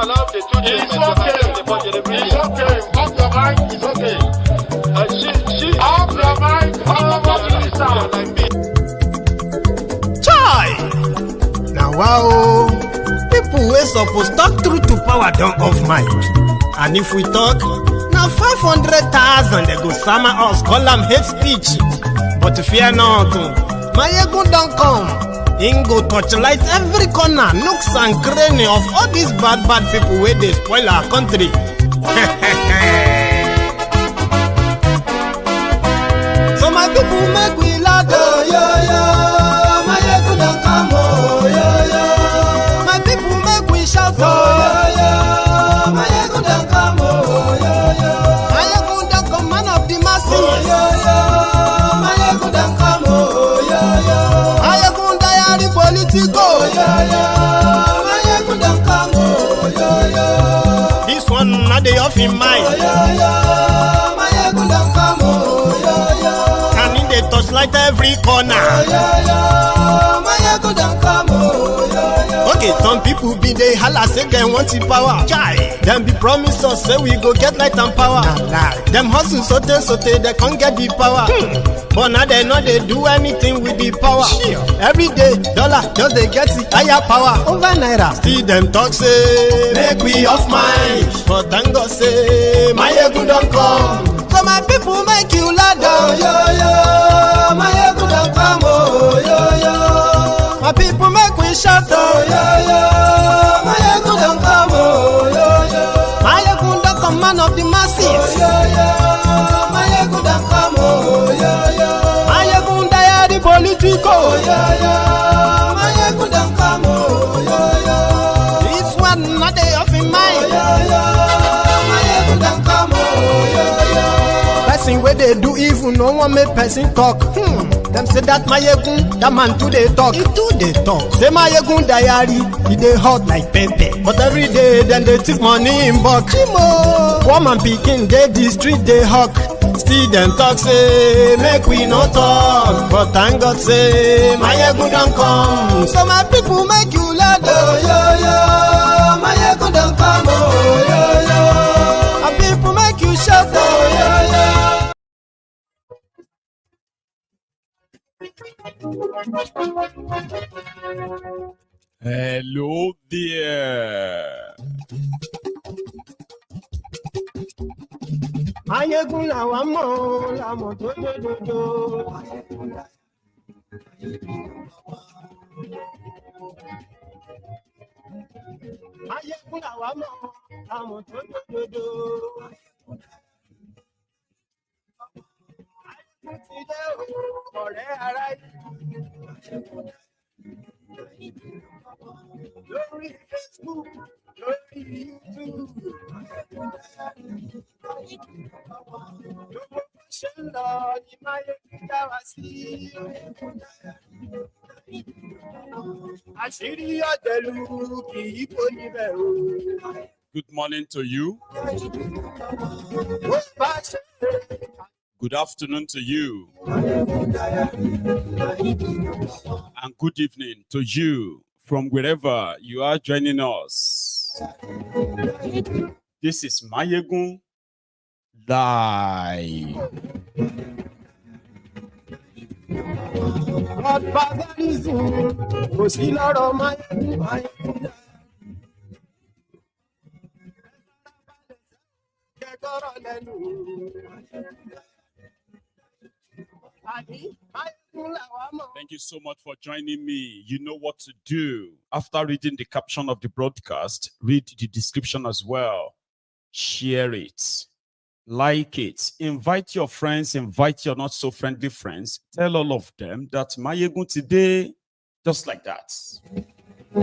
allow the two It's okay. It's okay. Off your mind. It's okay. Off your mind. Chai! Now wow, people wey supposed talk truth to power don't off mic. And if we talk, now 500,000 they go summer us, call them hate speech. But fear not, my ego don't come. Ingo torchlight every corner, nooks and cranny of all these bad people where they spoil our country. So my people make we laugh, yo yo. My ego don't come, oh yo yo. My people make we shout, oh yo yo. My ego don't come, oh yo yo. My ego don't come, man of the masses, oh yo yo. My ego don't come, oh yo yo. My ego diary politico, oh yo yo. My ego don't come, oh yo yo. This one not the off in mind, oh yo yo. My ego don't come, oh yo yo. And in the touchlight every corner, oh yo yo. My ego don't come, oh yo yo. Okay, some people be they holla say they want the power. Chai, them be promise us say we go get light and power. Nah. Them hustle sote they can't get the power. But now they know they do anything with the power. Sure. Every day, dollar just they get the higher power over naira. See them talk say make we off mind, but thank God say my ego don't come. So my people make you laugh, oh yo yo. My ego don't come, oh yo yo. My people make we shout, oh yo yo. My ego don't come, oh yo yo. My ego don't come, man of the masses, oh yo yo. My ego don't come, oh yo yo. My ego diary politico, oh yo yo. My ego don't come, oh yo yo. This one not day off in mind, oh yo yo. My ego don't come, oh yo yo. Person where they do evil, no one make person talk. Them say that my yegun, that man too they talk. He too they talk. Say my yegun diary, he they hot like pepper. But every day then they take money in bulk. Woman picking, they the street they hawk. Still them talk say make we no talk. But thank God say my yegun don't come. So my people make you laugh, oh yo yo. My yegun don't come, oh yo yo. My people make you shout, oh yo yo. Hello there. Mayegun la wa mo la mo to jojo. Mayegun la wa mo la mo to jojo. Ọ̀rẹ́ ara lórí Facebook, lórí YouTube, gbogbo ṣe ń lọ ní Mayegun dá wa sí. Àṣírí ọ̀dẹ̀lú kì í kó níbẹ̀ o. Good morning to you. Good afternoon to you. And good evening to you from wherever you are joining us. This is Mayegun Live. Thank you so much for joining me. You know what to do. After reading the caption of the broadcast, read the description as well. Share it. Like it. Invite your friends. Invite your not so friendly friends. Tell all of them that Mayegun today, just like that. The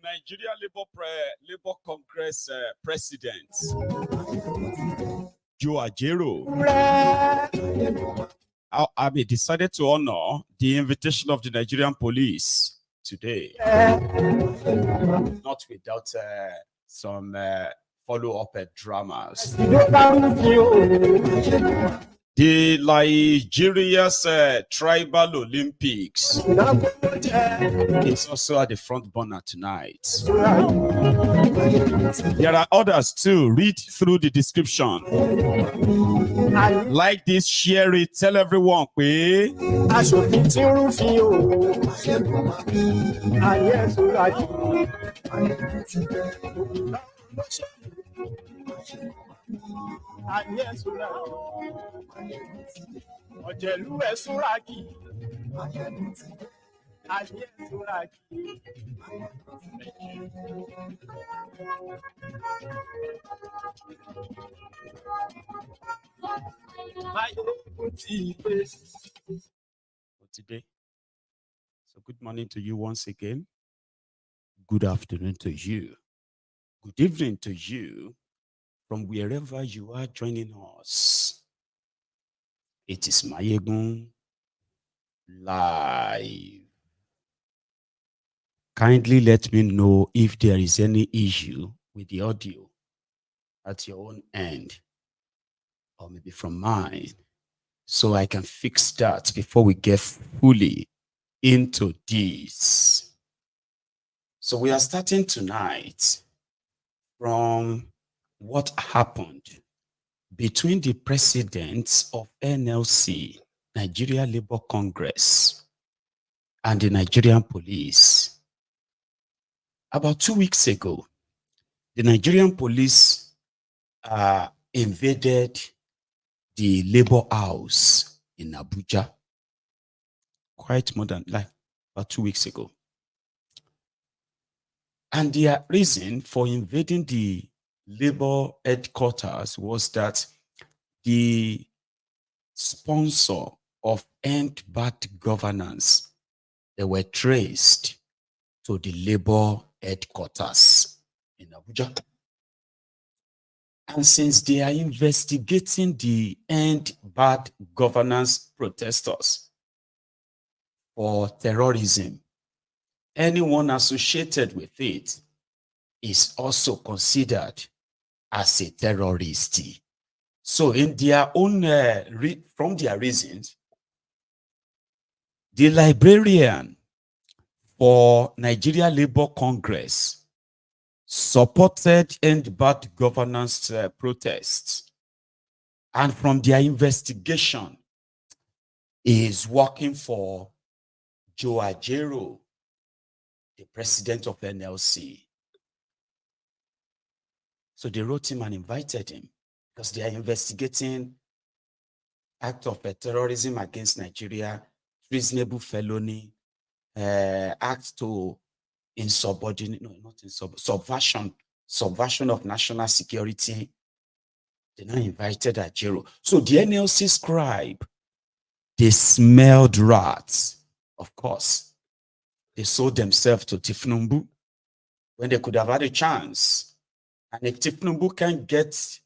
Nigeria Labour Congress President Joe Ajaero I decided to honor the invitation of the Nigerian police today. Not without some follow-up dramas. The Nigeria's Tribal Olympics is also at the front burner tonight. There are others too. Read through the description. Like this, share it, tell everyone. Today. So good morning to you once again. Good afternoon to you. Good evening to you from wherever you are joining us. It is Mayegun live. Kindly let me know if there is any issue with the audio at your own end or maybe from mine, so I can fix that before we get fully into this. So we are starting tonight from what happened between the presidents of NLC, Nigeria Labour Congress, and the Nigerian police. About 2 weeks ago, the Nigerian police invaded the Labour House in Abuja, quite more than like about 2 weeks ago. And their reason for invading the Labour headquarters was that the sponsor of End Bad Governance, they were traced to the Labour headquarters in Abuja. And since they are investigating the End Bad Governance protesters for terrorism, anyone associated with it is also considered as a terrorist. So in their own, from their reasons, the librarian for Nigeria Labour Congress supported End Bad Governance protests. And from their investigation, is working for Joe Ajaero, the president of NLC. So they wrote him and invited him because they are investigating act of terrorism against Nigeria, treasonable felony, act to insubordinate, no, not subversion of national security. They now invited Ajaero. So the NLC scribe, they smelled rats, of course. They sold themselves to Tifnumbu when they could have had a chance. And if Tifnumbu can get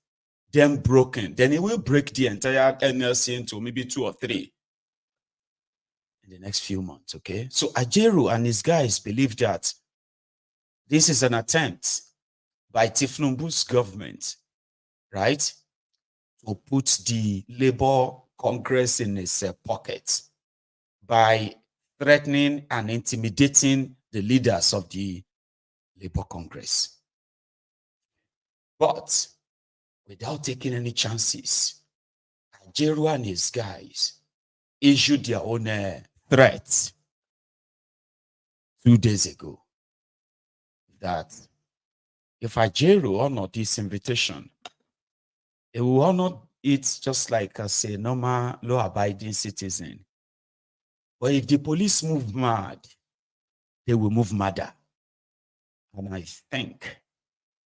them broken, then it will break the entire NLC into maybe 2 or 3 in the next few months, okay? So Ajaero and his guys believe that this is an attempt by Tifnumbu's government, right, to put the Labour Congress in its pocket by threatening and intimidating the leaders of the Labour Congress. But without taking any chances, Ajaero and his guys issued their own threats 2 days ago that if Ajaero honored this invitation, he will honor it just like as a normal law-abiding citizen. But if the police move mad, they will move madder. And I think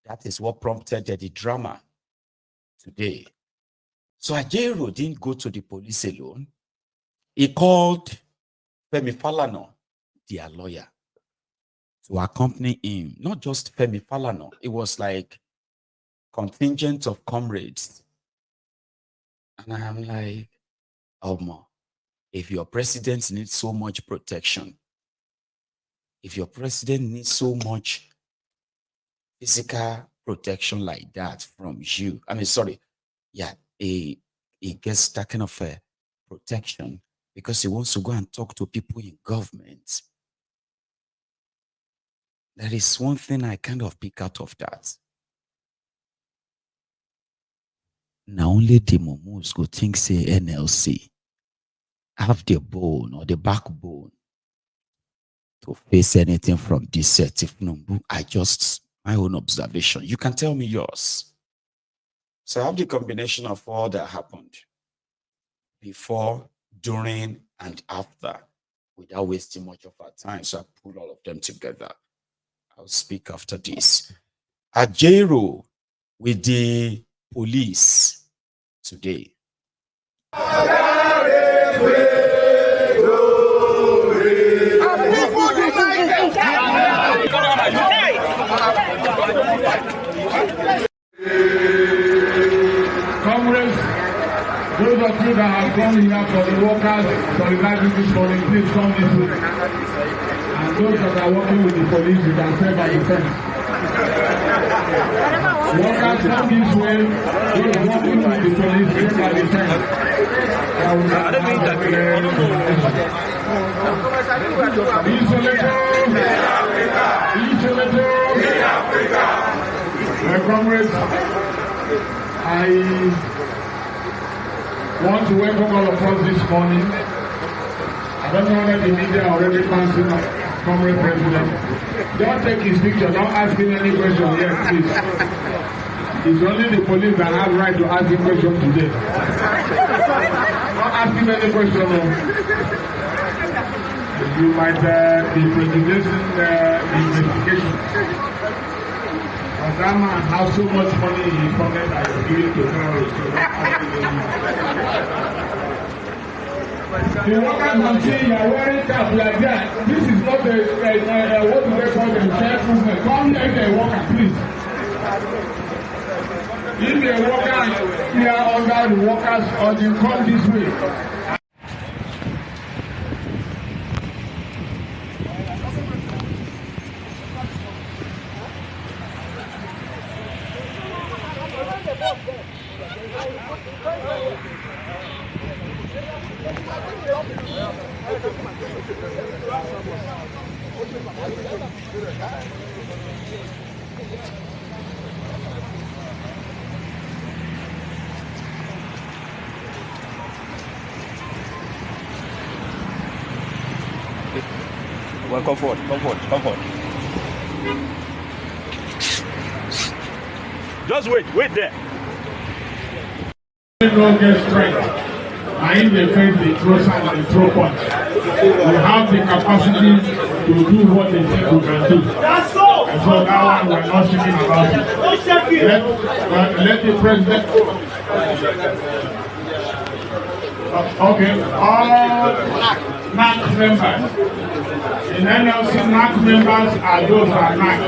that is what prompted the drama today. So Ajaero didn't go to the police alone. He called Femi Falana, their lawyer, to accompany him. Not just Femi Falana, it was like contingent of comrades. And I'm like, oh, if your president needs so much protection, If your president needs so much physical protection like that from you, he gets that kind of protection because he wants to go and talk to people in government. There is one thing I kind of pick out of that. Now only the momos go think say NLC have the bone or the backbone to face anything from this set. If no, my own observation. You can tell me yours. So I have the combination of all that happened before, during, and after without wasting much of our time. So I put all of them together. I'll speak after this. Ajaero with the police today. Congress, those of you that have come here for the workers solidarity this morning, please come this way. And those that are working with the police, you can serve by defense. Workers, come this way. Those working with the police, serve by defense. My comrades, I want to welcome all of us this morning. I don't know whether the media already fancy my comrade president. Don't take his picture, don't ask him any question yet, please. It's only the police that have right to ask him questions today. Don't ask him any question. You might be prejudicing the investigation. But that man has so much money in his pocket that he's giving to terrorists. The workers will say you are wearing cap like that. This is not what do they call the self movement. Come here, the worker, please. If the worker here under the workers or they come this way. Well, come forward. Just wait there. No get strength. I in the face the throw sand and the throw punch. We have the capacity to do what they think we can do. That's so. And so that one we're not speaking about it. Let the president. Okay, all NAC members. In NLC, NAC members are those who are NAC.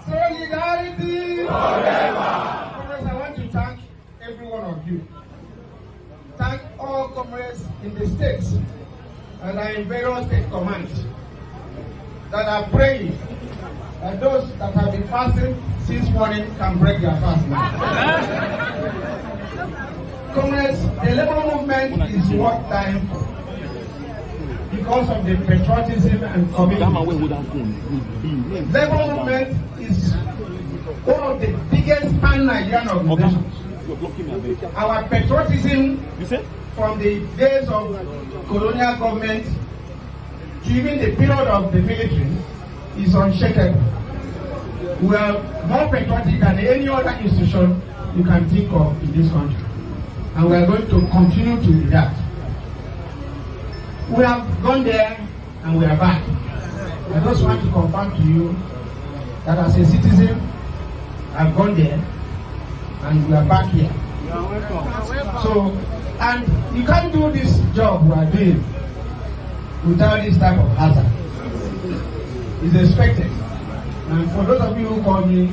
Solidarity forever. Comrades, I want to thank every one of you. Thank all comrades in the states and are in various state commands that are praying that those that have been fasting since morning can break their fast now. Comrades, the labor movement is worth dying for because of the patriotism and commitment. Labor movement is one of the biggest pan-Nigerian organizations. Our patriotism from the days of colonial government to even the period of the military is unshakable. We are more patriotic than any other institution you can think of in this country. And we are going to continue to do that. We have gone there and we are back. I just want to confirm to you that as a citizen, I've gone there and we are back here. So, and you can't do this job we are doing without this type of hazard. It's expected. And for those of you who called me,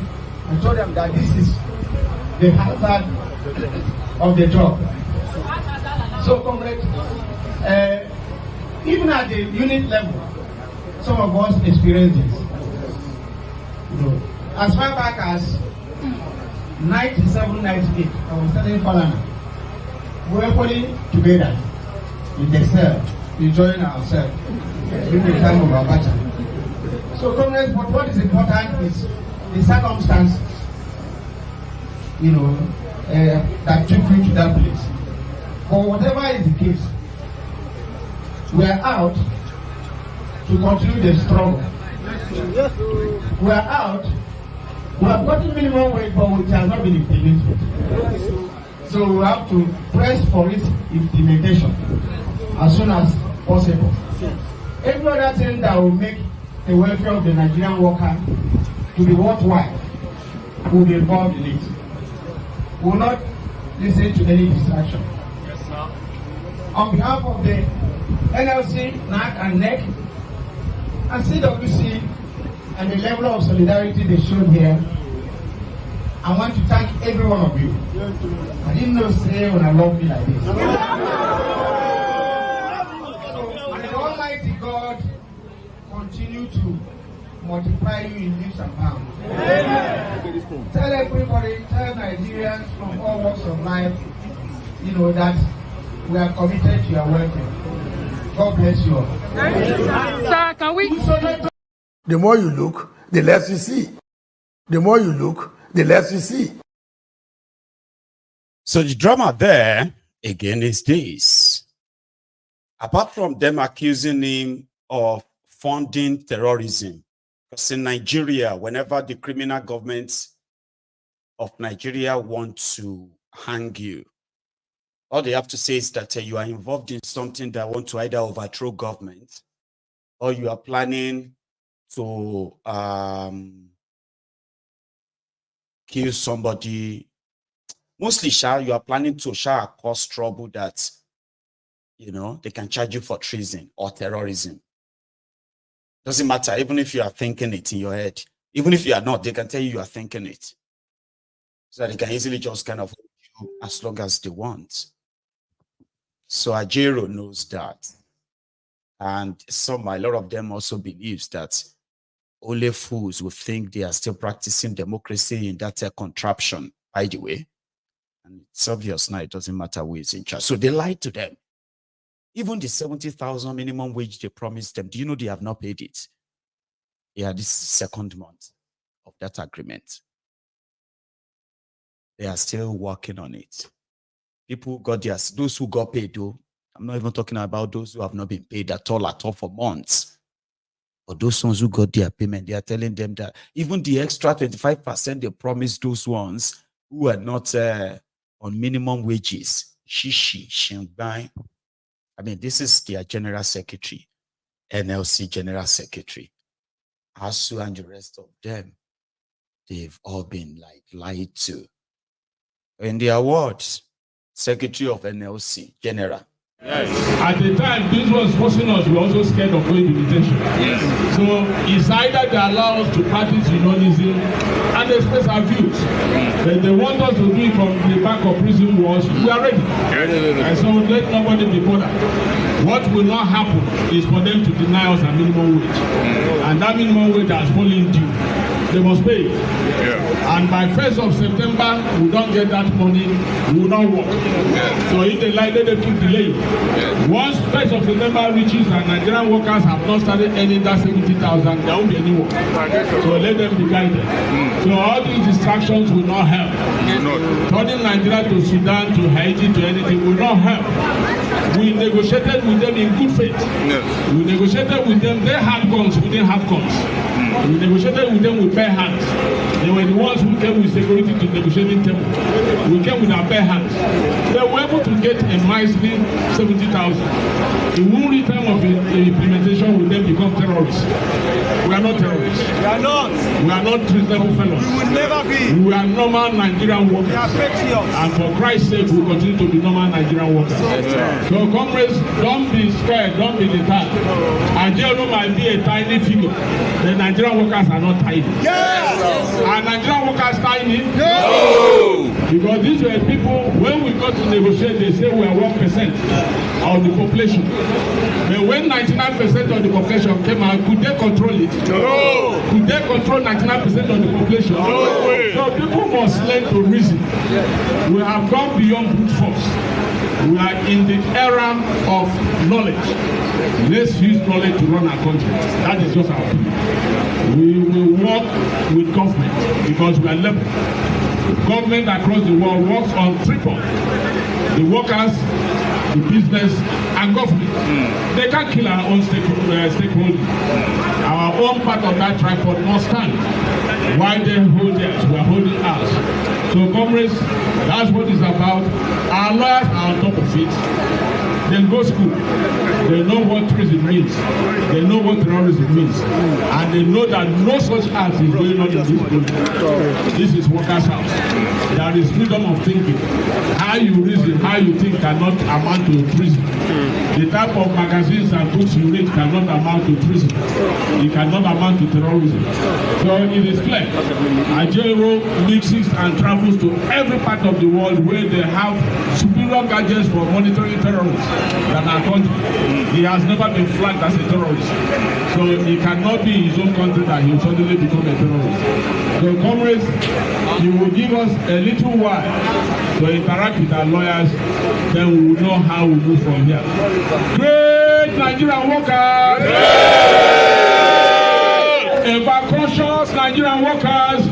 I told them that this is the hazard of the job. So, comrades, even at the unit level, some of us experience this. As far back as 97, 98, I was studying Falana. We were putting together in the cell, enjoying ourselves during the time of our battle. So, comrades, but what is important is the circumstances, that took you to that place. But whatever is the case, we are out to continue the struggle. We are out. We have gotten minimum wage, but it has not been implemented. So we have to press for its implementation as soon as possible. Every other thing that will make the welfare of the Nigerian worker to be worthwhile will be involved in it. We will not listen to any distraction. Yes, sir. On behalf of the NLC, NAC and NEC, and CWC, and the level of solidarity they showed here, I want to thank every one of you. I didn't know say when I love me like this. And the Almighty God continue to multiply you in leaps and bounds. Tell everybody, tell Nigerians from all walks of life, that we are committed to your welfare. God bless you all. Sir, can we? The more you look, the less you see. The more you look, the less you see. So the drama there, again, is this. Apart from them accusing him of funding terrorism, because in Nigeria, whenever the criminal government of Nigeria want to hang you, all they have to say is that you are involved in something that want to either overthrow government, or you are planning to kill somebody. Mostly, you are planning to cause trouble that, they can charge you for treason or terrorism. Doesn't matter, even if you are thinking it in your head. Even if you are not, they can tell you are thinking it. So that they can easily just kind of hold you as long as they want. So Ajaero knows that. And a lot of them also believes that only fools will think they are still practicing democracy in that contraption, by the way. And it's obvious now it doesn't matter who is in charge. So they lied to them. Even the 70,000 minimum wage they promised them, do you know they have not paid it? Yeah, this second month of that agreement. They are still working on it. People got those who got paid, though. I'm not even talking about those who have not been paid at all for months. But those ones who got their payment, they are telling them that even the extra 25% they promised those ones who are not on minimum wages, I mean, this is their general secretary, NLC general secretary. ASU and the rest of them, they've all been lied to. In the awards, secretary of NLC general. Yes. At the time, this was forcing us, we were also scared of going to detention. Yes. So it's either they allow us to practice unionism and express our views. But they want us to do it from the back of prison walls. We are ready. And so let nobody be bothered. What will not happen is for them to deny us a minimum wage. And that minimum wage has fallen due. They must pay. Yeah. And by 1st of September, we don't get that money, we will not work. Yeah. So if they like, they keep delaying. Yeah. Once 1st of September reaches and Nigerian workers have not started earning that 70,000, there won't be any work. So let them be guided. So all these distractions will not help. Turning Nigeria to Sudan, to Haiti, to anything will not help. We negotiated with them in good faith. Yes. We negotiated with them, they had guns, we didn't have guns. We negotiated with them with bare hands. They were the ones who came with security to negotiating table. We came with our bare hands. They were able to get a miserly 70,000. In one time of implementation, will then become terrorists. We are not terrorists. We are not. We are not treasonable fellows. We will never be. We are normal Nigerian workers. We are patriots. And for Christ's sake, we continue to be normal Nigerian workers. So comrades, don't be scared, don't be deterred. Ajaero might be a tiny figure. The Nigerian workers are not tiny. Yes. Are Nigerian workers dying in? No! Because these were people, when we got to negotiate, they say we are 1% of the population. But when 99% of the population came out, could they control it? No! Could they control 99% of the population? No way! So people must learn to reason. We have gone beyond brute force. We are in the era of knowledge. Let's use knowledge to run our country. That is just our opinion. We will work with government because we are level. Government across the world works on triple. The workers, the business, and government. They can't kill our own stakeholders. Our own part of that tripod must stand. Why they hold theirs? We are holding ours. So, comrades, that's what it's about. Our lawyers are on top of it. They go school. They know what treason means. They know what terrorism means. And they know that no such act is going on in this country. This is workers' house. There is freedom of thinking. How you reason, how you think cannot amount to treason. The type of magazines and books you read cannot amount to treason. It cannot amount to terrorism. So it is clear. Ajaero mixes and travels to every part of the world where they have superior gadgets for monitoring terrorists than our country. He has never been flagged as a terrorist. So he cannot be in his own country that he will suddenly become a terrorist. So comrades, you will give us a little while to interact with our lawyers, then we will know how we move from here. Great Nigerian workers! Ever conscious Nigerian workers!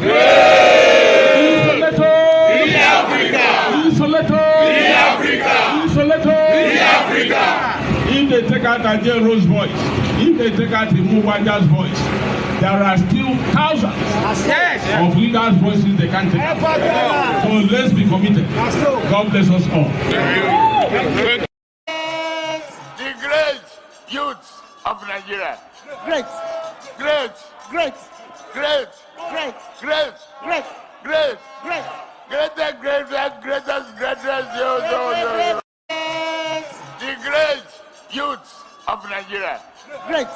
Isoleto! In Africa! Isoleto! In Africa! Isoleto! In Africa! If they take out Ajaero's voice, if they take out Imuwaja's voice, there are still thousands of leaders' voices they can't take out. So let's be committed. God bless us all. The great youth of Nigeria. Great. Great. Great. Great. Great. Great. Great. Great. Great. Greatest. Yo. The great youth of Nigeria. Great.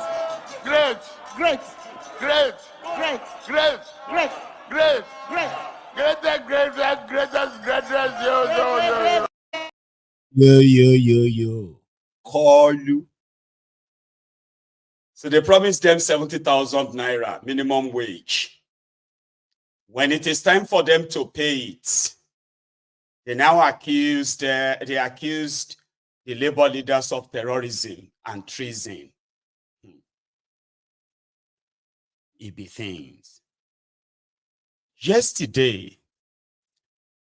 Great. Great. Great. Great. Great. Great. Great. Greatest. Yo. Koolu. So they promised them 70,000 naira minimum wage. When it is time for them to pay it, they now accused the labor leaders of terrorism and treason. It be things. Yesterday,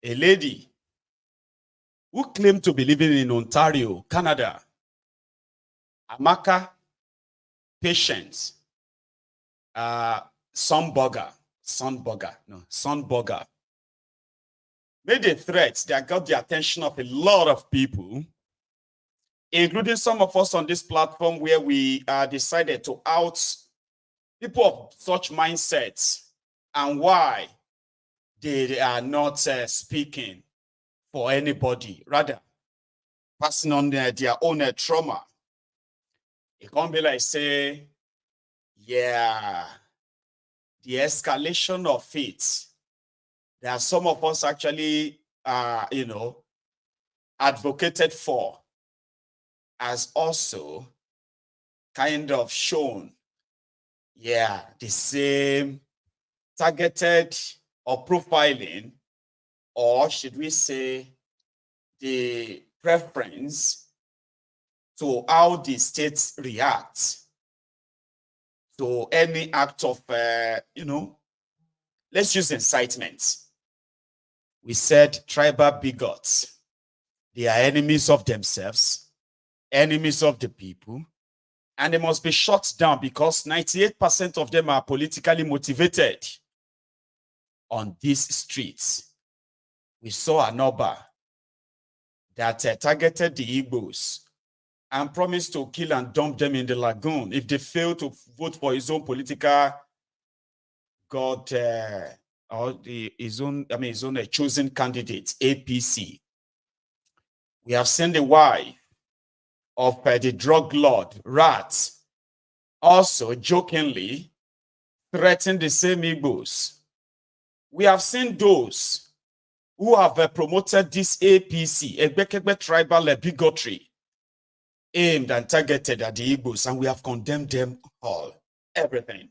a lady who claimed to be living in Ontario, Canada, Amaka Patience, Sunburger, made a threat that got the attention of a lot of people, including some of us on this platform, where we decided to out people of such mindsets and why they are not speaking for anybody, rather passing on their own trauma. It can't be like, say, yeah, the escalation of it. There are some of us actually, advocated for, as also kind of shown, yeah, the same targeted or profiling, or should we say, the preference to how the states react to any act of, let's use incitement. We said tribal bigots. They are enemies of themselves, enemies of the people, and they must be shut down because 98% of them are politically motivated. On these streets, we saw an Oba that targeted the Igbos and promised to kill and dump them in the lagoon if they fail to vote for his own political god or his own chosen candidate, APC. We have seen the wife of the drug lord Rat also jokingly threatened the same Igbos We have seen those who have promoted this APC, Egbekegbe tribal bigotry, aimed and targeted at the Igbos, and we have condemned them all, everything.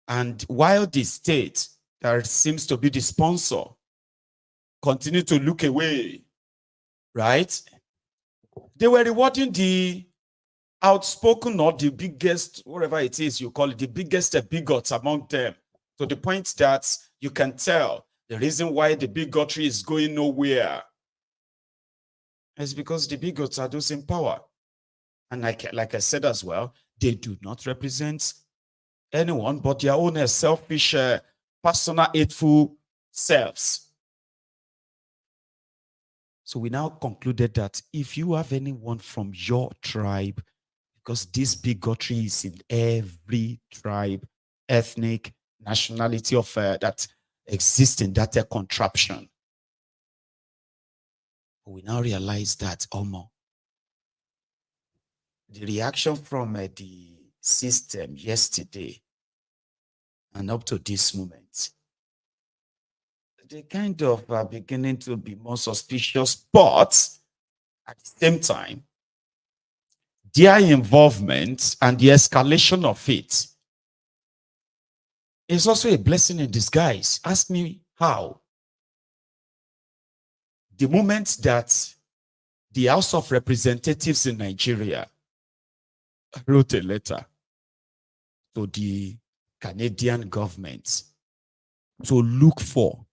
And while the state that seems to be the sponsor continue to look away, right? They were rewarding the outspoken or the biggest, whatever it is you call it, the biggest bigots among them, to the point that you can tell the reason why the bigotry is going nowhere is because the bigots are those in power. And like I said as well, they do not represent anyone but their own selfish, personal, hateful selves. So we now concluded that if you have anyone from your tribe, because this bigotry is in every tribe, ethnic, nationality of that exists in that contraption. We now realize that the reaction from the system yesterday and up to this moment, they kind of are beginning to be more suspicious, but at the same time, their involvement and the escalation of it is also a blessing in disguise. Ask me how. The moment that the House of Representatives in Nigeria wrote a letter to the Canadian government to look for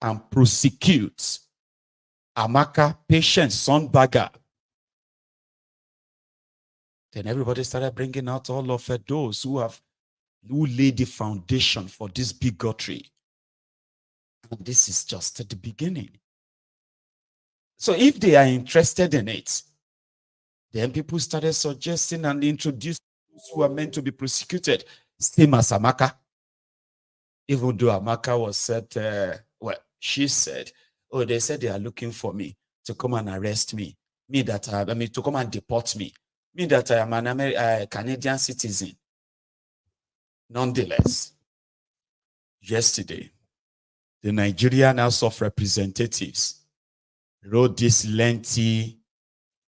and prosecute Amaka, Patience, Sonbaga, then everybody started bringing out all of those who laid the foundation for this bigotry. And this is just at the beginning. So if they are interested in it, then people started suggesting and introducing those who are meant to be prosecuted, same as Amaka. Even though Amaka was said, she said, oh, they said they are looking for me to come and arrest me. To come and deport me. Me that I am a Canadian citizen. Nonetheless, yesterday, the Nigerian House of Representatives wrote this lengthy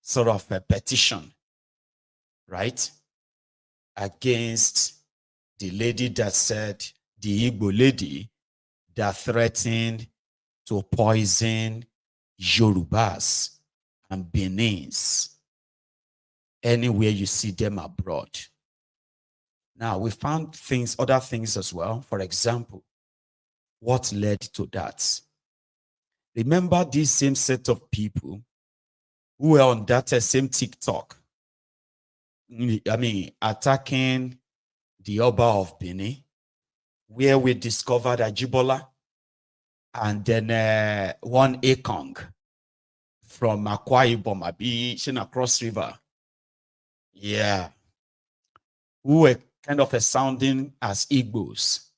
sort of a petition, right, against the lady that said, the Igbo lady that threatened to poison Yorubas and Benins anywhere you see them abroad. Now, we found other things as well. For example, what led to that? Remember this same set of people who were on that same TikTok, attacking the Oba of Benin, where we discovered Ajibola, and then one Ekong from Akwa Ibom, across river. Yeah. Who were kind of sounding as Igbos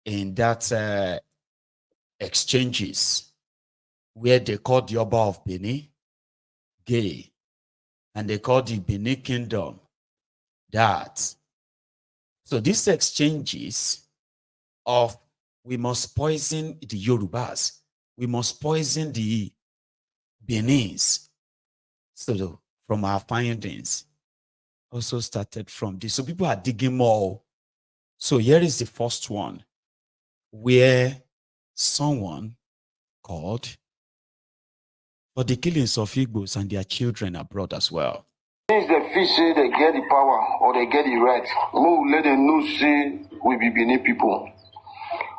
in that exchanges where they called the Oba of Benin gay, and they called the Benin Kingdom that. So these exchanges of we must poison the Yorubas, we must poison the Benins. So from our findings, also started from this. So people are digging more. So here is the first one, where someone called for the killings of Igbos and their children abroad as well. Since the fish say they get the power or they get the right, we let them know say we be Benin people.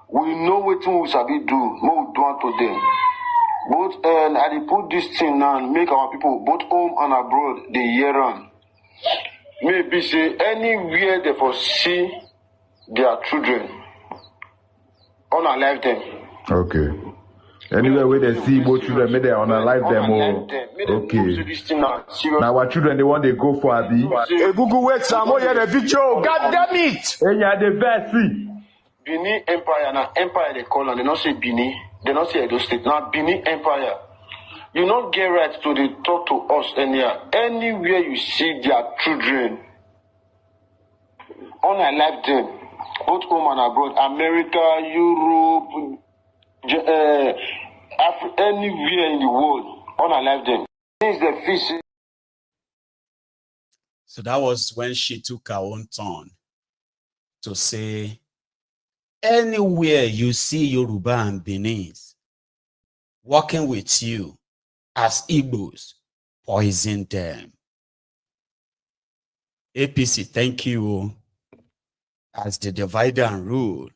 We know what we sabi do, what we do unto them. Both I put this thing now and make our people both home and abroad the year on. Maybe say anywhere they foresee their children, unalive them. Okay. Anywhere where they see both children, may they unalive them. Okay. Now our children, they want they go for Abi. Hey, Google wait, Sam, oh yeah, the video. God damn it! And yeah, the verse. Benin Empire, now Empire they call and they not say Benin, they not say Edo State. Now Benin Empire. You not get right to the talk to us anywhere you see their children, unalive them. both home and abroad, America, Europe, anywhere in the world, unalive them. Since the fish. So that was when she took her own turn to say, anywhere you see Yoruba and Benin working with you as Igbos, poison them. APC, thank you. As the divide and rule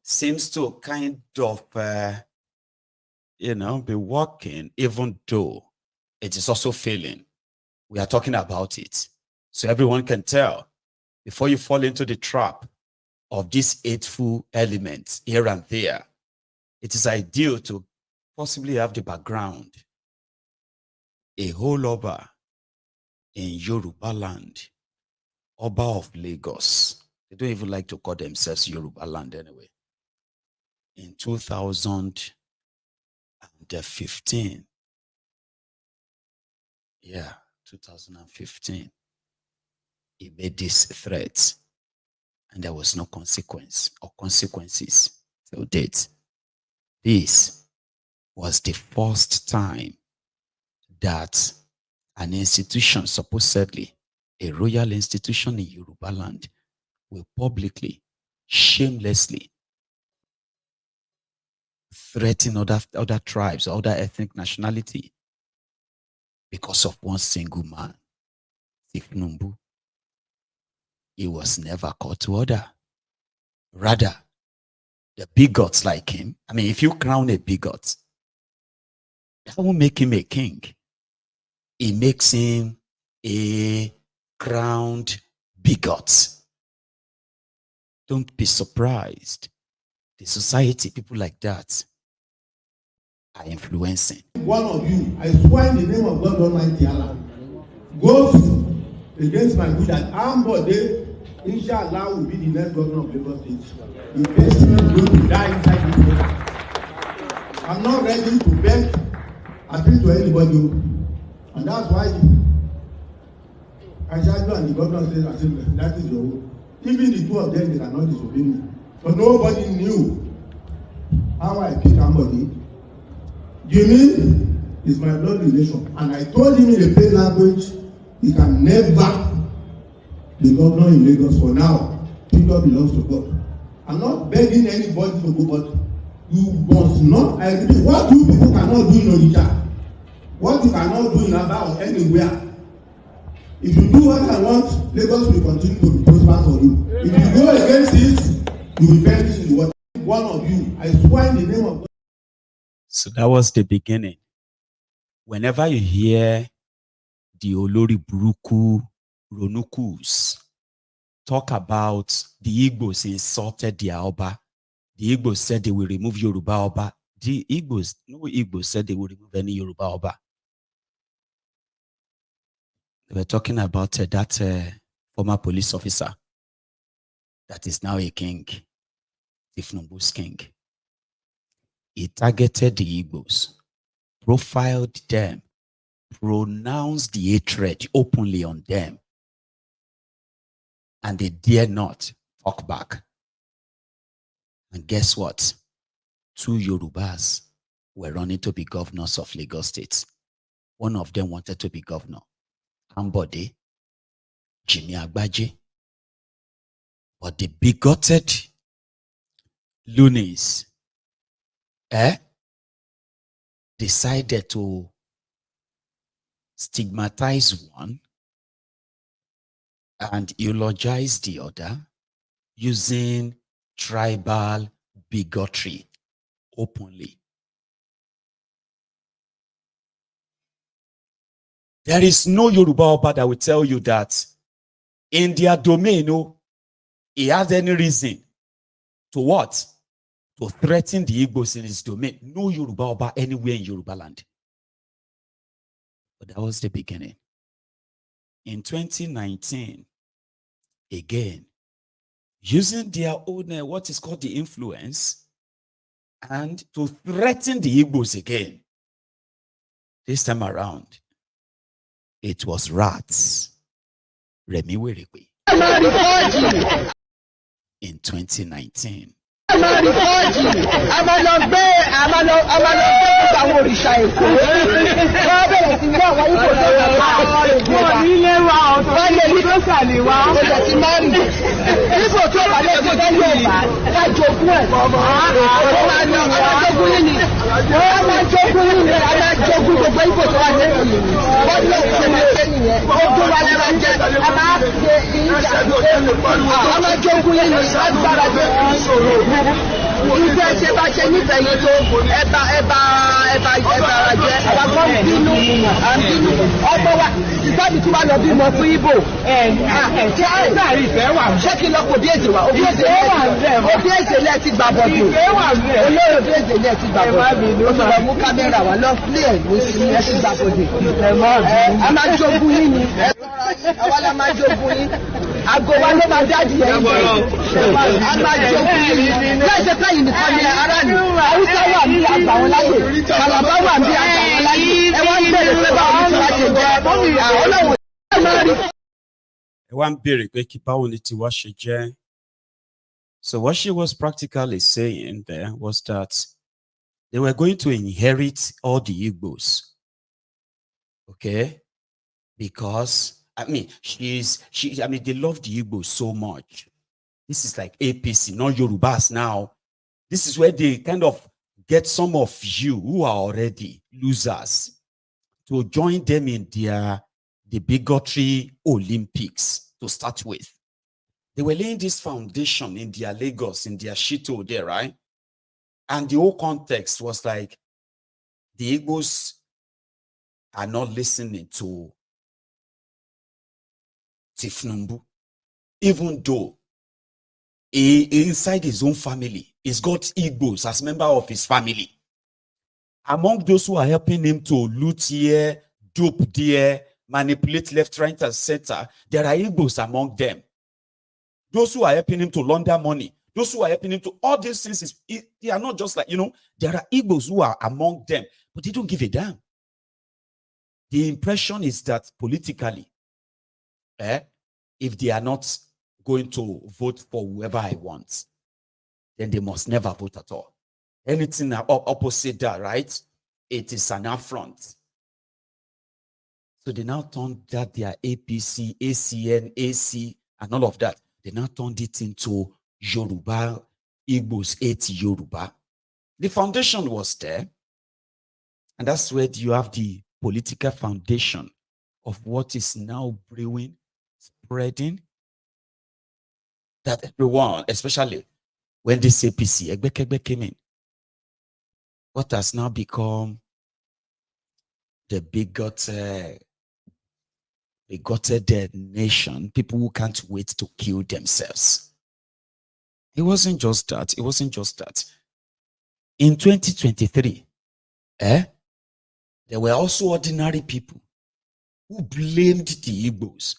seems to kind of, be working, even though it is also failing. We are talking about it. So everyone can tell before you fall into the trap of these hateful elements here and there. It is ideal to possibly have the background. A whole Oba in Yoruba land, Oba of Lagos. They don't even like to call themselves Yoruba land anyway. In 2015. Yeah, 2015. He made this threat. And there was no consequence or consequences till date. This was the first time that an institution, supposedly a royal institution in Yoruba land, will publicly, shamelessly threaten other tribes, other ethnic nationality because of one single man, Ifnumbu. He was never called to order. Rather, the bigots like him, I mean, if you crown a bigot, that won't make him a king. It makes him a crowned bigot. Don't be surprised. The society, people like that, are influencing. One of you, I swear in the name of God Almighty Allah, goes against my good that Ambode, inshallah, will be the next governor of Lagos State. The person is going to die inside this place. I'm not ready to beg, appeal to anybody. And that's why Ajaero and the governor said, that is your own. Even the two of them, they cannot disobey me. But nobody knew how I pick somebody. Jimmy is my blood relation. And I told him in a plain language, he can never be governor in Lagos for now. Kingdom belongs to God. I'm not begging anybody to go, but you must not. I repeat, what you people cannot do in Onitsha, what you cannot do in Aba or anywhere. If you do what I want, Lagos will continue to be prosperous for you. If you go against this, you will perish in the water. One of you, I swear in the name of God. So that was the beginning. Whenever you hear the Olori Buruku Ronukus talk about the Igbos insulted the Oba, the Igbos said they will remove Yoruba Oba. The Igbos, no Igbos said they will remove any Yoruba Oba. They were talking about that former police officer that is now a king, Ifnumbu's king. He targeted the Igbos, profiled them, pronounced the hatred openly on them, and they dare not talk back. And guess what? 2 Yorubas were running to be governors of Lagos State. One of them wanted to be governor, Ambode, Jimmy Agbaje. But the bigoted loonies decided to stigmatize one and eulogize the other using tribal bigotry openly. There is no Yoruba Oba that will tell you that in their domain, he has any reason to what? To threaten the Igbos in his domain. No Yoruba Oba anywhere in Yoruba land. But that was the beginning. In 2019, again, using their own, what is called the influence, and to threaten the Igbos again. This time around, it was rats. Remi Werekwe. in 2019. So what she was practically saying there was that they were going to inherit all the Igbos. Okay? Because I mean, they love the Igbos so much. This is like APC, not Yorubas now. This is where they kind of get some of you who are already losers to join them in the bigotry Olympics to start with. They were laying this foundation in their Lagos, in their Shito there, right? And the whole context was like, the Igbos are not listening to Tifnumbu, even though inside his own family, he's got Igbos as member of his family. Among those who are helping him to loot here, dupe there, manipulate left, right, and center, there are Igbos among them. Those who are helping him to launder money, those who are helping him to all these things, they are not just like, there are Igbos who are among them, but they don't give a damn. The impression is that politically, if they are not going to vote for whoever I want, then they must never vote at all. Anything opposite that, right? It is an affront. So they now turned that their APC, ACN, AC, and all of that. They now turned it into Yoruba, Igbos ate Yoruba. The foundation was there. And that's where you have the political foundation of what is now brewing, spreading, that everyone, especially when this APC, Egbekegbe came in, what has now become the bigoted nation, people who can't wait to kill themselves. It wasn't just that. It wasn't just that. In 2023, there were also ordinary people who blamed the Igbos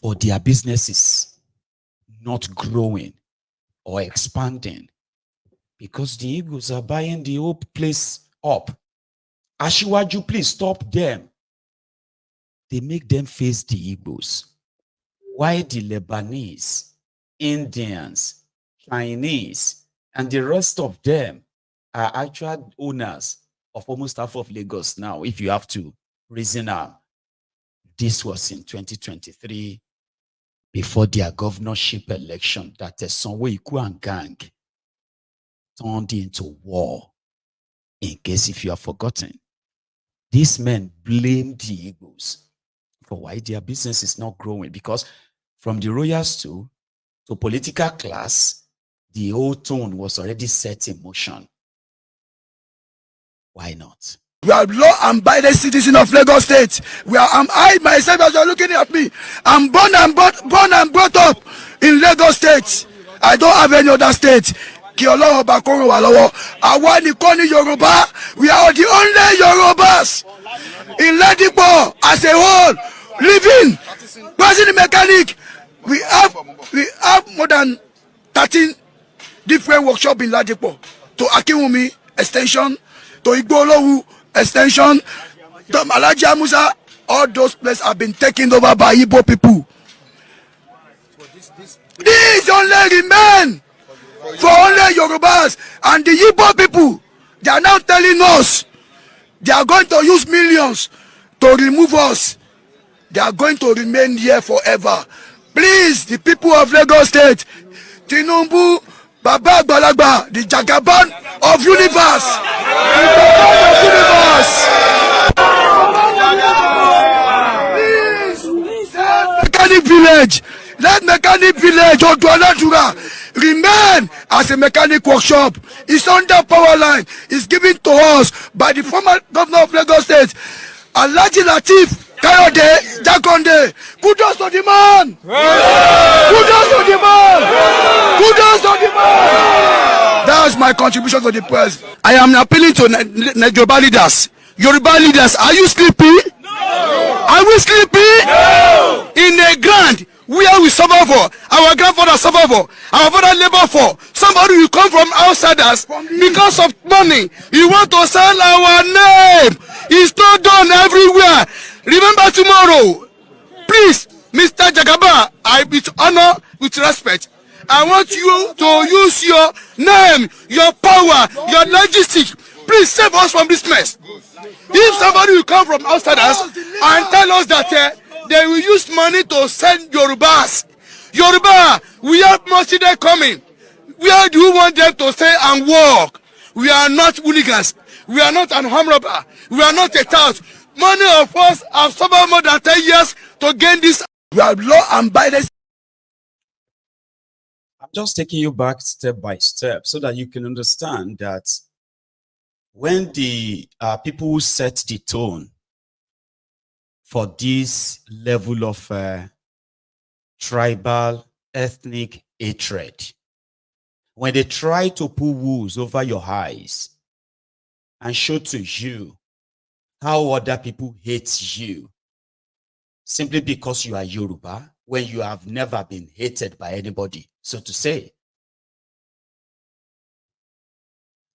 for their businesses not growing or expanding because the Igbos are buying the whole place up. Ashiwaju, please stop them. They make them face the Igbos. Why the Lebanese, Indians, Chinese, and the rest of them are actual owners of almost half of Lagos now, if you have to reason out. This was in 2023, before their governorship election, that the Sonwo and gang turned into war. In case if you have forgotten, these men blamed the Igbos for why their business is not growing, because from the royals to political class, the whole tone was already set in motion. Why not? We are law-abiding citizen of Lagos State. I myself, as you are looking at me, I'm born and brought up in Lagos State. I don't have any other state. We are all the only Yorubas in Ladipo as a whole, living, passing mechanic. We have more than 13 different workshops in Ladipo. To Akiwumi extension, to Igbolowu extension, to Alaji Musa, all those places have been taken over by Igbo people. This only remain for only Yorubas and the Igbo people. They are now telling us they are going to use millions to remove us. They are going to remain here forever. Please, the people of Lagos State, Tinubu, Baba Agbalagba, the Jagaban of universe. The Jagaban of universe. Please, Mechanic Village. Let Mechanic Village or Dualadura remain as a mechanic workshop. It's under power line. It's given to us by the former governor of Lagos State, Alhaji Lateef Kayode Jakonde. Kudos to the man. Kudos to the man. Kudos to the man. That's my contribution to the press. I am appealing to Yoruba leaders. Yoruba leaders, are you sleepy? No. Are we sleepy? No. In a grand where we suffer for, our grandfather suffer for, our father labor for, somebody will come from outsiders because of money. You want to sell our name. It's not done everywhere. Remember tomorrow. Please, Mr. Jagaba, with honor, with respect, I want you to use your name, your power, your logistics. Please save us from this mess. If somebody will come from outsiders and tell us that they will use money to send Yorubas. Yoruba, we have Masjid coming. Where do you want them to stay and work? We are not hooligans. We are not an armed robber. We are not a tout. Many of us have suffered more than 10 years to gain this. We are law and abiding. I'm just taking you back step by step so that you can understand that when the people who set the tone for this level of tribal, ethnic hatred, when they try to pull wool over your eyes and show to you how other people hate you simply because you are Yoruba, when you have never been hated by anybody, so to say.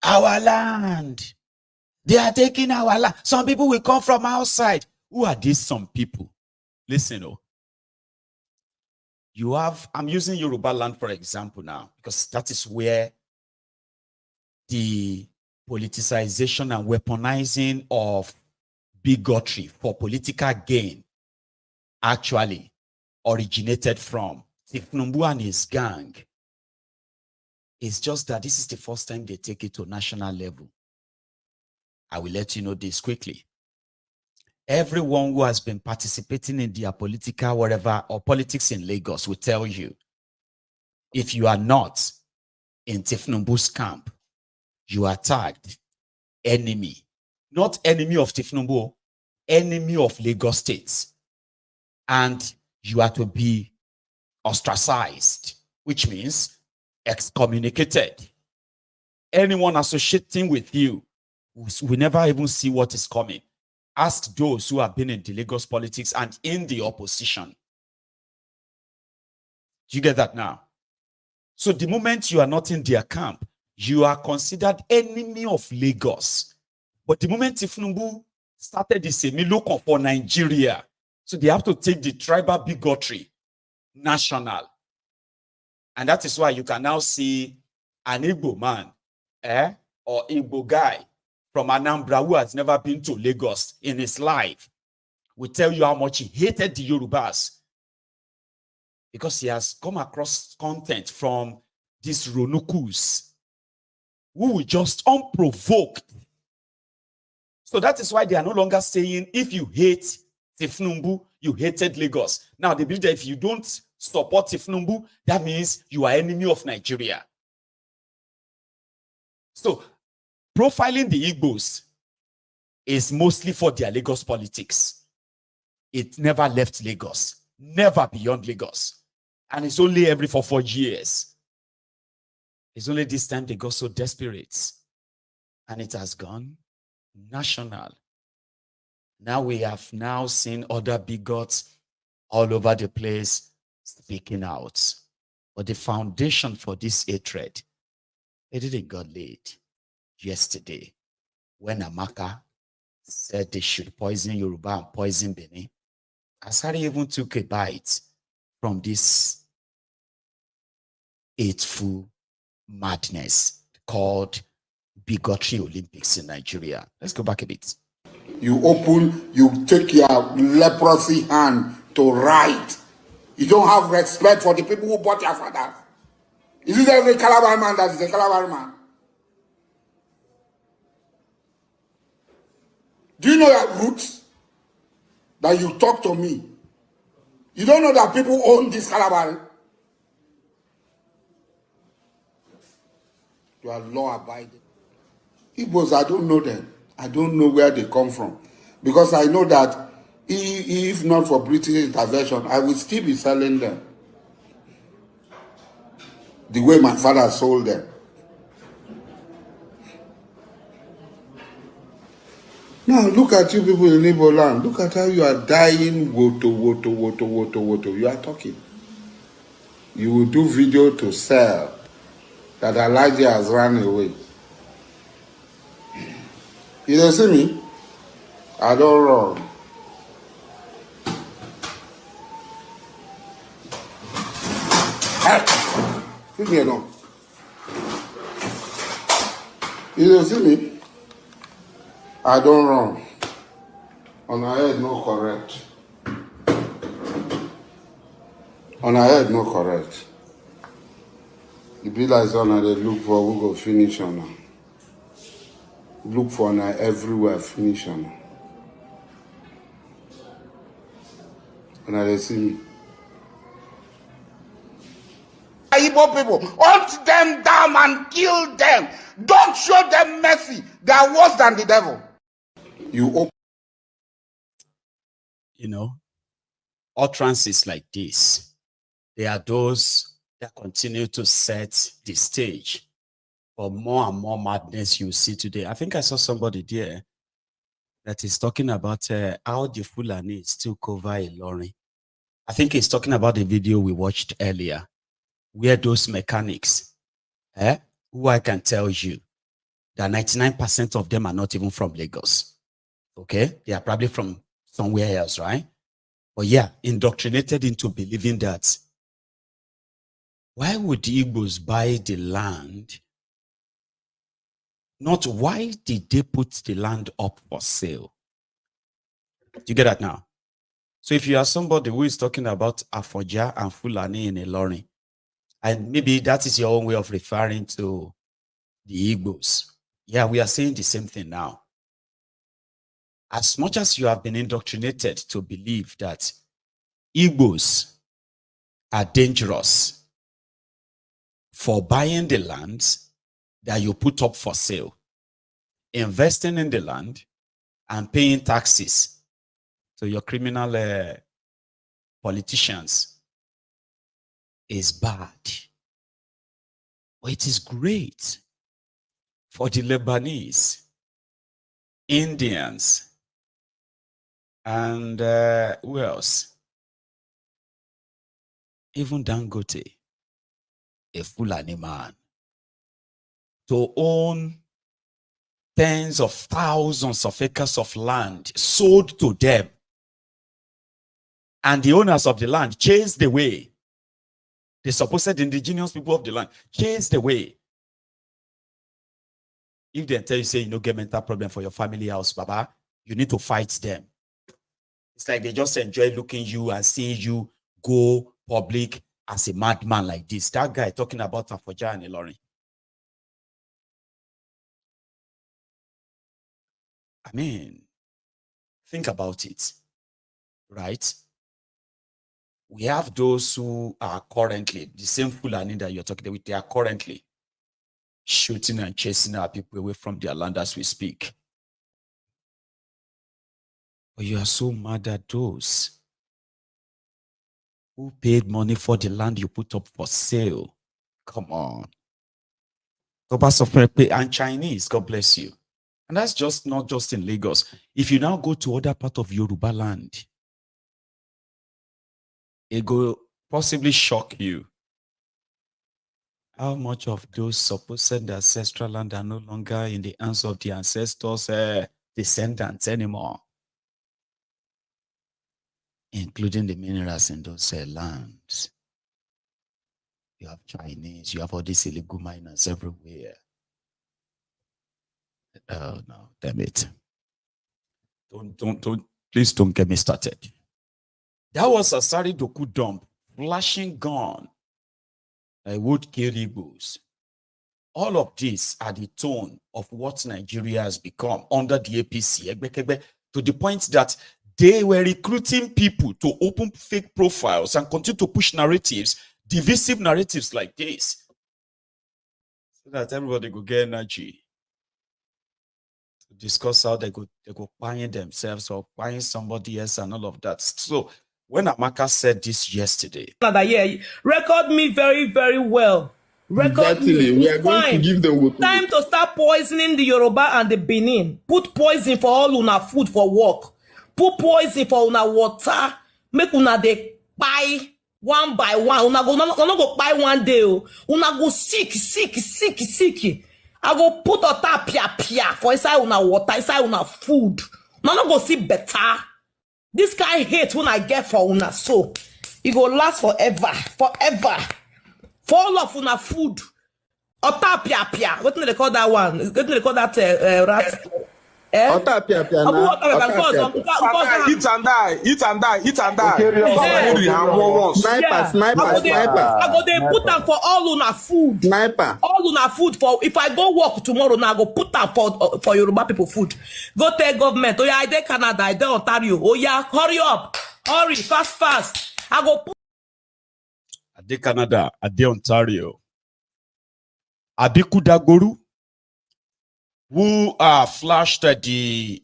Our land. They are taking our land. Some people will come from outside. Who are these some people? Listen, you have, I'm using Yoruba land for example now, because that is where the politicization and weaponizing of bigotry for political gain actually originated from. Tifnumbu and his gang. It's just that this is the first time they take it to national level. I will let you know this quickly. Everyone who has been participating in their political whatever or politics in Lagos will tell you, if you are not in Tifnumbu's camp, you are tagged enemy. Not enemy of Tifnumbu, enemy of Lagos State. And you are to be ostracized, which means excommunicated. Anyone associating with you will never even see what is coming. Ask those who have been in the Lagos politics and in the opposition. Do you get that now? So the moment you are not in their camp, you are considered enemy of Lagos. But the moment Tifnumbu started this look for Nigeria, so they have to take the tribal bigotry national. And that is why you can now see an Igbo man or Igbo guy from Anambra who has never been to Lagos in his life will tell you how much he hated the Yorubas because he has come across content from these Ronukus who will just unprovoked. So that is why they are no longer saying if you hate Tifnumbu, you hated Lagos. Now they believe that if you don't support Tifnumbu, that means you are enemy of Nigeria. So profiling the Igbos is mostly for their Lagos politics. It never left Lagos, never beyond Lagos. And it's only every 4 years. It's only this time they got so desperate. And it has gone national. Now we have now seen other bigots all over the place speaking out. But the foundation for this hatred, it didn't got laid yesterday when Amaka said they should poison Yoruba and poison Benin. Asari even took a bite from this hateful madness called Bigotry Olympics in Nigeria. Let's go back a bit. You take your leprosy hand to write. You don't have respect for the people who bought your father. Is it every Calabar man that is a Calabar man? Do you know your roots? That you talk to me. You don't know that people own this Calabar? You are law-abiding. Igbos, I don't know them. I don't know where they come from. Because I know that if not for British intervention, I would still be selling them. The way my father sold them. Now, look at you people in Igbo land. Look at how you are dying. Woto. You are talking. You will do video to sell that Elijah has run away. You don't see me? I don't run. Hey! Leave me alone. You don't see me? I don't run. On our head, no correct. On our head, no correct. The bill is on and they look for who go finish on her. Look for her everywhere, finish on her. And they see me. Igbo people, hunt them down and kill them. Don't show them mercy. They are worse than the devil. You know, utterances like this, they are those that continue to set the stage for more and more madness you see today. I think I saw somebody there that is talking about how the Fulani still cover Ilorin. I think he's talking about the video we watched earlier, where those mechanics, who I can tell you that 99% of them are not even from Lagos. Okay? They are probably from somewhere else, right? But yeah, indoctrinated into believing that why would the Igbos buy the land? Not why did they put the land up for sale? Do you get that now? So if you are somebody who is talking about Afoja and Fulani in Ilorin, and maybe that is your own way of referring to the Igbos. Yeah, we are saying the same thing now. As much as you have been indoctrinated to believe that Igbos are dangerous for buying the lands that you put up for sale, investing in the land, and paying taxes to your criminal politicians is bad. But it is great for the Lebanese, Indians, and who else? Even Dangote, a Fulani man, to own tens of thousands of acres of land sold to them. And the owners of the land chased away. The supposed indigenous people of the land chased away. If they tell you, say, you know, get mental problem for your family house, Baba, you need to fight them. It's like they just enjoy looking you and seeing you go public as a madman like this. That guy talking about Afoja and Ilorin. I mean, think about it, right? We have those who are currently, the same Fulani that you're talking with, they are currently shooting and chasing our people away from their land as we speak. But you are so mad at those who paid money for the land you put up for sale. Come on. And Chinese, God bless you. And that's just not just in Lagos. If you now go to other part of Yoruba land, it will possibly shock you how much of those supposed ancestral land are no longer in the hands of the ancestors' descendants anymore, including the minerals in those lands. You have Chinese, you have all these illegal miners everywhere. Oh no, damn it. Please don't get me started. That was a Sari Doku dump, flashing gun. I would kill Igbos. All of these are the tone of what Nigeria has become under the APC, to the point that they were recruiting people to open fake profiles and continue to push narratives, divisive narratives like this, so that everybody could get energy to discuss how they go buying themselves or buying somebody else and all of that. So when Amaka said this yesterday, record me very, very well. Record exactly. me. We are going to give them time to start poisoning the Yoruba and the Benin. Put poison for all una food for work. Put poison for una water. Make una dey buy one by one. Una go buy one day. Una go sick. I go put ota pia for inside una water, inside una food. Una no go see better. This guy hate when I get for una, so it go last forever. For all of una food. Ota pia. What do they call that one? What do they call that rat? Ota pia. Eat and die. Sniper. I go they put them for all una food. Sniper. All una food for if I go work tomorrow now, I go put them for Yoruba people food. Go tell government. Oh yeah, I dey Canada, I dey Ontario. Oh yeah, hurry up, hurry, fast. I go put. I dey Canada, I dey Ontario. Abiku Dagoru, who flashed the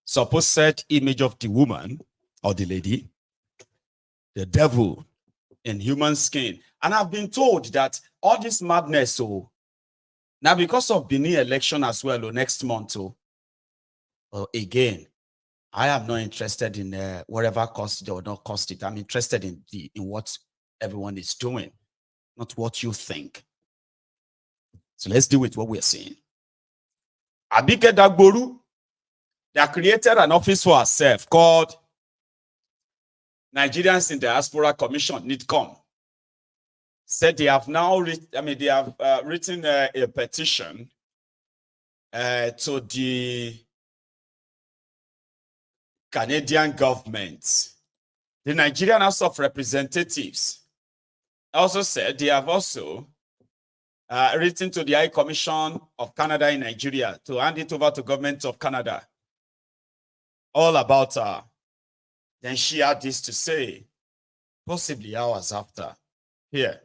supposed image of the woman or the lady, the devil in human skin. And I've been told that all this madness, now because of Benin election as well, next month, again, I am not interested in whatever cost it or not cost it. I'm interested in what everyone is doing, not what you think. So let's deal with what we're seeing. Abike Dagboru, they created an office for herself called Nigerians in Diaspora Commission, NIDCOM. Said they have now written a petition to the Canadian government. The Nigerian House of Representatives also said they have also written to the High Commission of Canada in Nigeria to hand it over to government of Canada. All about her. Then she had this to say, possibly hours after. Here.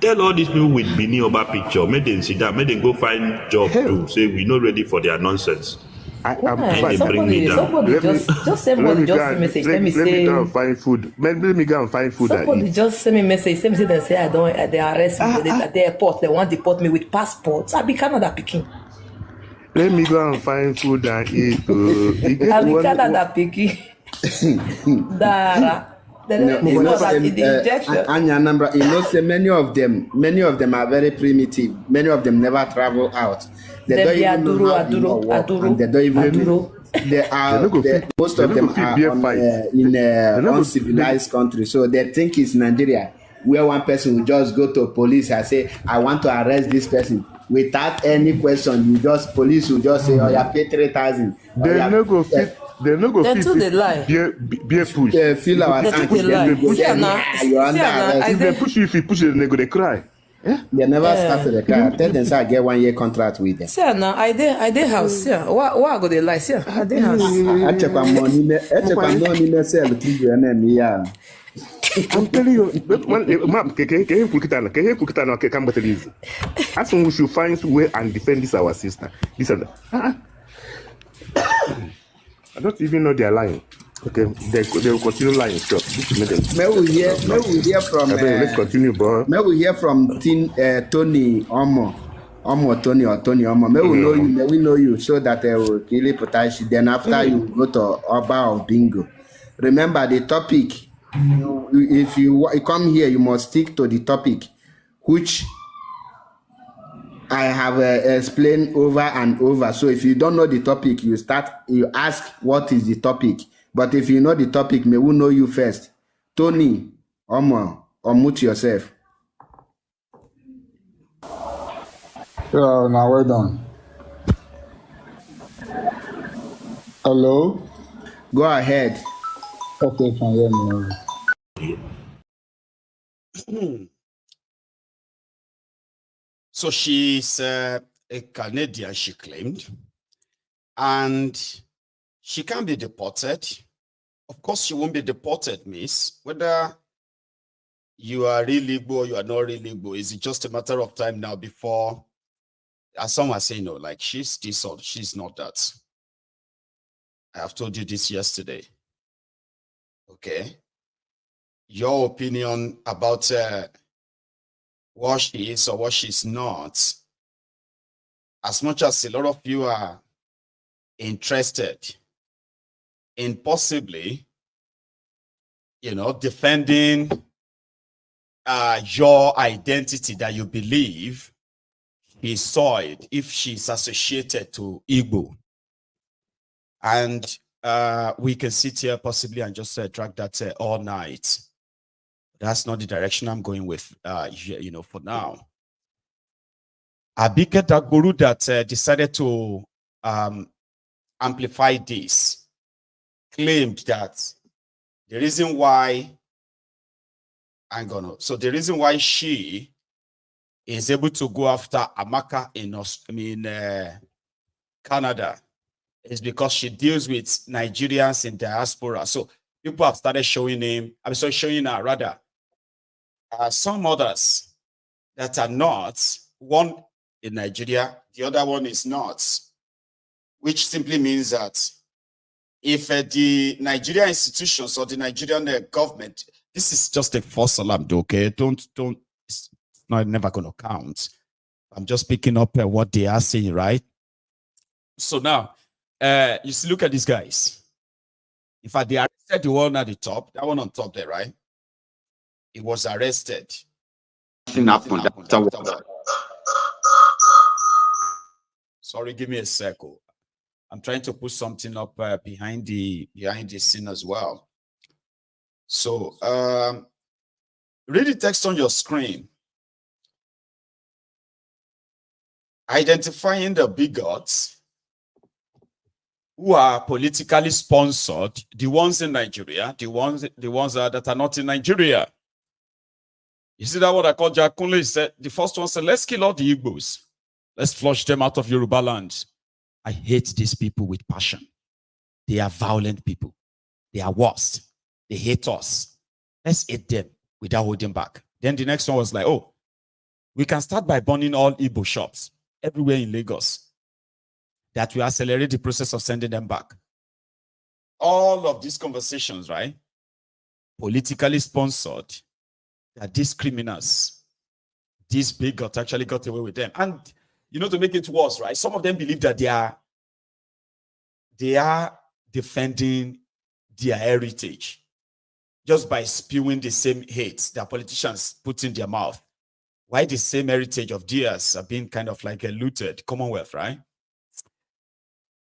Tell all these people with Bini Oba picture, make them sit down, make them go find job to say we're not ready for their nonsense. Somebody just send me message. Let me go and find food. Let me go and find food. Somebody just send me message. Send me they say they arrest me at the airport. They want to deport me with passports. I be Canada picking. Let me go and find food and eat. I be Canada picking. Dara. Say many of them are very primitive. Many of them never travel out. They don't even know how to work, and they don't even. Most of them are in uncivilized country, so they think it's Nigeria, where one person will just go to police and say, "I want to arrest this person." Without any question, police will just say, "Oh, you pay 3,000." They no go fit. They no go fit. Be push. They feel our tank. If they push you, if you push it, they go they cry. They never start the car. Tell them say I get 1 year contract with them. See now, I dey house. Yeah, why go they lie? See, I dey house. I check my money. Sell to I'm telling you, as soon as we should find way and defend this our sister. This and that. I don't even know they are lying. Okay, they will continue lying. Sure. May we hear from. Let's continue, boy. May we hear from Tony Tony Omo. May we know you so that they will really protect you. Then after you go to Oba of Bingo. Remember the topic. If you come here, you must stick to the topic, which I have explained over and over. So if you don't know the topic, you ask what is the topic. But if you know the topic, may we know you first. Tony Omo, unmute yourself. Yeah, now well done. Hello? Go ahead. Okay, can hear me now. So she's a Canadian, she claimed, and she can be deported. Of course, she won't be deported, miss. Whether you are illegal or you are not illegal, is it just a matter of time now before, as some are saying, no, like she's this or she's not that. I have told you this yesterday. Okay. Your opinion about what she is or what she's not, as much as a lot of you are interested in possibly, defending your identity that you believe is soiled if she's associated to Igbo. And we can sit here possibly and just drag that all night. That's not the direction I'm going with, for now. Abike Dagboro that decided to amplify this claimed that the reason why, the reason why she is able to go after Amaka in Canada is because she deals with Nigerians in diaspora. So people have started showing her rather. Some others that are not, one in Nigeria, the other one is not, which simply means that if the Nigerian institutions or the Nigerian government, this is just a false alarm, okay? It's never going to count. I'm just picking up what they are saying, right? So now, you see, look at these guys. In fact, they arrested the one at the top, that one on top there, right? He was arrested. Sorry, give me a second. I'm trying to put something up behind the scene as well. So, read the text on your screen. Identifying the bigots who are politically sponsored, the ones in Nigeria, the ones that are not in Nigeria. You see that what I call Jack Koolu said? The first one said, let's kill all the Igbos. Let's flush them out of Yoruba land. I hate these people with passion. They are violent people. They are worse. They hate us. Let's hate them without holding back. Then the next one was like, oh, we can start by burning all Igbo shops everywhere in Lagos. That will accelerate the process of sending them back. All of these conversations, right? Politically sponsored, that these criminals, these bigots actually got away with them. And, to make it worse, right? Some of them believe that they are defending their heritage just by spewing the same hate that politicians put in their mouth. Why the same heritage of theirs are being kind of like a looted Commonwealth, right?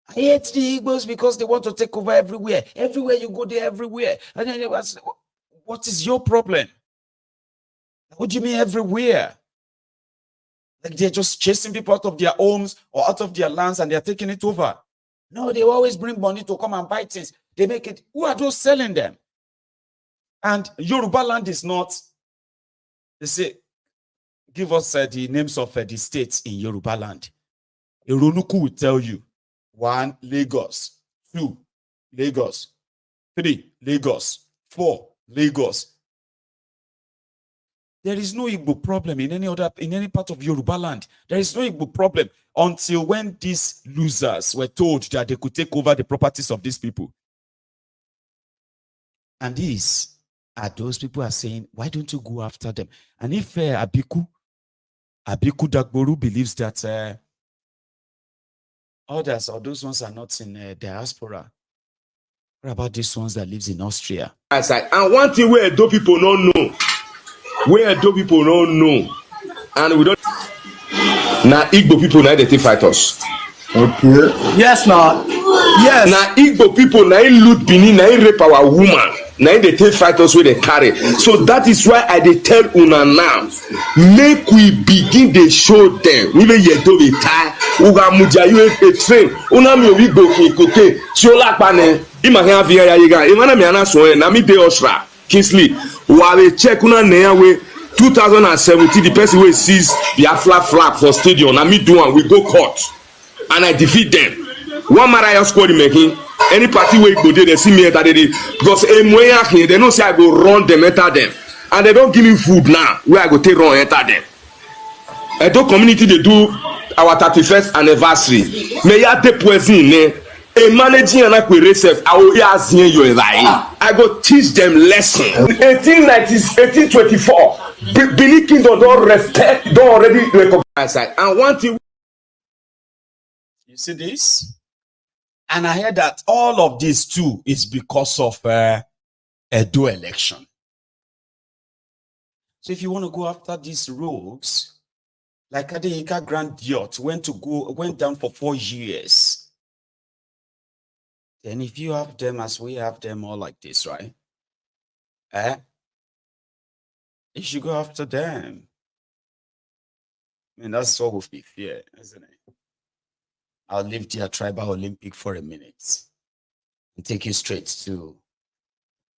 I hate the Igbos because they want to take over everywhere. Everywhere you go, they're everywhere. And then what is your problem? What do you mean everywhere? Like they're just chasing people out of their homes or out of their lands and they're taking it over. No, they always bring money to come and buy things. They make it. Who are those selling them? And Yoruba land is not, they say, give us the names of the states in Yoruba land. Ironuku will tell you. 1, Lagos. 2, Lagos. 3, Lagos. 4, Lagos. There is no Igbo problem in any part of Yoruba land. There is no Igbo problem until when these losers were told that they could take over the properties of these people. And these are those people are saying, why don't you go after them? And if Abiku Dagboro believes that others or those ones are not in diaspora, what about these ones that lives in Austria? And one thing where those people don't know, and we don't. Now Igbo people now they take fight us. Okay. Yes, now. Yes. Now Igbo people now loot Benin, now rape our woman. Now they take fighters where they carry. So that is why I dey tell una now. Make we begin to show them. We will yet do it. Uga muja you a train. Una mi we go koke. Siola pane. Ima here via yiga. Imana mi ana so na mi de Osra. Kingsley. Wale check una neya we 2017 the person wey sees Biafra flag for stadium. Na me do one. We go court and I defeat them. One Mariah squad making. Any party where go there, they see me enter there because they don't say I go run them, enter them, and they don't give me food now. Where I go take run enter them. Edo community they do our 31st anniversary. Me ya deposed ne. A managing and I go teach them lesson. 1824, Benin Kingdom don't respect, don't already recognize. And one thing. You see this? And I heard that all of this too is because of Edo election. So if you want to go after these rogues, like Adeyinka Grand Diot went down for 4 years. Then if you have them as we have them all like this, right? You should go after them. I mean, that's what would be fair, isn't it? I'll leave the tribal Olympic for a minute and take you straight to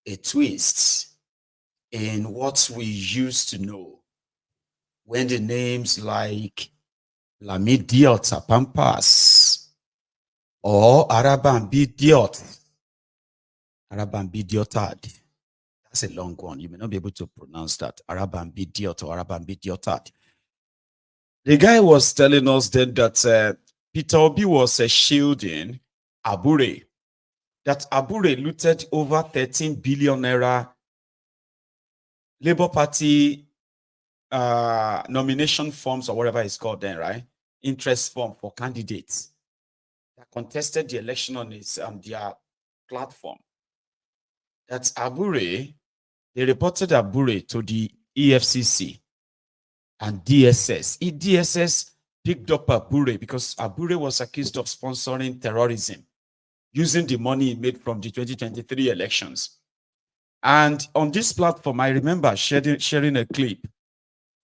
a twist in what we used to know when the names like Lami Diot are pampas or Arabambi Diot. Arabambi Diotad. That's a long one. You may not be able to pronounce that. Arabambi Diot or Arabambi Diotad. The guy was telling us then that Peter Obi was shielding Abure. That Abure looted over 13 billion naira Labour Party nomination forms or whatever it's called then, right? Interest form for candidates that contested the election on their platform. That's Abure. They reported Abure to the EFCC and DSS. DSS picked up Abure because Abure was accused of sponsoring terrorism using the money he made from the 2023 elections. And on this platform, I remember sharing a clip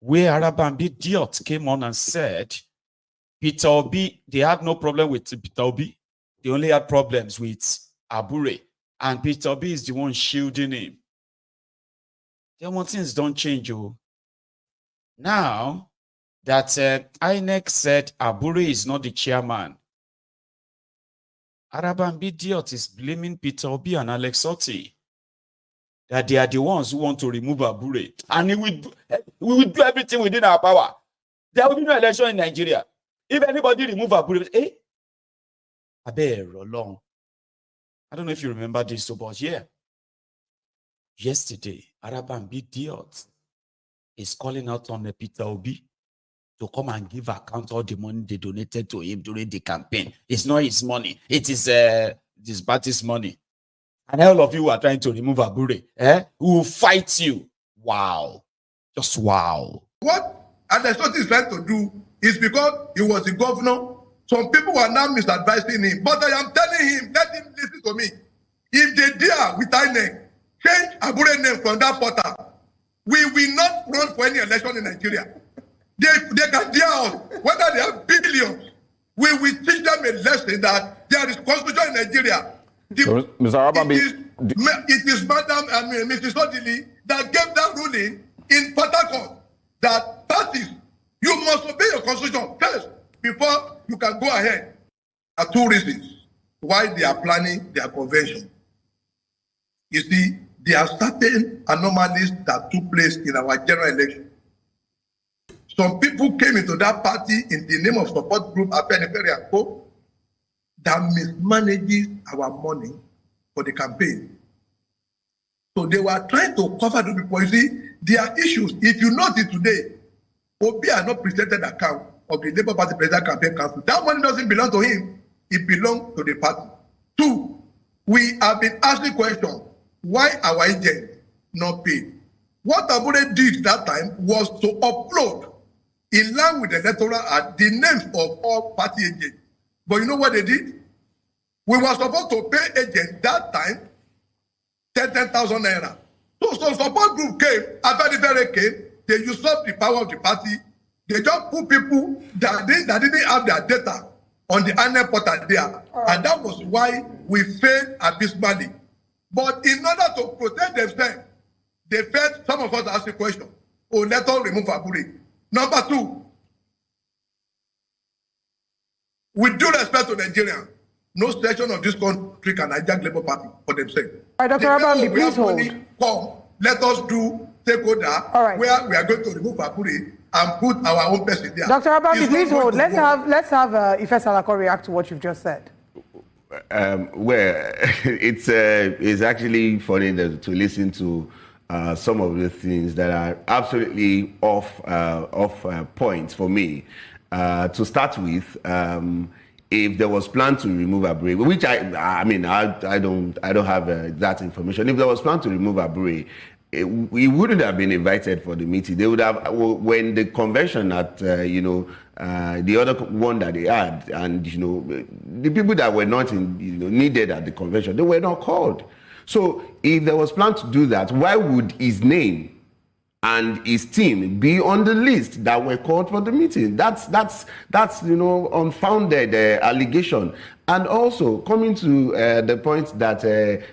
where Arabambi Diot came on and said, Peter Obi, they had no problem with Peter Obi. They only had problems with Abure. And Peter Obi is the one shielding him. The things don't change, oh. Now, that INEC said Abure is not the chairman. Arabambi Diot is blaming Peter Obi and Alex Otti that they are the ones who want to remove Abure. And we will do everything within our power. There will be no election in Nigeria. If anybody remove Abure, I don't know if you remember this, but yeah. Yesterday, Arabambi Diot is calling out on Peter Obi to come and give account all the money they donated to him during the campaign. It's not his money. It is this party's money. And all of you are trying to remove Abure. Who will fight you. Wow. Just wow. What Adesotti is trying to do is because he was the governor. Some people are now misadvising him. But I am telling him, let him listen to me. If they dare with INEC, change Abure name from that portal, we will not run for any election in Nigeria. They can dare us, whether they have billions. We will teach them a lesson that there is constitution in Nigeria. Mr. Arabambi, it is Mrs. Odili that gave that ruling in Port Harcourt that parties, you must obey your constitution first before you can go ahead. There are two reasons why they are planning their convention. You see, there are certain anomalies that took place in our general election. Some people came into that party in the name of support group Apenefere Co that mismanages our money for the campaign. So they were trying to cover the people. You see, there are issues. If you notice today, Obi are not presented account of the Labour Party President Campaign Council. That money doesn't belong to him. It belongs to the party. Two, we have been asking questions. Why our agent not paid? What Abure did that time was to upload in line with the electoral act the names of all party agents. But you know what they did? We were supposed to pay agents that time 10,000 naira. So some support group came, Afenifere came, they usurped the power of the party. They just put people that didn't have their data on the annual portal there. And that was why we failed abysmally. But in order to protect themselves, they felt some of us asked the question, oh, let us remove Abure. Number two, with due respect to Nigeria, no section of this country can hijack Labour Party for themselves. All right, Dr. Abambi, please hold. Come, let us do takeover where we are going to remove Abure and put our own person there. Dr. Abambi, please hold. Let's have Ife Salako react to what you've just said. Well, it's actually funny to listen to some of the things that are absolutely off point for me. To start with, if there was plan to remove Abure, which I don't have that information. If there was plan to remove Abure, we wouldn't have been invited for the meeting. They would have, when the convention at the other one that they had, and the people that were not needed at the convention, they were not called. So if there was plan to do that, why would his name and his team be on the list that were called for the meeting? That's unfounded allegation. And also coming to the point that it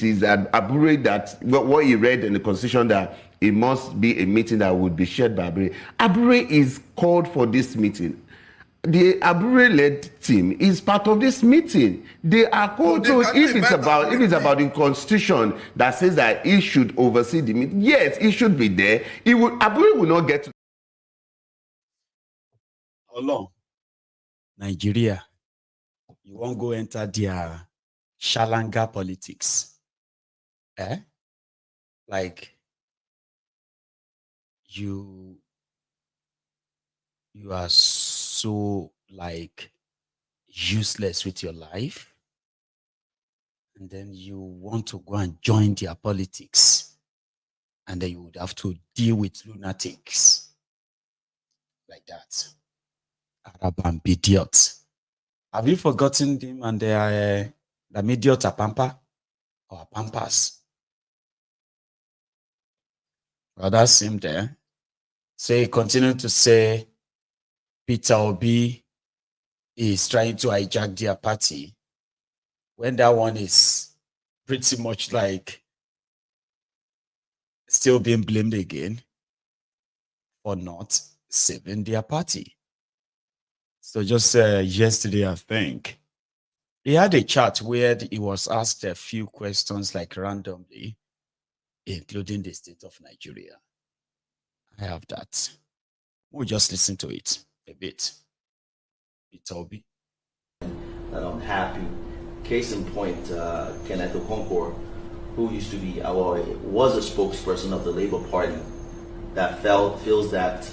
is Abure that what he read in the Constitution, that it must be a meeting that would be shared by Abure. Abure is called for this meeting. The Abure-led team is part of this meeting. They are called. So if it's about the Constitution that says that he should oversee the meeting, yes, he should be there. Abure will not get to. How long? Nigeria, you won't go enter their Shalanga politics. Like you are so like useless with your life, and then you want to go and join their politics, and then you would have to deal with lunatics like that. Arab idiots. Have you forgotten them and their the idiot Pampa or Pampas? Well, that's him there. So he continued to say Peter Obi is trying to hijack their party, when that one is pretty much like still being blamed again for not saving their party. So just yesterday, I think, he had a chat where he was asked a few questions like randomly, including the state of Nigeria. I have that. We'll just listen to it a bit. It's Obi. That I'm happy. Case in point, Kenneth Okonkwo, who used to be, was a spokesperson of the Labour Party, that feels that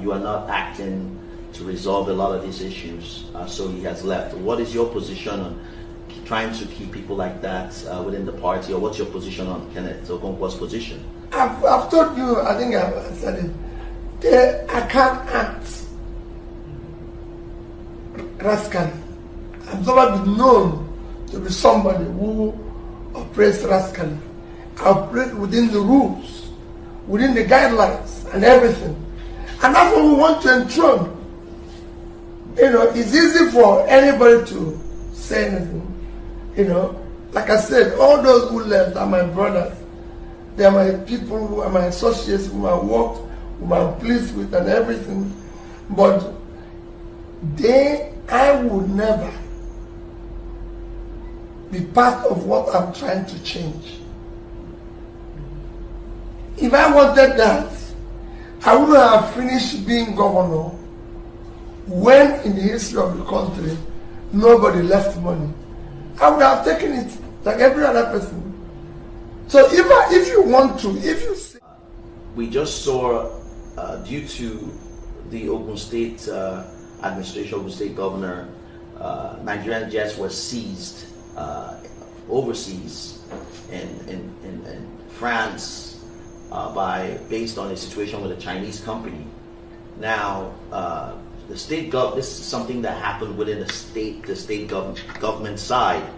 you are not acting to resolve a lot of these issues, so he has left. What is your position on trying to keep people like that within the party, or what's your position on Kenneth Okonkwo's position? I've told you, I think I've said it, I can't act rascally. I've never been known to be somebody who operates rascally. I operate within the rules, within the guidelines and everything. And that's what we want to enthrone. It's easy for anybody to say anything. Like I said, all those who left are my brothers. They are my people, who are my associates, whom I worked, whom I'm pleased with and everything. But I would never be part of what I'm trying to change. If I wanted that, I wouldn't have finished being governor when in the history of the country nobody left money. I would have taken it like every other person. So if you want to, if you say... We just saw, due to the Ogun State administration, Ogun State governor, Nigerian jets were seized overseas in France based on a situation with a Chinese company. Now, the state this is something that happened within the state government side,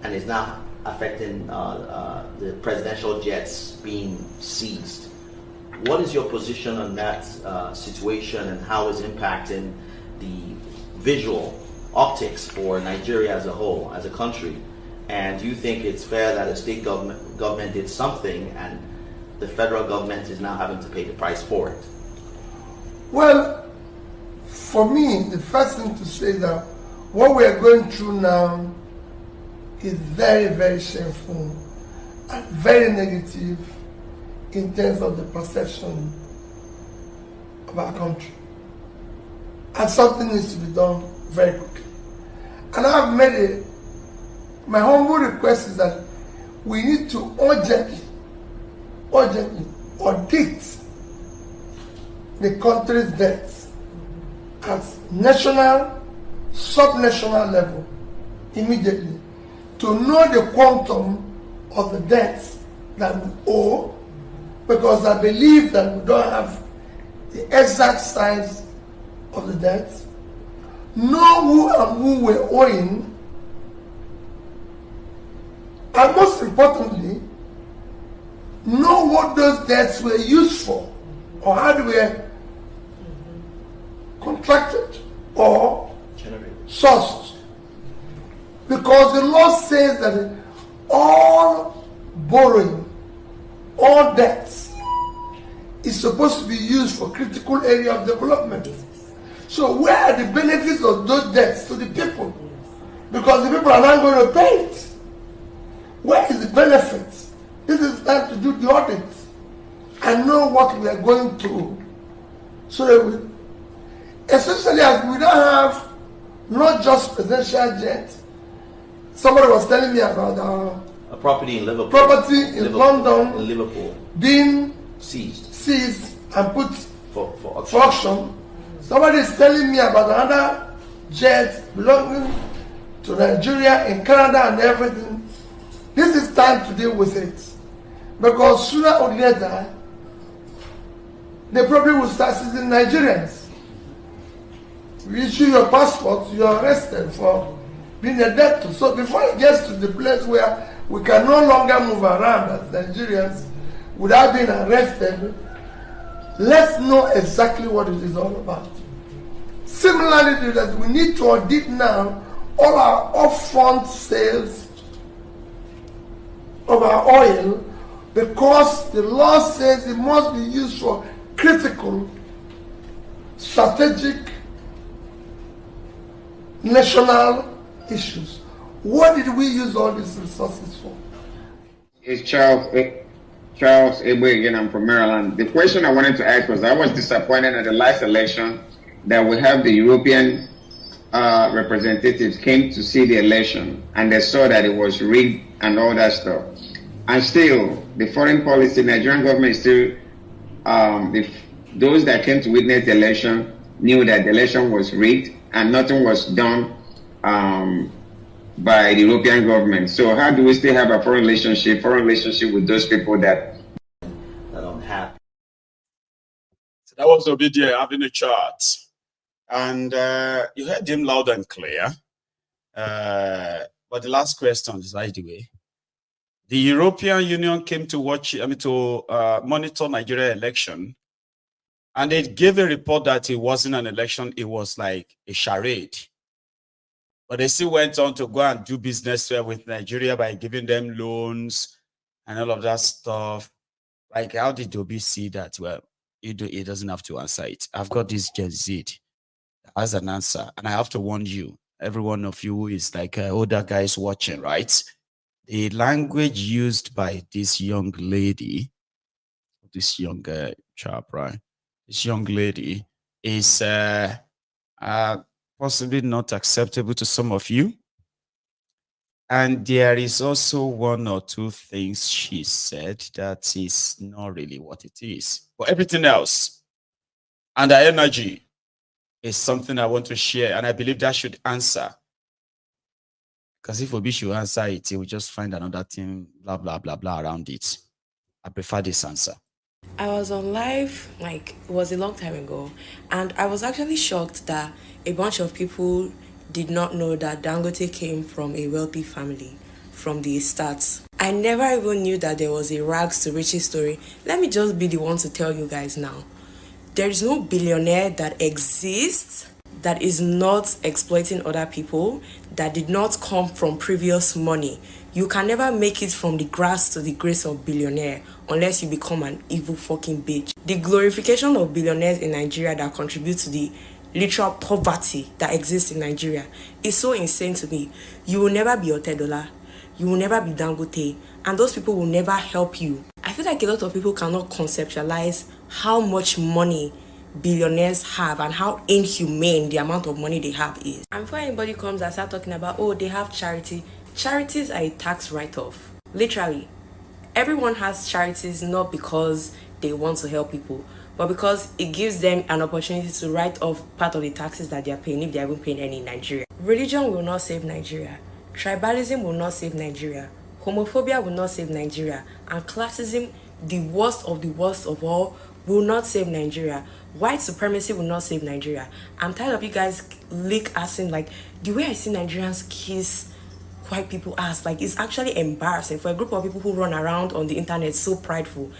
and is now affecting the presidential jets being seized. What is your position on that situation, and how is impacting the visual optics for Nigeria as a whole, as a country? And do you think it's fair that a state government did something and the federal government is now having to pay the price for it? Well, for me, the first thing to say that what we are going through now is very, very shameful and very negative in terms of the perception of our country. And something needs to be done very quickly. And I have made my humble request is that we need to urgently audit the country's debts at national, sub-national level immediately to know the quantum of the debts that we owe, because I believe that we don't have the exact size of the debts, know who we're owing, and most importantly, know what those debts were used for, or how they were contracted or sourced. Because the law says that all borrowing, all debts is supposed to be used for critical area of development. So where are the benefits of those debts to the people? Because the people are not going to pay it. Where is the benefits? This is time to do the audit and know what we are going through. So that we, especially as we don't have not just presidential jets. Somebody was telling me about a property in Liverpool. Property in London in Liverpool being seized and put for auction. Somebody is telling me about another jet belonging to Nigeria in Canada and everything. This is time to deal with it, because sooner or later they probably will start seizing Nigerians. You issue your passport, you are arrested for being a debtor. So before it gets to the place where we can no longer move around as Nigerians without being arrested, let's know exactly what it is all about. Similarly to that, we need to audit now all our upfront sales of our oil, because the law says it must be used for critical, strategic, national issues. What did we use all these resources for? It's Charles Ebe again. I'm from Maryland. The question I wanted to ask was, I was disappointed at the last election that we have the European representatives came to see the election and they saw that it was rigged and all that stuff. And still, the foreign policy, Nigerian government is still, those that came to witness the election knew that the election was rigged and nothing was done by the European government. So how do we still have a foreign relationship with those people that don't have? So that was Obidients having a chat. And you heard him loud and clear. But the last question is right away. The European Union came to monitor Nigeria election, and they gave a report that it wasn't an election, it was like a charade. But they still went on to go and do business with Nigeria by giving them loans and all of that stuff. Like, how did Obi see that? Well, it doesn't have to answer it. I've got this Gen Z as an answer, and I have to warn you, every one of you who is like older guys watching, right? The language used by this young lady, this young chap, right? This young lady is possibly not acceptable to some of you. And there is also one or two things she said that is not really what it is. But everything else and the energy is something I want to share, and I believe that should answer. Because if Obi should answer it, he will just find another thing, blah, blah, blah, blah around it. I prefer this answer. I was on live, like, it was a long time ago, and I was actually shocked that a bunch of people did not know that Dangote came from a wealthy family. from the start. I never even knew that there was a rags to riches story. Let me just be the one to tell you guys now. There is no billionaire that exists that is not exploiting other people, that did not come from previous money. You can never make it from the grass to the grace of billionaire unless you become an evil fucking bitch. The glorification of billionaires in Nigeria that contribute to the literal poverty that exists in Nigeria is so insane to me. You will never be Otedola. You will never be Dangote. And those people will never help you. I feel like a lot of people cannot conceptualize how much money billionaires have and how inhumane the amount of money they have is. And before anybody comes and start talking about, oh, they have charity. Charities are a tax write-off. Literally. Everyone has charities not because they want to help people, but because it gives them an opportunity to write off part of the taxes that they are paying if they haven't paid any in Nigeria. Religion will not save Nigeria. Tribalism will not save Nigeria. Homophobia will not save Nigeria. And classism, the worst of all, will not save Nigeria. White supremacy will not save Nigeria. I'm tired of you guys assing, like, the way I see Nigerians kiss white people ass, like, it's actually embarrassing for a group of people who run around on the internet so prideful.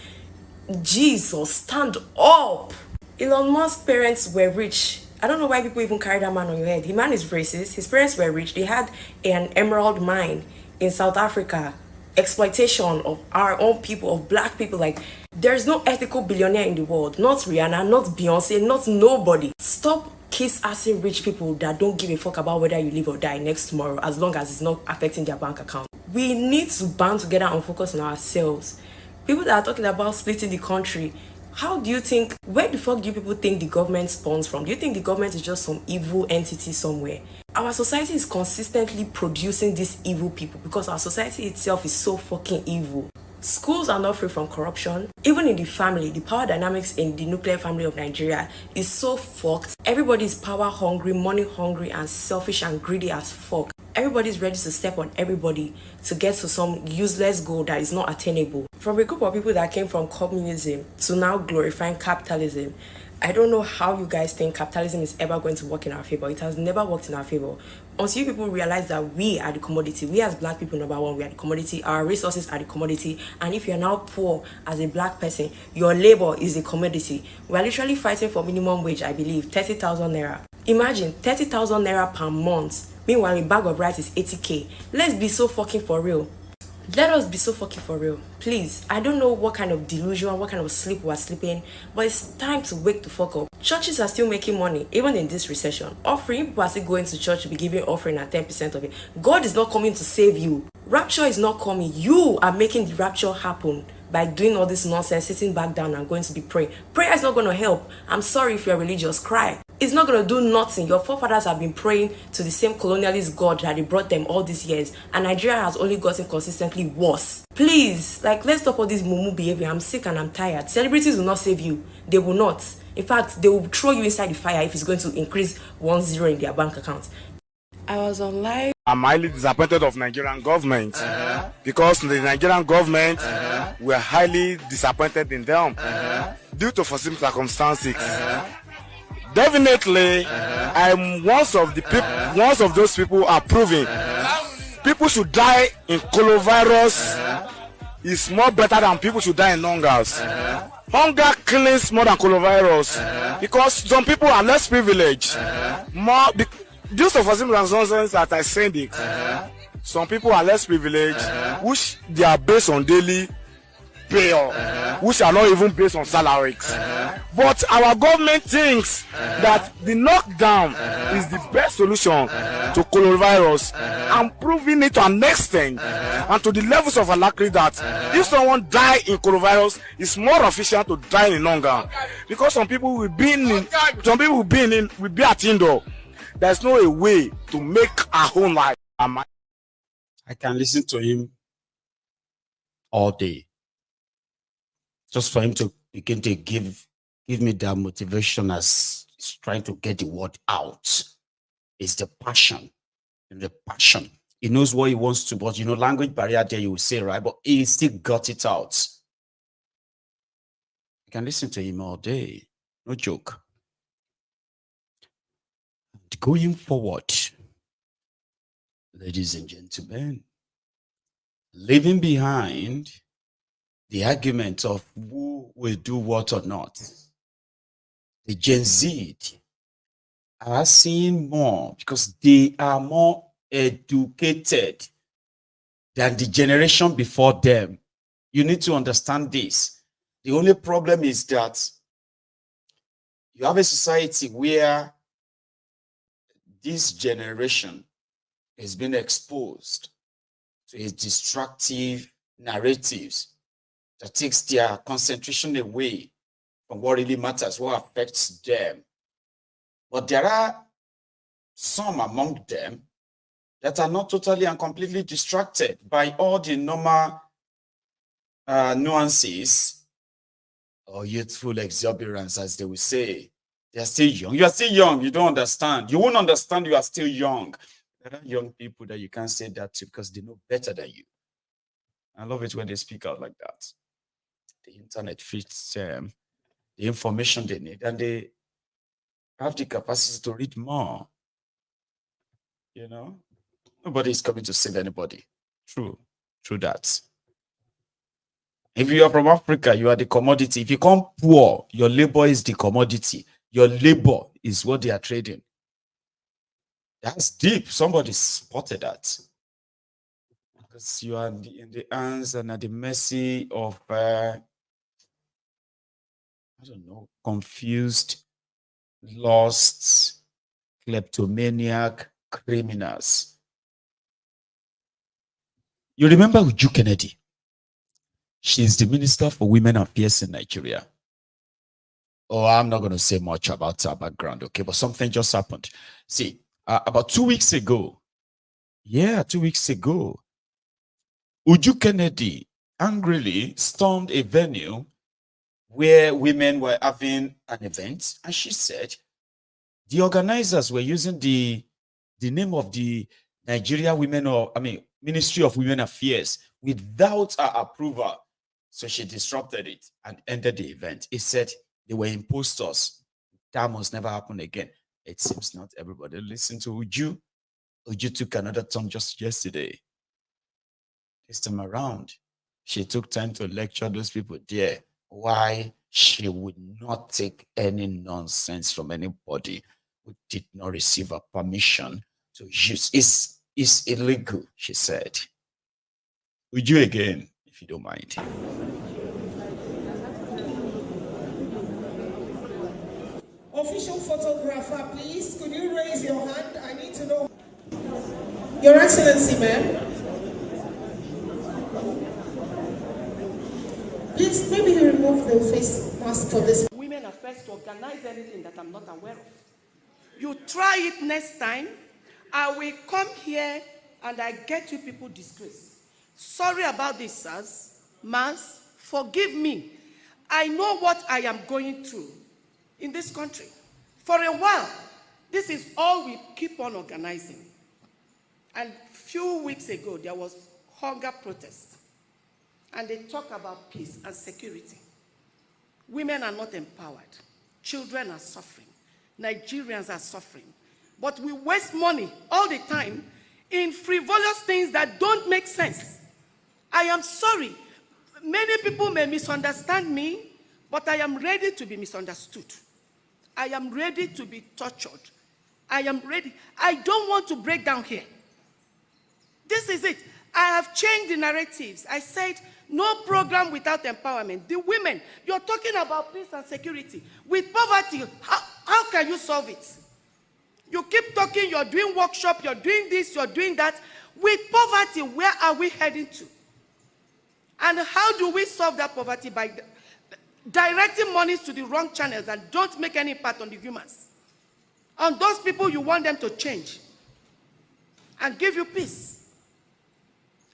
Jesus, stand up! Elon Musk's parents were rich. I don't know why people even carry that man on your head. The man is racist. His parents were rich. They had an emerald mine in South Africa. Exploitation of our own people, of black people. Like, there's no ethical billionaire in the world. Not Rihanna, not Beyonce, not nobody. Stop kiss-assing rich people that don't give a fuck about whether you live or die next tomorrow, as long as it's not affecting their bank account. We need to band together and focus on ourselves. People that are talking about splitting the country, how do you think, where the fuck do you people think the government spawns from? Do you think the government is just some evil entity somewhere? Our society is consistently producing these evil people because our society itself is so fucking evil. Schools are not free from corruption. Even in the family, the power dynamics in the nuclear family of Nigeria is so fucked. Everybody is power hungry, money hungry, and selfish and greedy as fuck. Everybody's ready to step on everybody to get to some useless goal that is not attainable. From a group of people that came from communism to now glorifying capitalism, I don't know how you guys think capitalism is ever going to work in our favor. It has never worked in our favor. Until you people realize that we are the commodity. We as black people, number one, we are the commodity. Our resources are the commodity. And if you're now poor as a black person, your labor is a commodity. We are literally fighting for minimum wage, I believe, 30,000 naira. Imagine 30,000 naira per month. Meanwhile, a bag of rice is 80k. Let's be so fucking for real. Let us be so fucking for real. Please, I don't know what kind of delusion, what kind of sleep we're sleeping, but it's time to wake the fuck up. Churches are still making money, even in this recession. Offering, people are still going to church to be giving offering at 10% of it. God is not coming to save you. Rapture is not coming. You are making the rapture happen by doing all this nonsense, sitting back down and going to be praying. Prayer is not going to help. I'm sorry if you're religious, cry. It's not going to do nothing. Your forefathers have been praying to the same colonialist God that they brought them all these years, and Nigeria has only gotten consistently worse. Please, like, let's stop all this mumu behavior. I'm sick and I'm tired. Celebrities will not save you. They will not. In fact, they will throw you inside the fire if it's going to increase 10 in their bank account. I was on live. I'm highly disappointed of Nigerian government because the Nigerian government were highly disappointed in them due to foreseen circumstances. Definitely, I'm one of those people are proving people should die in coronavirus is more better than people should die in hungers. Hunger kills more than coronavirus because some people are less privileged. Due to foreseen circumstances that I said it, some people are less privileged, which they are based on daily pay, which are not even based on salaries. But our government thinks that the knockdown is the best solution to coronavirus, and proving it to an extent and to the levels of alacrity that if someone die in coronavirus, it's more efficient to die in hunger. Because some people will be at indoor. There's no a way to make our own life. I can listen to him all day. Just for him to begin to give me that motivation as he's trying to get the word out. It's the passion. The passion. He knows what he wants to, but language barrier there you will say, right? But he still got it out. I can listen to him all day. No joke. Going forward, ladies and gentlemen, leaving behind the argument of who will do what or not. The Gen Z are seeing more because they are more educated than the generation before them. You need to understand this. The only problem is that you have a society where this generation has been exposed to a destructive narratives that takes their concentration away from what really matters, what affects them. But there are some among them that are not totally and completely distracted by all the normal nuances or youthful exuberance, as they will say. They are still young. You are still young. You don't understand. You won't understand you are still young. There are young people that you can't say that to because they know better than you. I love it when they speak out like that. The internet fits the information they need, and they have the capacity to read more. You know, nobody is coming to save anybody. True that. If you are from Africa, you are the commodity. If you come poor, your labor is the commodity. Your labor is what they are trading. That's deep. Somebody spotted that. Because you are in the hands and at the mercy of, I don't know, confused, lost, kleptomaniac criminals. You remember Uju Kennedy? She's the Minister for Women Affairs in Nigeria. Oh, I'm not going to say much about her background, okay? But something just happened. See, about 2 weeks ago, 2 weeks ago, Uju Kennedy angrily stormed a venue where women were having an event, and she said the organizers were using the name of the Nigeria Ministry of Women Affairs without her approval. So she disrupted it and ended the event. It said they were imposters. That must never happen again. It seems not everybody listened to Uju. Uju took another turn just yesterday. This time around, she took time to lecture those people there why she would not take any nonsense from anybody who did not receive a permission to use. It's illegal, she said. Uju again, if you don't mind. Official photographer, please. Could you raise your hand? I need to know. Your Excellency, ma'am. Please, maybe you remove the face mask for this. Women are first to organize anything that I'm not aware of. You try it next time, I will come here and I get you people disgrace. Sorry about this, sirs. Ma'ams, forgive me. I know what I am going through in this country. For a while, this is all we keep on organizing. And a few weeks ago, there was hunger protest. And they talk about peace and security. Women are not empowered. Children are suffering. Nigerians are suffering. But we waste money all the time in frivolous things that don't make sense. I am sorry. Many people may misunderstand me, but I am ready to be misunderstood. I am ready to be tortured. I am ready. I don't want to break down here. This is it. I have changed the narratives. I said, no program without empowerment. The women, you're talking about peace and security. With poverty, how can you solve it? You keep talking, you're doing workshop, you're doing this, you're doing that. With poverty, where are we heading to? And how do we solve that poverty? By directing monies to the wrong channels and don't make any impact on the humans. On those people, you want them to change and give you peace.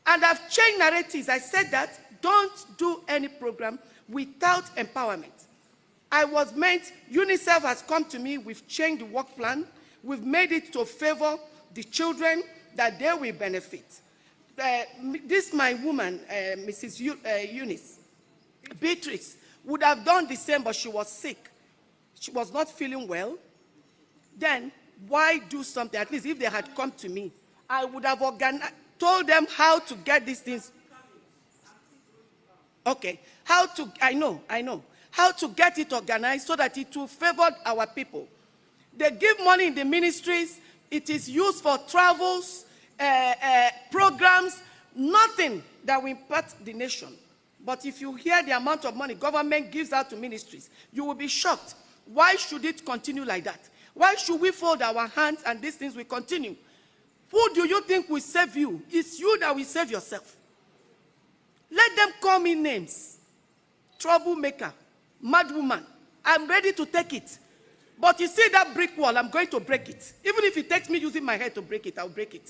And I've changed narratives. I said that don't do any program without empowerment. I was meant, UNICEF has come to me, we've changed the work plan, we've made it to favor the children that they will benefit. This my woman, Mrs. Eunice, Beatrice, would have done the same, but she was sick. She was not feeling well. Then, why do something? At least if they had come to me, I would have told them how to get these things Okay. How to, I know. How to get it organized so that it will favor our people. They give money in the ministries. It is used for travels, programs, nothing that will impact the nation. But if you hear the amount of money government gives out to ministries, you will be shocked. Why should it continue like that? Why should we fold our hands and these things will continue? Who do you think will save you? It's you that will save yourself. Let them call me names. Troublemaker, madwoman. I'm ready to take it. But you see that brick wall, I'm going to break it. Even if it takes me using my head to break it, I'll break it.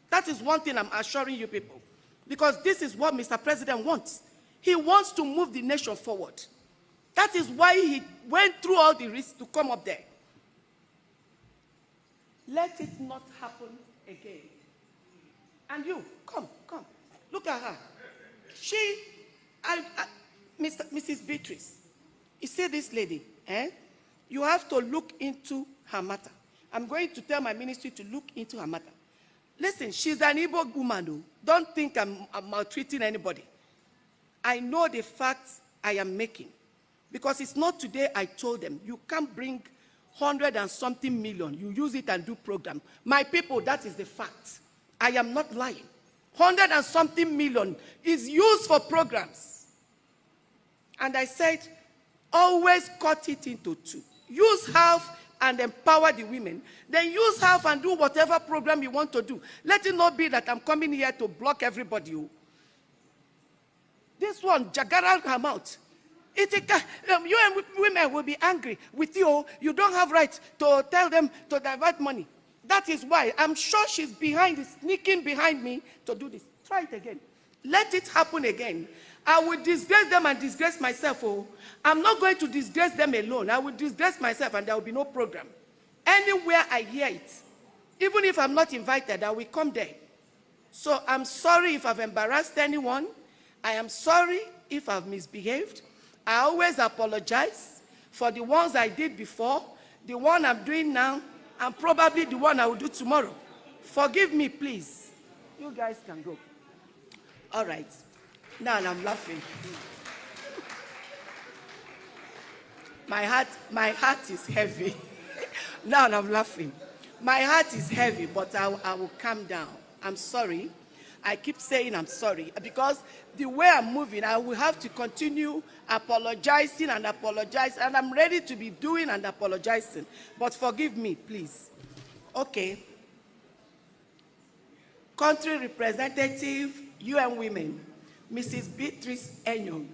That is one thing I'm assuring you people. Because this is what Mr. President wants. He wants to move the nation forward. That is why he went through all the risks to come up there. Let it not happen again. And you, come. Look at her. Mrs. Beatrice, you see this lady, you have to look into her matter. I'm going to tell my ministry to look into her matter. Listen, she's an Igbo woman, though. Don't think I'm maltreating anybody. I know the facts I am making. Because it's not today I told them, you can't bring 100 and something million. You use it and do program. My people, that is the fact. I am not lying. 100 and something million is used for programs. And I said, always cut it into two. Use half and empower the women. Then use half and do whatever program you want to do. Let it not be that I'm coming here to block everybody. This one, Jagara come out. You and women will be angry with you. You don't have right to tell them to divert money. That is why I'm sure she's sneaking behind me to do this. Try it again. Let it happen again. I will disgrace them and disgrace myself. I'm not going to disgrace them alone. I will disgrace myself and there will be no program. Anywhere I hear it, even if I'm not invited, I will come there. So I'm sorry if I've embarrassed anyone. I am sorry if I've misbehaved. I always apologize for the ones I did before, the one I'm doing now, and probably the one I will do tomorrow. Forgive me, please. You guys can go. All right. Now I'm laughing. My heart is heavy. Now I'm laughing. My heart is heavy, but I will calm down. I'm sorry. I keep saying I'm sorry because the way I'm moving, I will have to continue apologizing and apologize, and I'm ready to be doing and apologizing. But forgive me, please. Okay. Country Representative, UN Women, Mrs. Beatrice Enyong.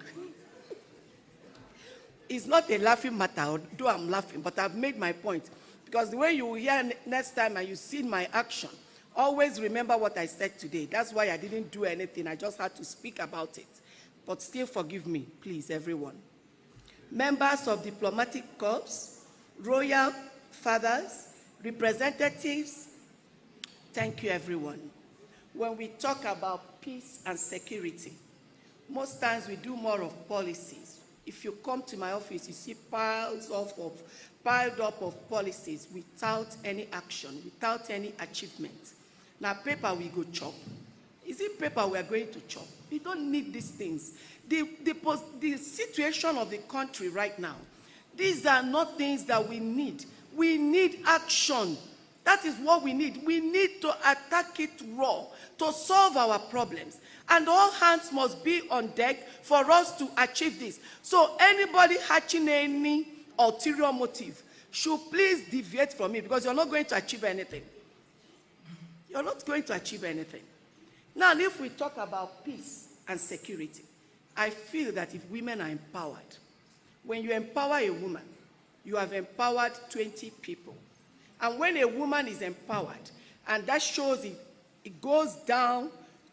It's not a laughing matter, although I'm laughing, but I've made my point. Because the way you will hear next time and you see my action, always remember what I said today. That's why I didn't do anything. I just had to speak about it. But still forgive me, please, everyone. Members of diplomatic corps, royal fathers, representatives, thank you, everyone. When we talk about peace and security, most times we do more of policies. If you come to my office, you see piled up of policies without any action, without any achievement. Now, paper we go chop. Is it paper we are going to chop? We don't need these things. The situation of the country right now, these are not things that we need. We need action. That is what we need. We need to attack it raw to solve our problems. And all hands must be on deck for us to achieve this. So anybody hatching any ulterior motive should please deviate from it because you're not going to achieve anything. You're not going to achieve anything. Now, if we talk about peace and security, I feel that if women are empowered, when you empower a woman, you have empowered 20 people. And when a woman is empowered, and that shows it goes down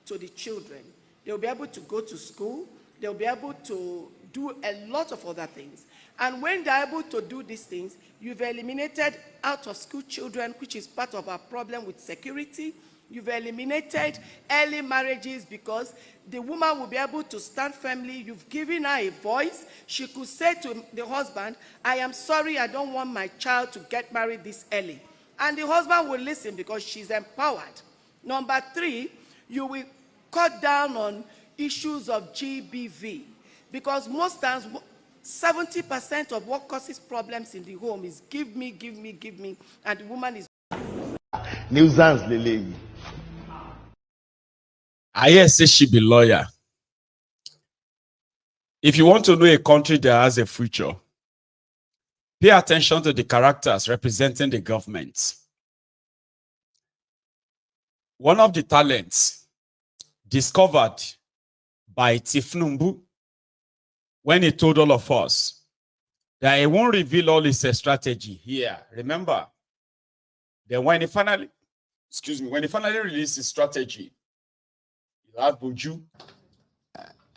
to the children, they'll be able to go to school, they'll be able to do a lot of other things. And when they're able to do these things, you've eliminated out-of-school children, which is part of our problem with security. You've eliminated early marriages because the woman will be able to stand firmly. You've given her a voice. She could say to the husband, I am sorry, I don't want my child to get married this early. And the husband will listen because she's empowered. Number 3, you will cut down on issues of GBV, because most times 70% of what causes problems in the home is give me, and the woman is nuisance lele. I hear say she be lawyer. If you want to know a country that has a future, pay attention to the characters representing the government. One of the talents discovered by Tifnumbu when he told all of us that he won't reveal all his strategy here. Remember, then when he finally released his strategy, you have Buju.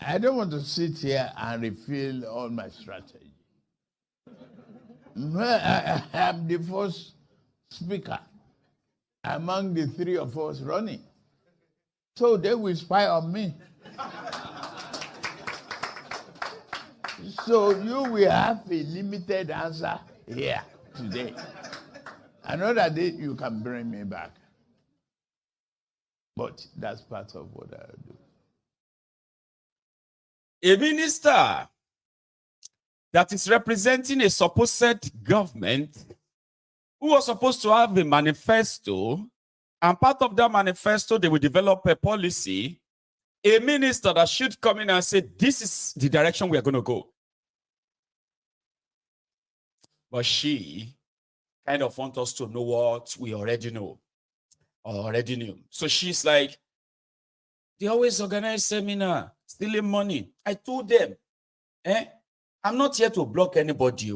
I don't want to sit here and reveal all my strategy. I am the first speaker among the three of us running. So they will spy on me. So you will have a limited answer here today. Another day you can bring me back. But that's part of what I do. A minister that is representing a supposed government who was supposed to have a manifesto, and part of that manifesto, they will develop a policy. A minister that should come in and say, this is the direction we are going to go. But she kind of wants us to know what we already know, or already knew. So she's like, they always organize seminar, stealing money. I told them, I'm not here to block anybody.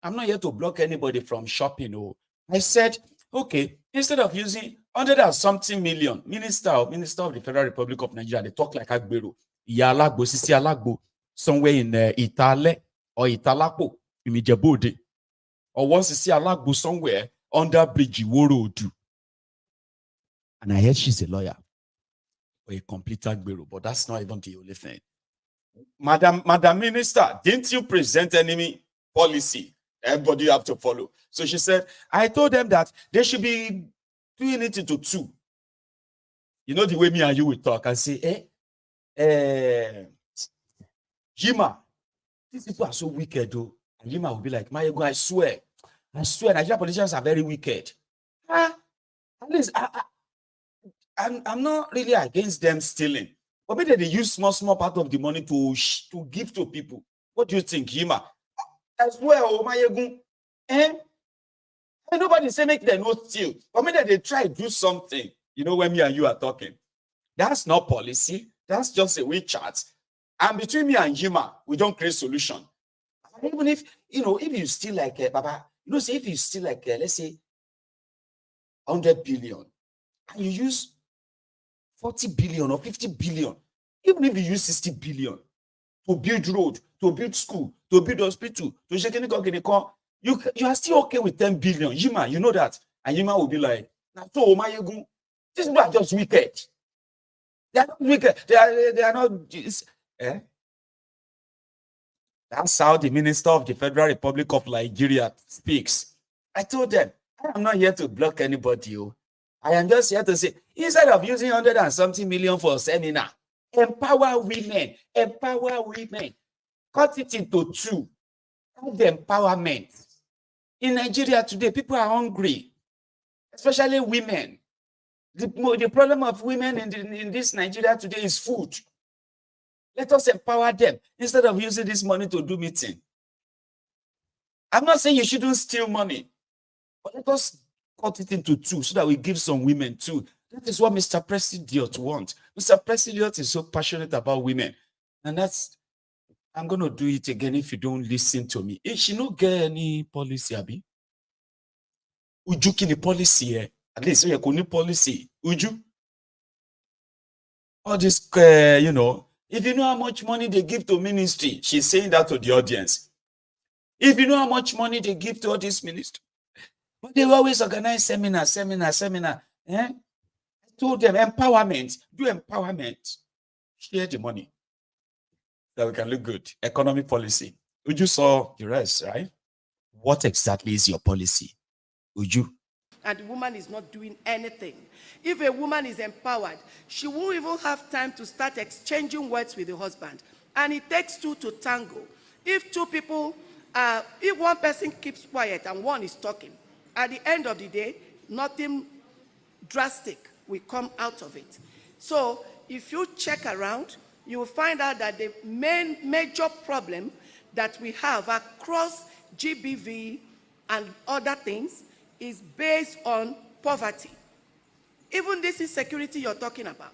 I'm not here to block anybody from shopping. I said, okay, instead of using 100 and something million, Minister of the Federal Republic of Nigeria, they talk like Agbero, Yalagbo, Sisi Alagbo, somewhere in Itale or Italapo, Imijabode, or once Sisi Alagbo somewhere under Bridge Worodu. And I heard she's a lawyer or a complete Agbero, but that's not even the only thing. Madam Minister, didn't you present any policy everybody have to follow? So she said, I told them that they should be doing it into two. You know the way me and you will talk and say, Jima, these people are so wicked, though. And Jima will be like, Mayego, I swear, Nigerian politicians are very wicked. At least I'm not really against them stealing. But maybe they use small part of the money to give to people. What do you think, Jima? I swear, Mayego, nobody say make them not steal. But maybe they try to do something. You know, when me and you are talking. That's not policy. That's just a way chat. And between me and Jima, we don't create solution. Even if, if you steal like, Baba, say if you steal like, let's say, 100 billion, and you use 40 billion or 50 billion, even if you use 60 billion to build road, to build school, to build hospital, to shake any you are still okay with 10 billion. Jima, you know that. And Jima will be like, so Mayego, these people are just wicked. They are not wicked. They are not. That's how the Minister of the Federal Republic of Nigeria speaks. I told them, I am not here to block anybody. I am just here to say, instead of using 100 and something million for a seminar, empower women. Cut it into two. The empowerment. In Nigeria today, people are hungry, especially women. The problem of women in this Nigeria today is food. Let us empower them instead of using this money to do meeting. I'm not saying you shouldn't steal money, but let us cut it into two so that we give some women too. That is what Mr. President wants. Mr. President is so passionate about women. And I'm going to do it again if you don't listen to me. If she don't get any policy, Abi, Uju kini policy here. At least we have any policy. Uju. All this, if you know how much money they give to ministry, she's saying that to the audience. If you know how much money they give to all these ministries, but they always organize seminar. I told them, empowerment, do empowerment. Share the money. That we can look good. Economic policy. Uju saw the rest, right? What exactly is your policy, Uju? and the woman is not doing anything. If a woman is empowered, she won't even have time to start exchanging words with the husband. And it takes two to tango. If two people, if one person keeps quiet and one is talking, at the end of the day, nothing drastic will come out of it. So if you check around, you will find out that the major problem that we have across GBV and other things is based on poverty. Even this insecurity you're talking about.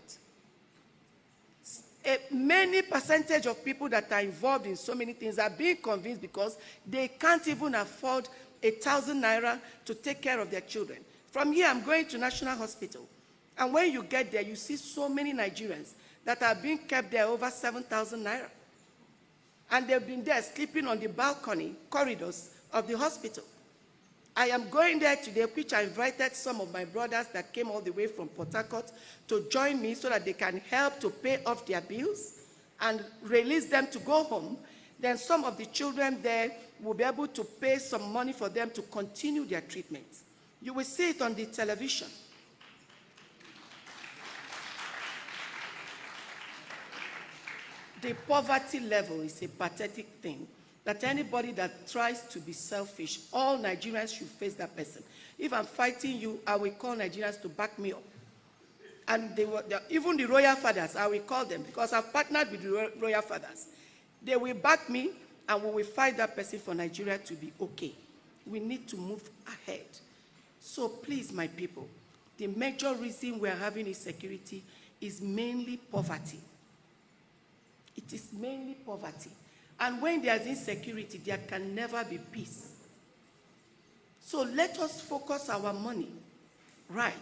Many percentage of people that are involved in so many things are being convinced because they can't even afford 1,000 naira to take care of their children. From here, I'm going to National Hospital. And when you get there, you see so many Nigerians that are being kept there over 7,000 naira. And they've been there sleeping on the balcony corridors of the hospital. I am going there today, which I invited some of my brothers that came all the way from Port Harcourt to join me so that they can help to pay off their bills and release them to go home. Then some of the children there will be able to pay some money for them to continue their treatment. You will see it on the television. The poverty level is a pathetic thing. That anybody that tries to be selfish, all Nigerians should face that person. If I'm fighting you, I will call Nigerians to back me up. And even the royal fathers, I will call them because I've partnered with the royal fathers. They will back me and we will fight that person for Nigeria to be okay. We need to move ahead. So please, my people, the major reason we're having insecurity is mainly poverty. It is mainly poverty. And when there's insecurity, there can never be peace. So let us focus our money right.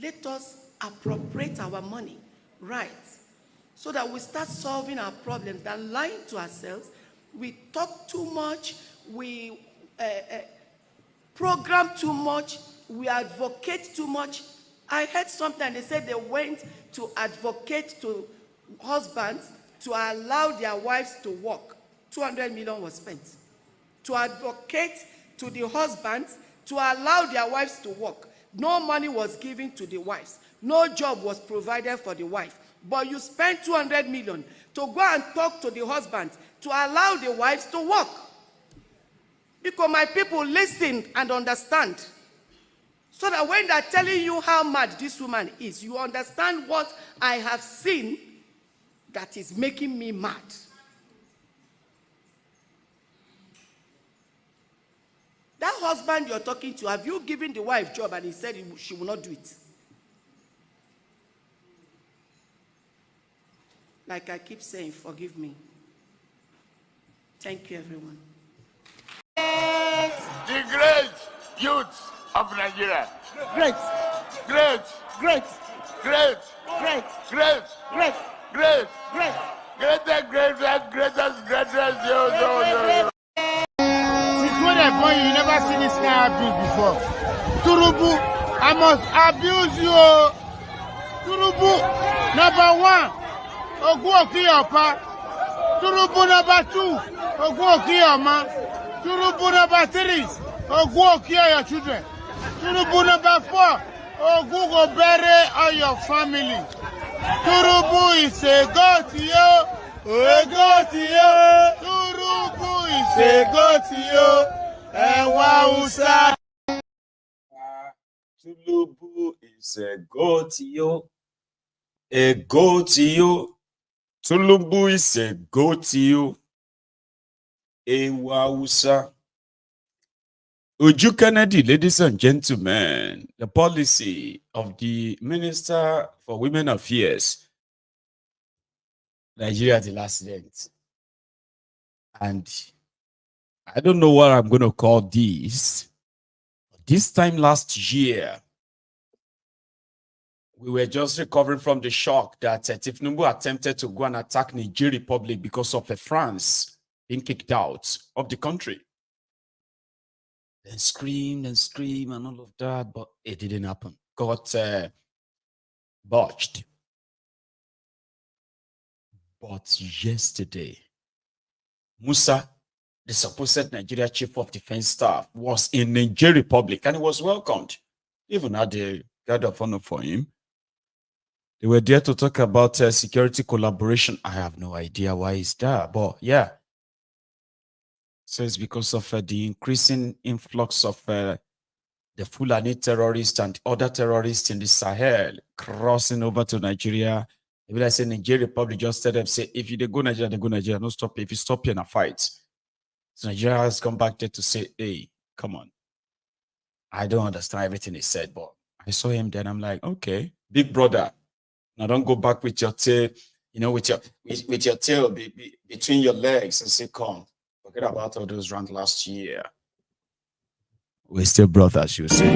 Let us appropriate our money right. So that we start solving our problems than lying to ourselves. We talk too much. We program too much. We advocate too much. I heard something, they said they went to advocate to husbands to allow their wives to work. 200 million was spent. To advocate to the husbands to allow their wives to work. No money was given to the wives. No job was provided for the wife. But you spent 200 million to go and talk to the husbands to allow the wives to work. Because my people listen and understand. So that when they're telling you how mad this woman is, you understand what I have seen that is making me mad. That husband you're talking to, have you given the wife a job and he said she will not do it? Like I keep saying, forgive me. Thank you, everyone. The great youth of Nigeria. Great. Great. Great. Great. Great. Great. Great. Great. Great. Greatest, yo. Since when I born, you never seen this kind of abuse before. Turubu, I must abuse you. Turubu, number 1, Ogu Okiyapa. Turubu number 2, Ogu Okiyama. Turubu number 3, Ogu Okiya your children. Turubu number 4, Ogu go bury all your family. Turubu is a goat, yo. A goat, yo. Turubu is a goat, yo. Ewausa. Turubu is a goat, yo. A goat, yo. Turubu is a goat, yo. Ewausa. Uju Kennedy, ladies and gentlemen, the policy of the Minister for Women Affairs, Nigeria at the last dent. And I don't know what I'm going to call this. This time last year, we were just recovering from the shock that Tifnumbu attempted to go and attack Niger Republic because of France being kicked out of the country. Then screamed and all of that, but it didn't happen. Got botched. But yesterday, Musa the supposed Nigeria Chief of Defense Staff, was in Niger Republic, and he was welcomed. Even had a guard of honor for him. They were there to talk about security collaboration. I have no idea why he's there, but yeah. So it's because of the increasing influx of the Fulani terrorists and other terrorists in the Sahel crossing over to Nigeria. If I say Niger Republic, just tell them, say, if you go Nigeria, they go Nigeria. No stop. If you stop here in a fight. So Nigeria has come back there to say, hey, come on. I don't understand everything he said, but I saw him then. I'm like, okay, big brother. Now don't go back with your tail, with your tail between your legs and say, come, forget about all those rank last year. We're still brothers, you say.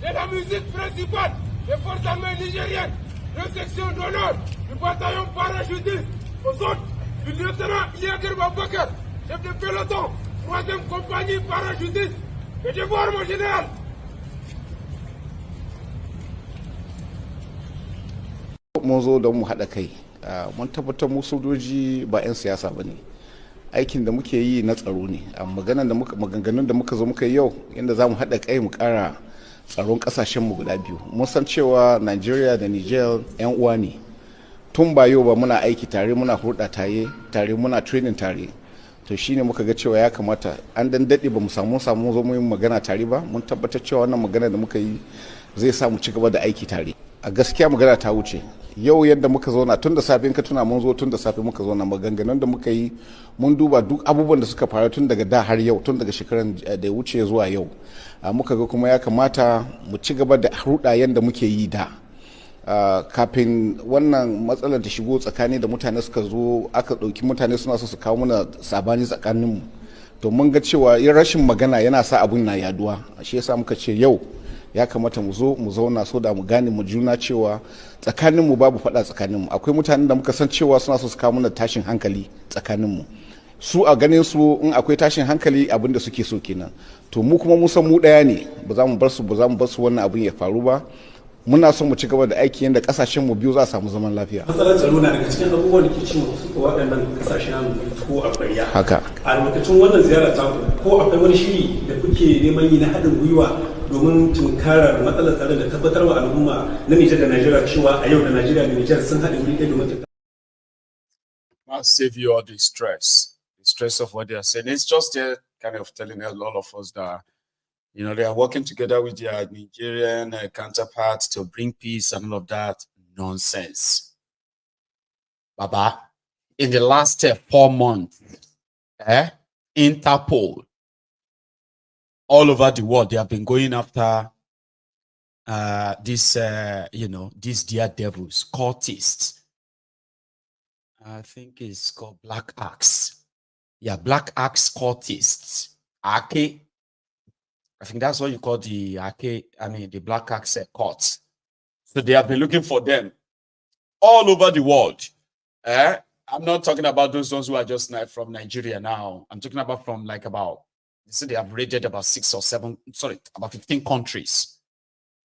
De la musique principale des forces armées nigériennes, de section d'honneur du bataillon parachutiste, aux autres du lieutenant Niger Babakar, chef de peloton, 3e compagnie parachutiste, et de voir mon général. Mun zo don mu haɗa kai, mun tabbatar mu sojoji ba 'yan siyasa ba ne. Aikin da muke yi na tsaro ne, maganganun da muka zo muka yi yau, inda za mu haɗa kai mu ƙara tsaron kasashenmu guda biyu. Mun san cewa Nigeria da Niger 'yan uwa ne. Tun ba yau ba muna aiki tare, muna hulɗa tare, muna training tare. To shine muka ga cewa ya kamata an dan dade ba mu samu zo mu yi magana tare ba, mun tabbatar cewa wannan magana da muka yi zai sa mu ci gaba da aiki tare. A gaskiya magana ta wuce. Yau yadda muka zauna tun da safe, in ka tuna mun zo tun da safe muka zauna, maganganun da muka yi mun duba duk abubuwan da suka faru tun daga da har yau, tun daga shekaran da ya wuce zuwa yau. Muka ga kuma ya kamata mu ci gaba da hulɗa yadda muke yi da. Kafin wannan matsalar ta shigo tsakani da mutane suka zo, aka ɗauki mutane suna so su kawo mana sabani tsakaninmu. To mun ga cewa rashin magana yana sa abun na yaduwa. Shi yasa muka ce yau ya kamata mu zo mu zauna so da mu gane mu juna cewa tsakaninmu babu faɗa tsakaninmu. Akwai mutanen da muka san cewa suna so su kawo mana tashin hankali tsakaninmu. Su a ganin su in akwai tashin hankali abin da suke so kenan. To mu kuma mun san mu ɗaya ne, ba za mu bar su wannan abin ya faru ba. Muna son mu ci gaba da aiki yadda kasashen mu biyu za su samu zaman lafiya. Matsalar tsaro na daga cikin abubuwan da ke cin waɗannan kasashen ko a ƙarya. Haka. A lokacin wannan ziyara ta ko akwai wani shiri da kuke neman yi na haɗin gwiwa domin tunkarar matsalar tsaro da tabbatar wa al'umma na Nijar da Najeriya cewa a yau da Najeriya da Nijar sun haɗe wuri ɗaya domin I'll save you all the stress of what they are saying. It's just kind of telling all of us that they are working together with their Nigerian counterparts to bring peace and all of that. Nonsense. Baba, in the last 4 months, Interpol, all over the world, they have been going after these dear devils, cultists. I think it's called Black Axe. Yeah, Black Axe cultists. Ake. I think that's what you call the Black Axe courts. So they have been looking for them all over the world. I'm not talking about those ones who are just from Nigeria now. I'm talking about from they have raided about 15 countries.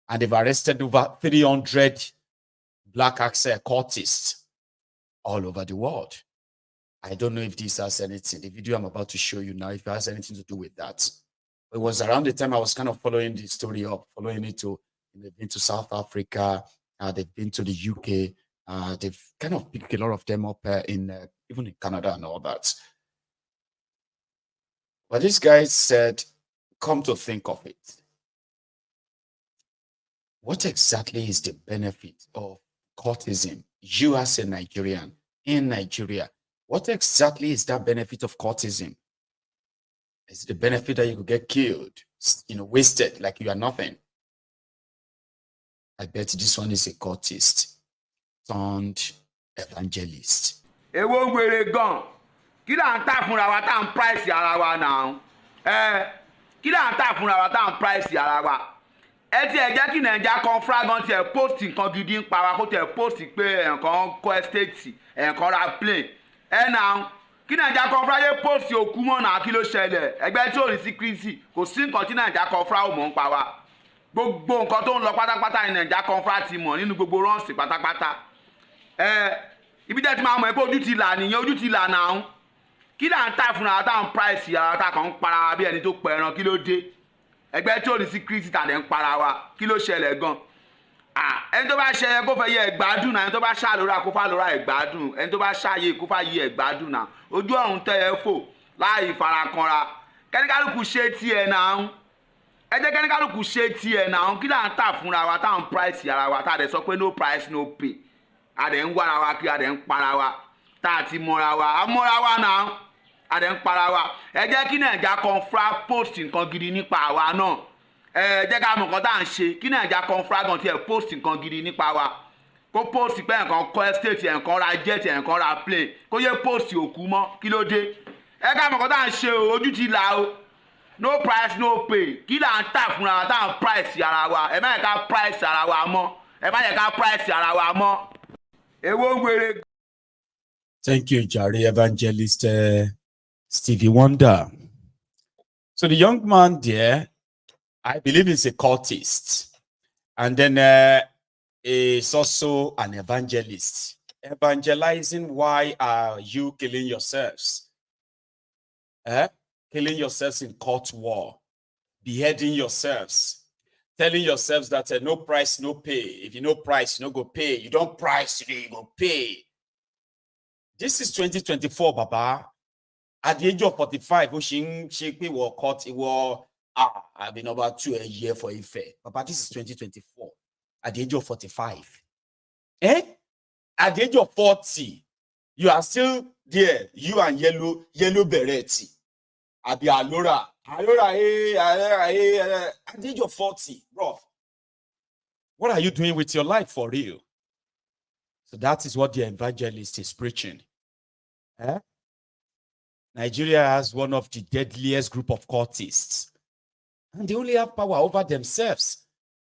And they've arrested over 300 Black Axe cultists all over the world. I don't know if this has anything. The video I'm about to show you now, if it has anything to do with that. It was around the time I was kind of following the story up, following it to, they've been to South Africa, they've been to the UK, they've kind of picked a lot of them up even in Canada and all that. But this guy said, come to think of it, what exactly is the benefit of courtism? You as a Nigerian, in Nigeria, what exactly is that benefit of courtism? Is the benefit that you could get killed, wasted, like you are nothing? I bet this one is a cultist turned evangelist. Ewo gbere gan. Kí la ń tà fúnra wa tá ń price ara wa now. Kí la ń tà fúnra wa tá ń price ara wa. Ẹ ti ẹ jẹ́ kí Naija kan fragan ti ẹ post nǹkan gidi ń pa wa kó ti ẹ post pé nǹkan kó estate nǹkan ra plane. Now kí kí nàìjà confra yé post òkú mọ́ náà kí ló ṣẹlẹ̀ ẹgbẹ́ tí ò ní secrecy kò sí nǹkan tí nàìjà confra ò mọ̀ ń pa wa gbogbo nǹkan tó ń lọ pátápátá ní nàìjà confra ti mọ̀ nínú gbogbo rọ́ọ̀sì pátápátá ibi tẹ́ ti máa mọ̀ ẹ́ pé ojú ti là nìyẹn ojú ti là náà kí là ń tà fúnra tá à ń price yàrá tá à kàn ń para bí ẹni tó pẹ̀ràn kí ló dé ẹgbẹ́ tí ò ní secrecy tàdé ń para wa kí ló ṣẹlẹ̀ gan ẹni tó bá ṣe kó fẹ́ yẹ ẹgbàádùn náà ẹni tó bá ṣàlóra kó fà lóra ẹgbàádùn ẹni tó bá ṣàyè kó fà yẹ ẹgbàádùn náà ojú ọ̀run tẹ́ ẹ fò láì farakanra kẹ́níkálùkù ṣe tiẹ̀ náà ẹ jẹ́ kẹ́níkálùkù ṣe tiẹ̀ náà kí là ń tà fúnra wa tá à ń price yàrá wa tá à dẹ̀ sọ pé no price no pay a dẹ̀ ń wára wa kí a dẹ̀ ń para wa tá a ti mọ́ra wa a mọ́ra wa náà a dẹ̀ ń para wa ẹ jẹ́ kí nàìjà confra post nǹkan gidi nípa àwa náà jẹ́ ká mọ̀ nǹkan tá à ń ṣe kí nàìjà confra gan tiẹ̀ post nǹkan gidi nípa wa kó post pé nǹkan kọ́ estate nǹkan ra jet nǹkan ra plane kó yẹ post òkú mọ́ kí ló dé ẹ ká mọ̀ nǹkan tá à ń ṣe o ojú ti là o no price no pay kí là ń tà fúnra wa tá à ń price ara wa ẹ má yẹ ká price ara wa mọ́ ẹ má yẹ ká price ara wa mọ́ èwo wèrè. Thank you, Jare Evangelist Stevie Wonder. So the young man there, I believe he's a cultist. And then he's also an evangelist. Evangelizing, why are you killing yourselves? Killing yourselves in court war. Beheading yourselves. Telling yourselves that no price, no pay. If you no price, you no go pay. You don't price today, you go pay. This is 2024, Baba. At the age of 45, she was caught. It was I've been about 2 a year for Ife. Baba, this is 2024. At the age of 45. At the age of 40, you are still there. You and yellow beret. Abi Alora. At the age of 40, bro. What are you doing with your life for real? So that is what the evangelist is preaching. Nigeria has one of the deadliest group of cultists. And they only have power over themselves.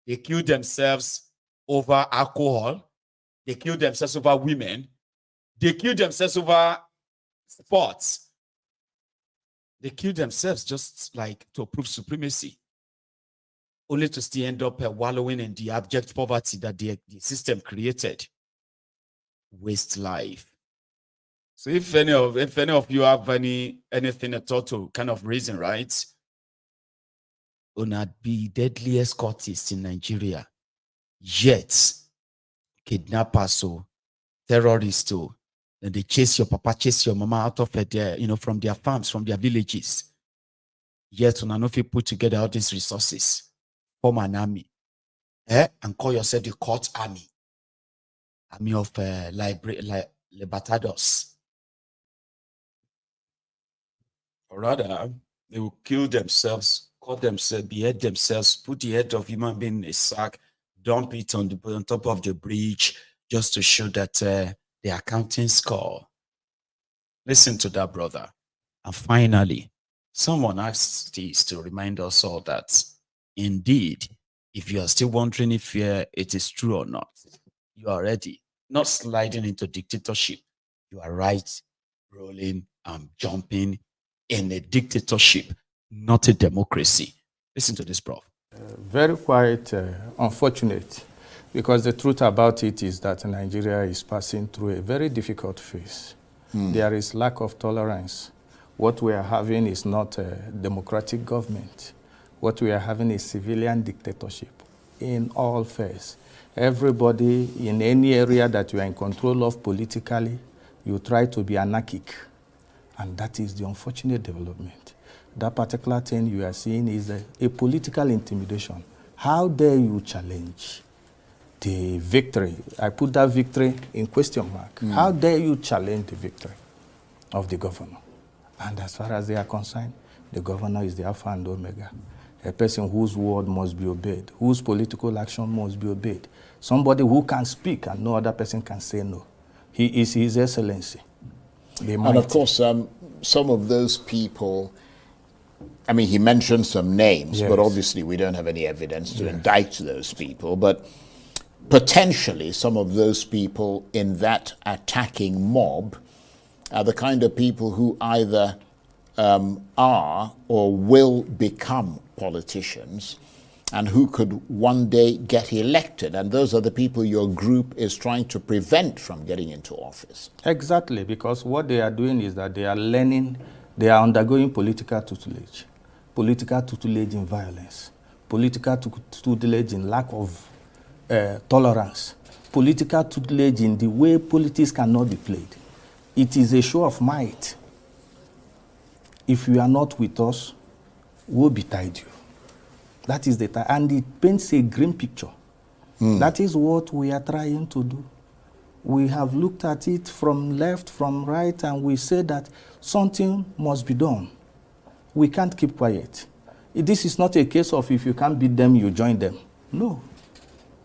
They kill themselves over alcohol. They kill themselves over women. They kill themselves over sports. They kill themselves just like to prove supremacy. Only to still end up wallowing in the abject poverty that the system created. Waste life. So if any of you have anything at all to kind of reason, right? Una be deadliest cultists in Nigeria. Yet, kidnappers, terrorists, and they chase your papa, chase your mama out of their, from their farms, from their villages. Yet, una no fit put together all these resources, form an army, and call yourself the court army of libertadors. Or rather, they will kill themselves, cut themselves, behead themselves, put the head of human being in a sack, dump it on top of the bridge, just to show that the accounting score. Listen to that, brother. And finally, someone asked this to remind us all that, indeed, if you are still wondering if it is true or not, you are ready, not sliding into dictatorship. You are right, rolling and jumping in a dictatorship, not a democracy. Listen to this, Prof. Very quite unfortunate, because the truth about it is that Nigeria is passing through a very difficult phase. There is lack of tolerance. What we are having is not a democratic government. What we are having is civilian dictatorship in all phases. Everybody in any area that you are in control of politically, you try to be anarchic. And that is the unfortunate development. That particular thing you are seeing is a political intimidation. How dare you challenge the victory? I put that victory in question mark. How dare you challenge the victory of the governor? And as far as they are concerned, the governor is the Alpha and Omega. A person whose word must be obeyed, whose political action must be obeyed. Somebody who can speak and no other person can say no. He is His Excellency. And of course, some of those people, I mean, he mentioned some names, but obviously we don't have any evidence to indict those people. But potentially some of those people in that attacking mob are the kind of people who either are or will become politicians and who could one day get elected. And those are the people your group is trying to prevent from getting into office. Exactly, because what they are doing is that they are learning, they are undergoing political tutelage in violence, political tutelage in lack of tolerance, political tutelage in the way politics cannot be played. It is a show of might. If you are not with us, we'll betide you. That is the time. And it paints a grim picture. That is what we are trying to do. We have looked at it from left, from right, and we say that something must be done. We can't keep quiet. This is not a case of if you can't beat them, you join them. No.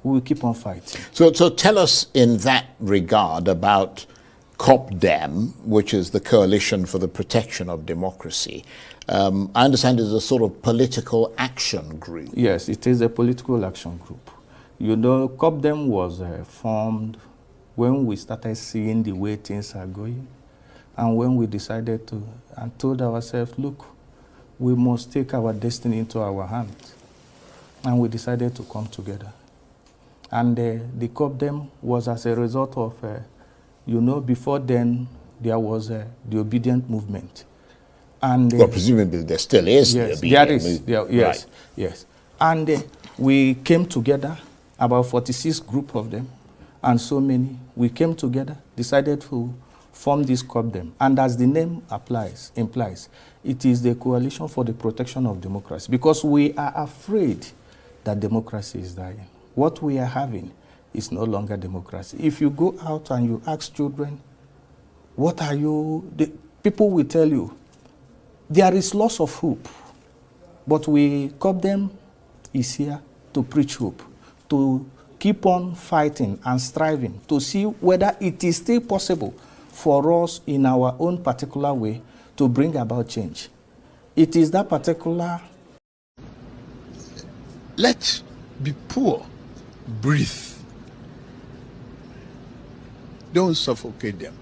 We will keep on fighting. So tell us in that regard about COPDEM, which is the Coalition for the Protection of Democracy. I understand it's a sort of political action group. Yes, it is a political action group. You know, COPDEM was formed when we started seeing the way things are going, and when we decided to, and told ourselves, look, we must take our destiny into our hands. And we decided to come together. And the COPDEM was as a result of, you know, before then, there was the Obidient movement. And, well, presumably there still is the Obidient movement. Yes, yes. And we came together, about 46 group of them, and so many. We came together, decided to form this COPDEM. And as the name implies, it is the Coalition for the Protection of Democracy, because we are afraid that democracy is dying. What we are having is no longer democracy. If you go out and you ask children, what are you, the people will tell you, there is loss of hope. But COPDEM is here to preach hope, to keep on fighting and striving to see whether it is still possible for us in our own particular way to bring about change. It is that particular... Let's be poor. Breathe. Don't suffocate them.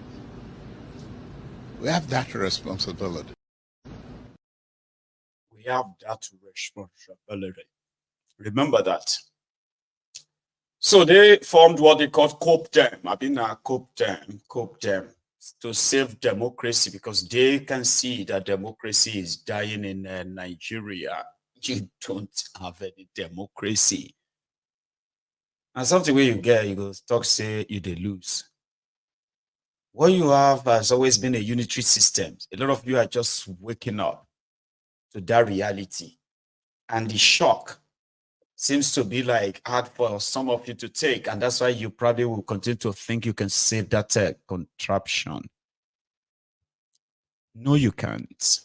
We have that responsibility. We have that responsibility. Remember that. So they formed what they called COPDEM. I've been a COPDEM to save democracy, because they can see that democracy is dying in Nigeria. You don't have any democracy. And something where you get, you go talk, say you they lose. What you have has always been a unitary system. A lot of you are just waking up to that reality. And the shock seems to be like hard for some of you to take. And that's why you probably will continue to think you can save that contraption. No, you can't.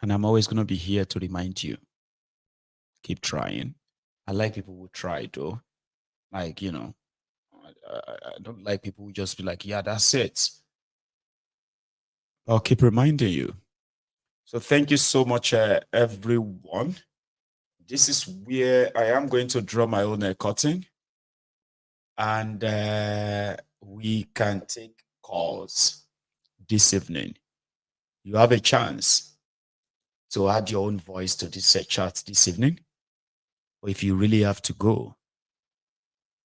And I'm always going to be here to remind you. Keep trying. I like people who try, though. Like, you know, I don't like people who just be like, yeah, that's it. I'll keep reminding you. So thank you so much, everyone. This is where I am going to draw my own curtain. And we can take calls this evening. You have a chance to add your own voice to this chat this evening. Or if you really have to go,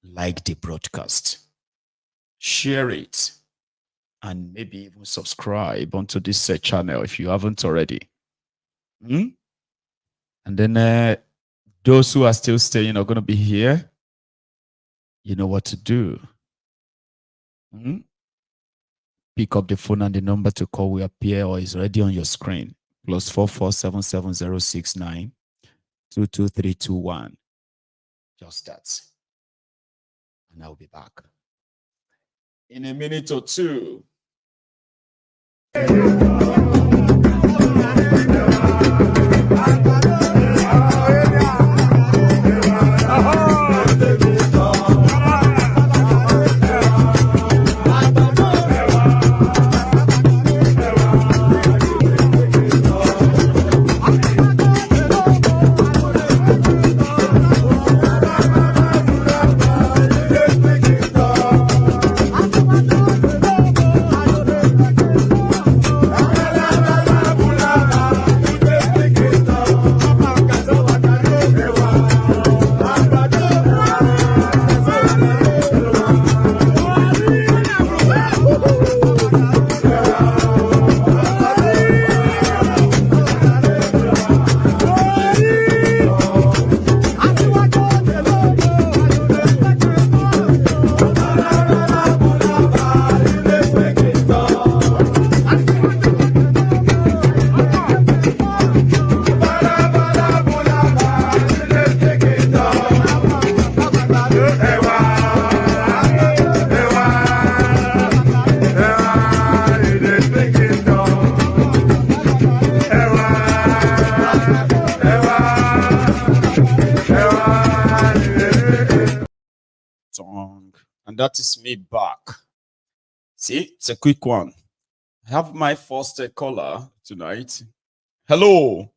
like the broadcast, share it, and maybe even subscribe onto this channel if you haven't already. And then those who are still staying are going to be here. You know what to do. Pick up the phone, and the number to call will appear or is already on your screen. +44 77069 22321. Just that. And I'll be back in a minute or two. And that is me back. See, it's a quick one. I have my first caller tonight. Hello.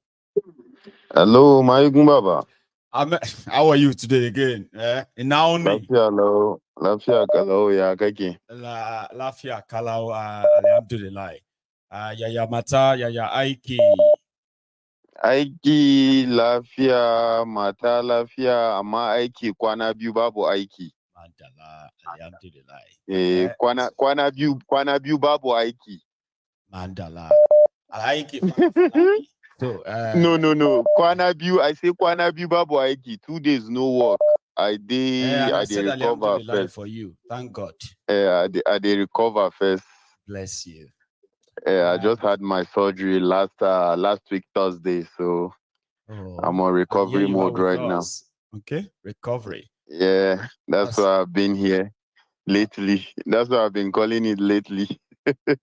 Hello, Maigun Baba. How are you today again? Lafia kalau ya kake. Lafia kalau alhamdulillah. Yaya mata, yaya aiki. Aiki lafiya, mata lafiya, amma aiki kwana biyu babu aiki. Mandala, alhamdulillah. Kwana biyu babu aiki. Mandala. Aiki. So, no. Kwana biyu, I say kwana biyu babu aiki. 2 days no work. I said recover first. For you. Thank God. I dey recover first. Bless you. I just had my surgery last week Thursday, so I'm on recovery mode right now. Okay, recovery. Yeah, that's why I've been here lately. That's why I've been calling it lately.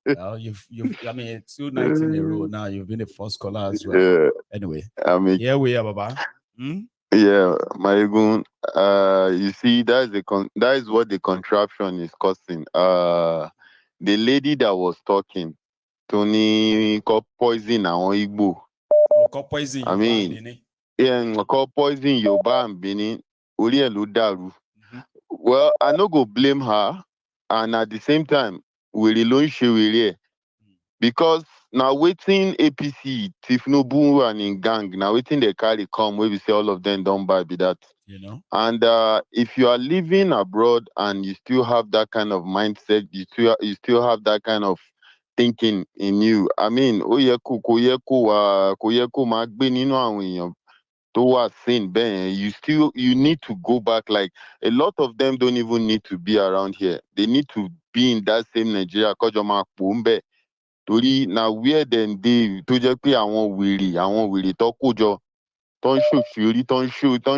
Well, you've 2 nights in a row now. You've been a first caller as well. Yeah. Anyway, here we are, Baba. Yeah, Maigun. You see, that is what the contraption is causing. The lady that was talking, Tony, called poison and Igbo. Poison. Called poison Yoruba and Benin. Well, I no go blame her, and at the same time, we alone share because now waiting APC, Tifnubu and in gang, now waiting they carry come where we say all of them don't buy be that. You know. And if you are living abroad and you still have that kind of mindset, you still have that kind of thinking in you. I mean, you need to go back. Like a lot of them don't even need to be around here. They need to be in that same Nigeria. Tori na where then they to just pay àwọn wèrè tó kójọ tó ń ṣòṣèré tó ń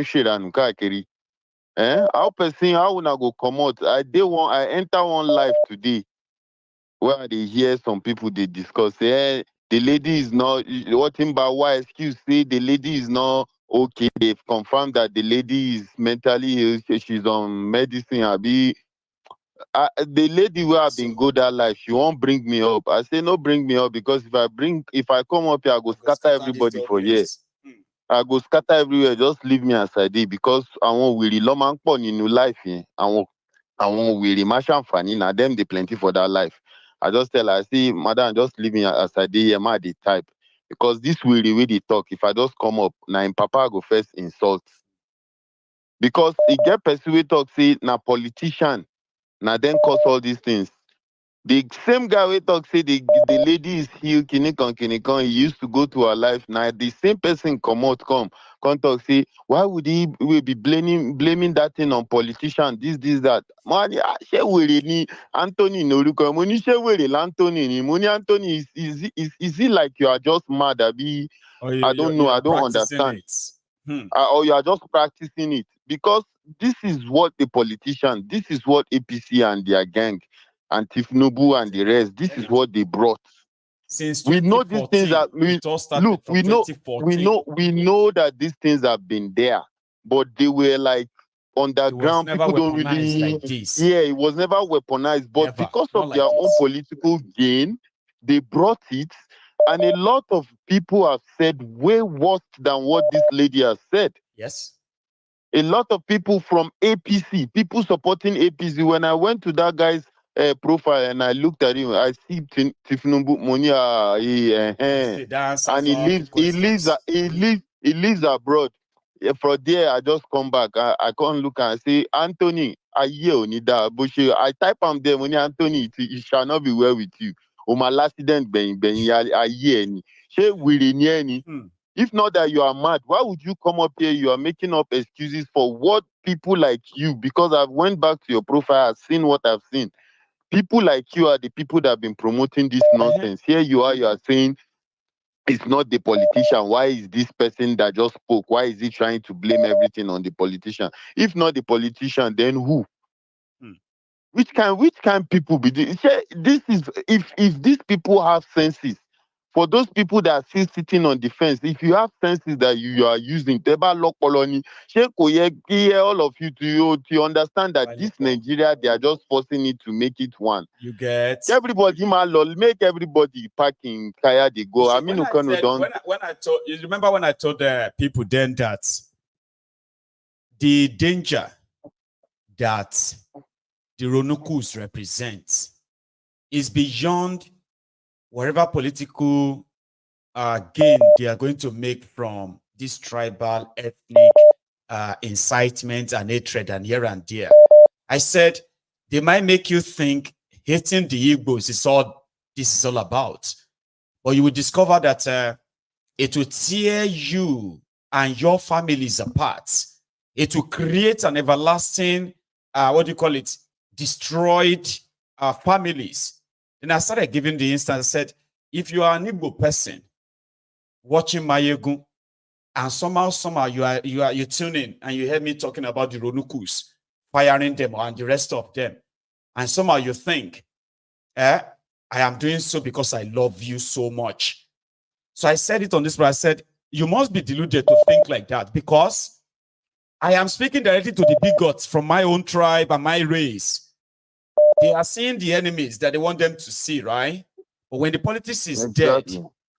ṣèrànù káàkiri. How una go comot? I enter one life today where they hear some people they discuss say the lady is not why excuse say the lady is not okay. They've confirmed that the lady is mentally ill, she's on medicine. The lady who have been good that life, she won't bring me up. I say no, bring me up because if I come up here, I go scatter everybody for years. I go scatter everywhere. Just leave me as I did because I won't really long man in new life. I won't really mashan funny. Now them they plenty for that life. I just tell her, I say, madam, just leave me as I did. Am I the type? Because this will the way they talk. If I just come up, now in papa I go first insult. Because it get person we talk say na politician. Now then cause all these things. The same guy we talk say the lady is healed, kinikon, he used to go to her life. Now the same person come talk say, why would we be blaming that thing on politician? This, that. Money, Anthony Noruko, money Anthony. Money Anthony is it like you are just mad? I don't know, I don't understand. Or you are just practicing it. Because this is what the politician, this is what APC and their gang and Tifnubu and the rest, this is what they brought. Since we know these things that we know that these things have been there, but they were like underground. People don't really like this. Yeah, it was never weaponized, but because of their own political gain, they brought it, and a lot of people have said way worse than what this lady has said. Yes. A lot of people from APC, people supporting APC. When I went to that guy's profile and I looked at him, I see Tifnumbu Monia, and he lives abroad. From there, I just come back. I can't look and say, Anthony, I type him there, Monia Anthony, it shall not be well with you. My last accident, if not that you are mad, why would you come up here? You are making up excuses for what people like you, because I've went back to your profile, I've seen what I've seen. People like you are the people that have been promoting this nonsense. Here you are saying it's not the politician. Why is this person that just spoke? Why is he trying to blame everything on the politician? If not the politician, then who? Which kind people be this is if these people have senses, For those people that are still sitting on the fence, if you have senses that you are using, all of you to understand that this Nigeria, they are just forcing it to make it one. You get everybody, make everybody packing kaya they go. I mean, when I told you, remember when I told people then that the danger that the Ronukus represent is beyond whatever political gain they are going to make from this tribal, ethnic incitement and hatred and here and there. I said they might make you think hating the Igbos is all this is all about, but you will discover that it will tear you and your families apart. It will create an everlasting, destroyed families. Then I started giving the instance. I said, if you are an Igbo person watching Mayegun, and somehow you tune in and you hear me talking about the Ronukus, firing them and the rest of them, and somehow you think, I am doing so because I love you so much. So I said it on this, but I said, you must be deluded to think like that, because I am speaking directly to the bigots from my own tribe and my race. They are seeing the enemies that they want them to see, right? But when the politics is dead,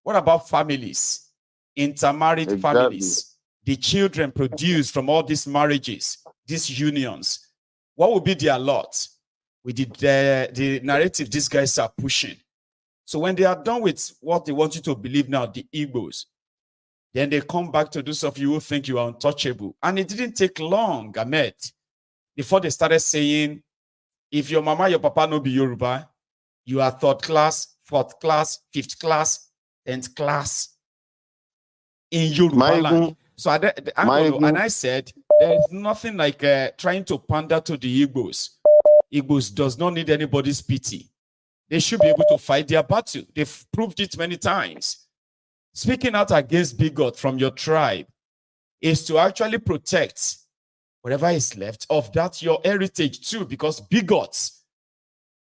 what about families, intermarried families, the children produced from all these marriages, these unions? What would be their lot with the narrative these guys are pushing? So when they are done with what they want you to believe now, the Igbos, then they come back to those of you who think you are untouchable. And it didn't take long, Ahmed, before they started saying, if your mama, your papa no be Yoruba, you are third class, fourth class, fifth class, 10th class in Yoruba land. So I said, there is nothing like trying to pander to the Igbos. Igbos does not need anybody's pity. They should be able to fight their battle. They've proved it many times. Speaking out against bigot from your tribe is to actually protect whatever is left of that your heritage too, because bigots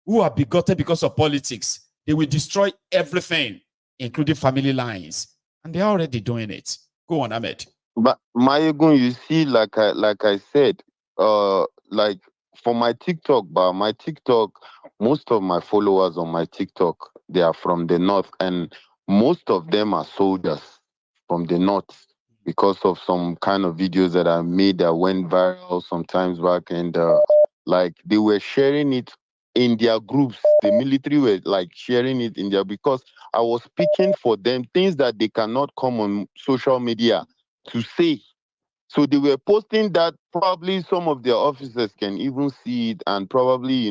who are bigoted because of politics, they will destroy everything, including family lines, and they're already doing it. Go on, Ahmed. But Mayegun, you see, like I said, like for my TikTok, most of my followers on my TikTok, they are from the north, and most of them are soldiers from the north, because of some kind of videos that I made that went viral sometimes back, and like they were sharing it in their groups. The military were like sharing it in their, because I was speaking for them things that they cannot come on social media to say. So they were posting that probably some of their officers can even see it, and probably,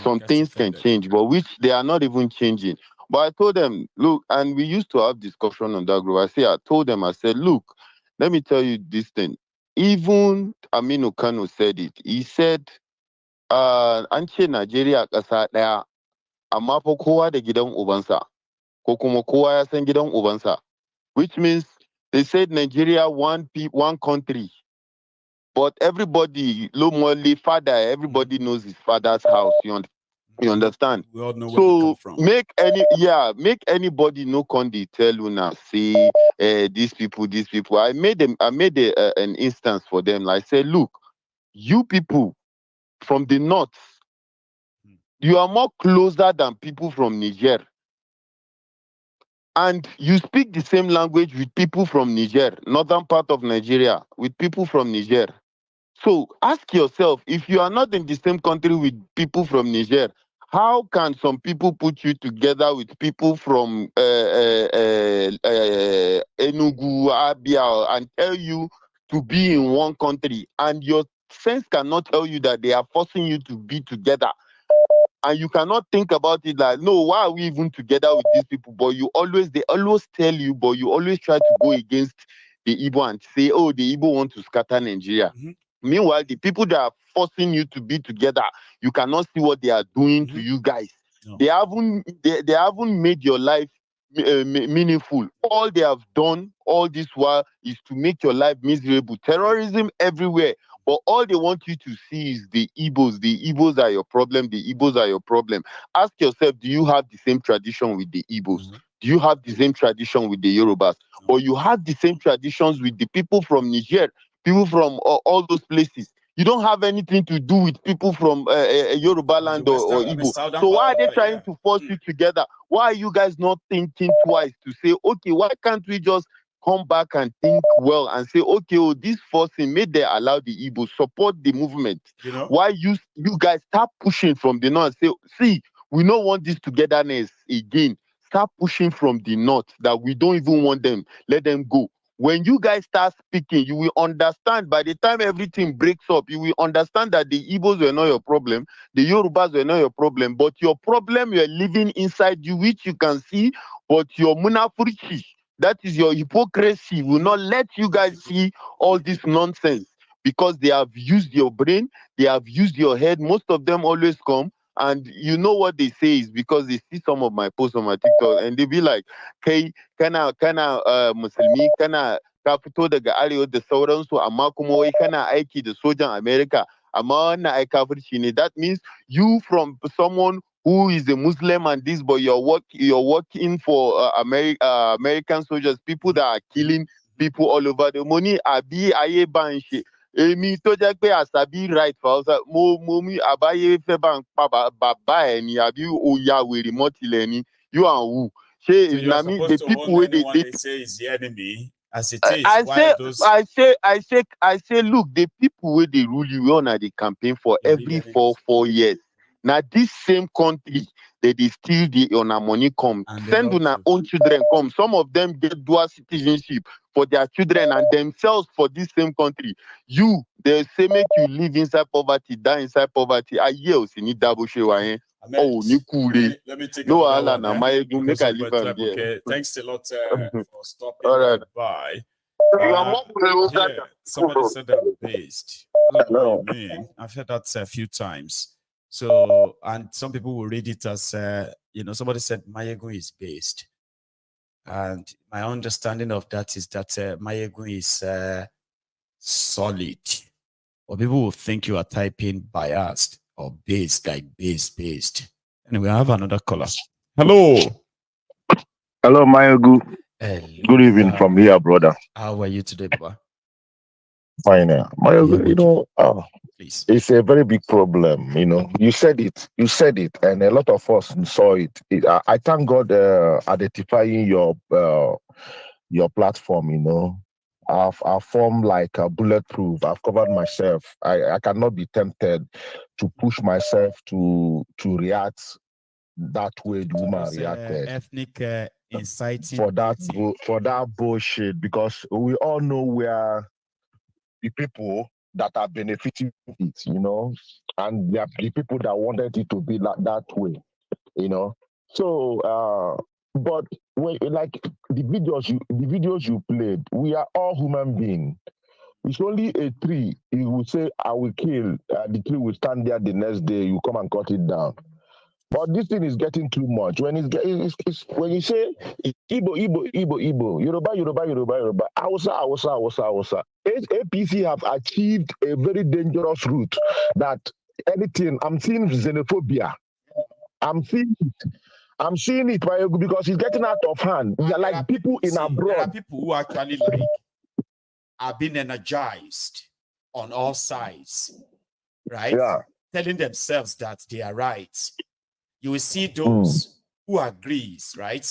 some things can change, but which they are not even changing. But I told them, look, and we used to have discussion on that group. I said, look, let me tell you this thing. Even Aminu Kano said it. He said, Anche Nigeria kasa daya, amma fa kowa da gidan ubansa, ko kuma kowa ya san gidan ubansa, which means they said Nigeria one country, but everybody, father, everybody knows his father's house. You understand? We all know where we come from. Make anybody no condi tell you now, say these people. I made an instance for them. I said, look, you people from the north, you are more closer than people from Niger. And you speak the same language with people from Niger, northern part of Nigeria, with people from Niger. So ask yourself, if you are not in the same country with people from Niger, how can some people put you together with people from Enugu, Abia, and tell you to be in one country, and your sense cannot tell you that they are forcing you to be together? And you cannot think about it like, no, why are we even together with these people? But they always tell you, but you always try to go against the Igbo and say, oh, the Igbo want to scatter Nigeria. Mm-hmm. Meanwhile, the people that are forcing you to be together, you cannot see what they are doing to you guys. No. They haven't made your life meaningful. All they have done all this while is to make your life miserable. Terrorism everywhere. But all they want you to see is the Igbos. The Igbos are your problem. The Igbos are your problem. Ask yourself, do you have the same tradition with the Igbos? Mm-hmm. Do you have the same tradition with the Yorubas? Or you have the same traditions with the people from Niger, people from all those places? You don't have anything to do with people from Yoruba land or Igbo. So why are they trying to force you together? Why are you guys not thinking twice to say, okay, why can't we just come back and think well and say, okay, oh, this forcing, may they allow the Igbo support the movement? You know? Why you guys start pushing from the north and say, see, we don't want this togetherness again. Start pushing from the north that we don't even want them. Let them go. When you guys start speaking, you will understand. By the time everything breaks up, you will understand that the Igbos were not your problem, the Yorubas were not your problem, but your problem you're living inside you, which you can see, but your munafurchi, that is your hypocrisy, will not let you guys see all this nonsense because they have used your brain, they have used your head. Most of them always come. And you know what they say is because they see some of my posts on my TikTok and they be like, hey, kana musulmi, kana ka fito daga arewa da sauransu, amma kuma wai kana aiki da sojan America, amma wannan ai kafirci ne. That means you from someone who is a Muslim and this, but you're working for American soldiers, people that are killing people all over the money. Abi aye banshi. Èmi tó jẹ́ pé àṣàbí right for us mo mi àbáyé fẹ́ bá ń pa bàbá ẹ̀ ni àbí òya wèrè mọ́tìlẹ̀ ni you and who ṣé So you are the supposed to people hold wey anyone dey they say is the enemy as it is. I say look, the people wey dey rule you on dey campaign for every 4 years. Now this same country they steal una money come send una own children come. Some of them get dual citizenship for their children and themselves for this same country. You they say make you live inside poverty, die inside poverty. I hear you need double show. Oh, ni kule. Let me take no another Allah na my do make I leave am there. Okay, thanks a lot for stopping All right. by. Somebody said I'm based. I don't know what you mean. I've heard that a few times. So, and some people will read it as, somebody said Mayego is based. And my understanding of that is that Mayego is solid. Or people will think you are typing biased or based, like based. Anyway, I have another caller. Hello. Hello, Mayego. Good evening from here, brother. How are you today, Baba? Fine. Mayego, please. It's a very big problem. You said it, and a lot of us saw it. I thank God identifying your platform. I've formed like a bulletproof. I've covered myself. I cannot be tempted to push myself to react that way the woman reacted. Ethnic inciting for that bullshit, because we all know where the people that are benefiting from it, and there are the people that wanted it to be like that way, So, but when, like the videos you played, we are all human beings. It's only a tree. You will say, "I will kill." The tree will stand there the next day. You come and cut it down. But this thing is getting too much. When when you say Igbo, Yoruba, Hausa. APC have achieved a very dangerous route that I'm seeing xenophobia. I'm seeing it because it's getting out of hand. We are like people in abroad. There are people who actually are being energized on all sides, right? Yeah. Telling themselves that they are right. You will see those who agrees, right,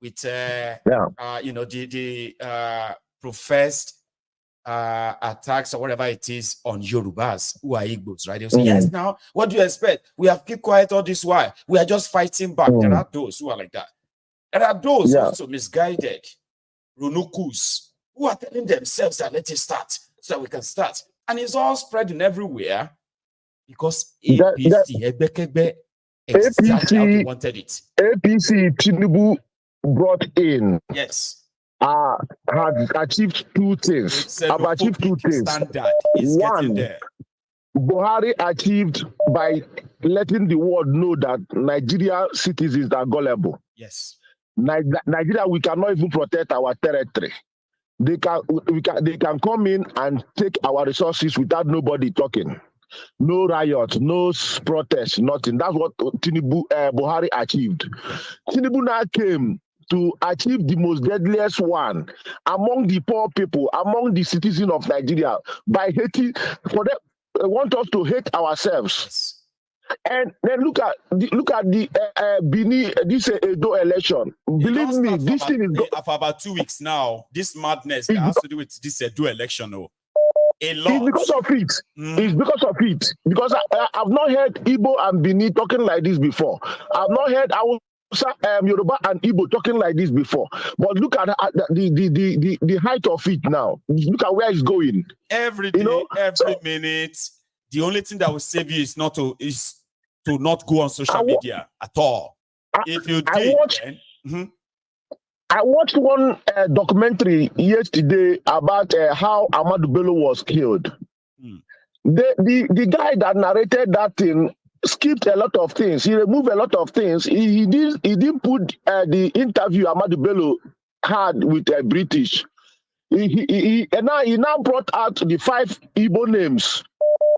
with the professed attacks or whatever it is on Yorubas who are Igbos, right? They'll say, yes, now, what do you expect? We have kept quiet all this while. We are just fighting back. There are those who are like that. There are those also misguided Runukus who are telling themselves that let it start so that we can start. And it's all spreading everywhere because APC, exactly how they wanted it. APC Tinubu brought in. Yes. Had achieved two things. Have achieved two things. Standard is getting there. Buhari achieved by letting the world know that Nigeria citizens are gullible. Yes. Nigeria, we cannot even protect our territory. They can come in and take our resources without nobody talking. No riots, no protests, nothing. That's what Buhari achieved. Tinubu now came to achieve the most deadliest one among the poor people, among the citizens of Nigeria, by hating, for them, they want us to hate ourselves. Yes. And then look at the Bini, this Edo election. Believe me, this thing is for about 2 weeks now. This madness that has to do with this Edo election, a lot. It's because of it. It's because of it. Because I've not heard Igbo and Bini talking like this before. I've not heard Yoruba and Igbo talking like this before. But look at the height of it now. Look at where it's going. Every day, every minute. The only thing that will save you is to not go on social media at all. If you did, I watched one documentary yesterday about how Ahmadu Bello was killed. The guy that narrated that thing skipped a lot of things. He removed a lot of things. He didn't put the interview Ahmadu Bello had with British. He now brought out the 5 Igbo names.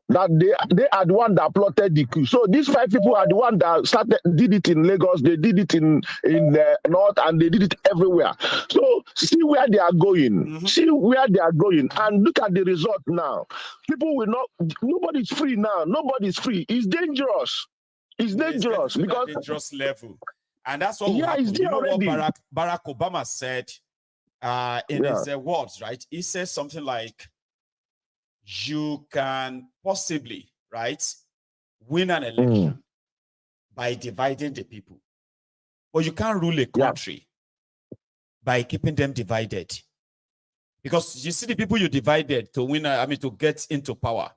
That they are the one that plotted the coup. So these 5 people are the one that did it in Lagos, they did it in the north, and they did it everywhere. So see where they are going. See where they are going, and look at the result now. People will not. Nobody's free now. Nobody's free. It's dangerous. It's dangerous because dangerous level, and that's what will happen. You know what Barack Obama said in his words, right? He says something like, you can possibly, right, win an election by dividing the people. But you can't rule a country by keeping them divided. Because you see the people you divided to win, to get into power.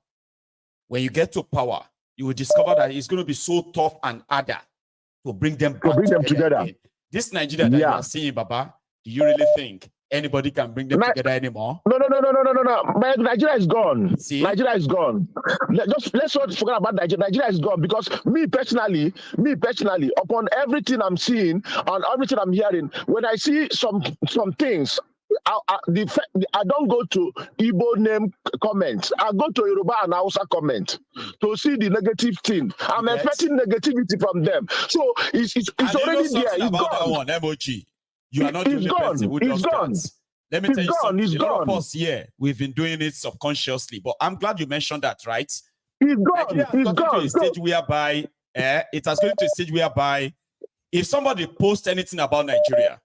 When you get to power, you will discover that it's going to be so tough and harder to bring them together. Again. This Nigeria that you are seeing, Baba, do you really think anybody can bring them together anymore? No. But Nigeria is gone. See? Nigeria is gone. Let's not forget about Nigeria. Nigeria is gone because me personally, upon everything I'm seeing and everything I'm hearing, when I see some things, I don't go to Igbo name comments. I go to Yoruba and Hausa comment to see the negative thing. I'm expecting negativity from them. So it's already there. It's about gone. That one, MOG. You are not the only person who does that. Let me tell you something. A lot of us here, we've been doing it subconsciously, but I'm glad you mentioned that, right? It's gone. It's gone. To a stage whereby it has gone to a stage whereby if somebody posts anything about Nigeria,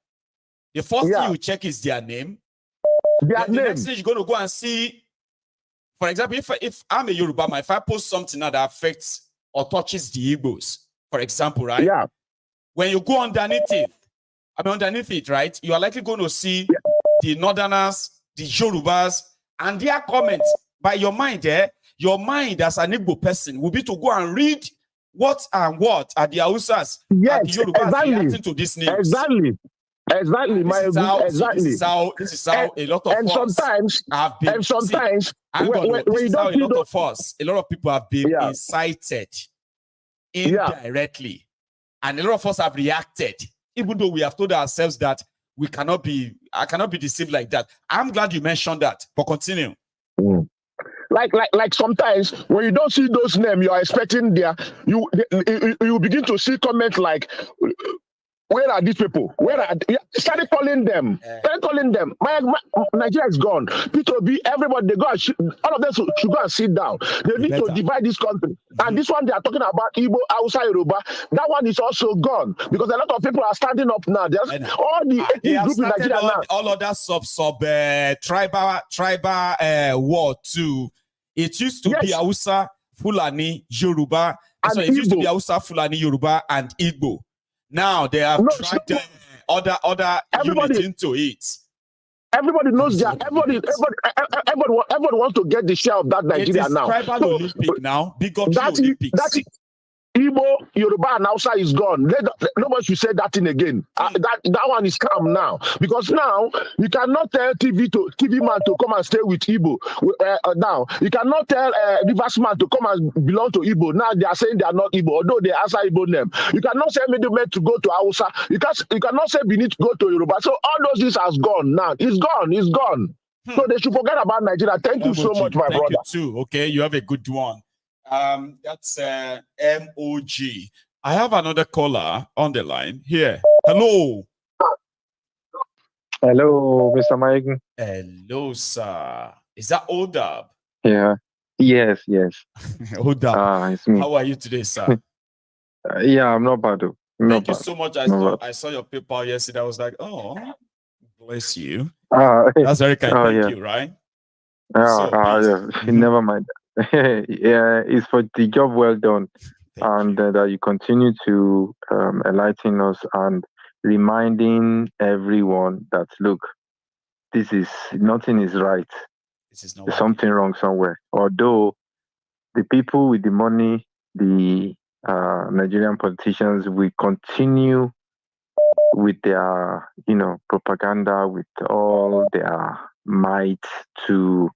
the first thing you check is their name. The next thing you're going to go and see, for example, if I'm a Yoruba, if I post something that affects or touches the Igbos, for example, right? Yeah. When you go underneath it, right, you are likely going to see the Northerners, the Yorubas, and their comments. By your mind, your mind as an Igbo person will be to go and read what are the Hausas and the Yorubas reacting to this news. Exactly. This is how a lot of us have been. And sometimes, a lot of people have been incited indirectly, and a lot of us have reacted, even though we have told ourselves that I cannot be deceived like that. I'm glad you mentioned that. But continue. Like sometimes when you don't see those names, you are expecting you begin to see comments like, where are these people? Started calling them. Nigeria is gone. P2B, everybody, they go and all of them should go and sit down. They need to divide this country. And this one they are talking about Igbo, Hausa, Yoruba. That one is also gone because a lot of people are standing up now. All the ethnic groups in Nigeria now. All of that tribal war too. It used to be Hausa, Fulani, Yoruba. So it used to be Hausa, Fulani, Yoruba, and Igbo. Now they have dragged other units into it. Everybody knows that. Everybody wants to get the share of that Nigeria now. Tribal Olympic now. Bigotry Olympics. Igbo, Yoruba, and Hausa is gone. Nobody should say that thing again. That one is calm now because now you cannot tell TV man to come and stay with Igbo. Now you cannot tell Rivers man to come and belong to Igbo. Now they are saying they are not Igbo, although they answer Igbo name. You cannot say middlemen to go to Hausa. You cannot say Benin to go to Yoruba. So all those things has gone now. It's gone. It's gone. So they should forget about Nigeria. Thank you so much, my brother. Thank you too. Okay, you have a good one. That's MOG. I have another caller on the line here. Hello. Hello, Mr. Mike. Hello, sir. Is that Odab? Yeah. Yes, yes. Odab. It's me. How are you today, sir? Yeah, I'm not bad. Thank you so much. I saw your paper yesterday. I was like, oh, bless you. That's very kind. Thank you, right? Never mind. Yeah, it's for the job well done, and that you continue to enlighten us and reminding everyone that look, nothing is right. There's something wrong somewhere. Although the people with the money, the Nigerian politicians, will continue with their, propaganda, with all their might to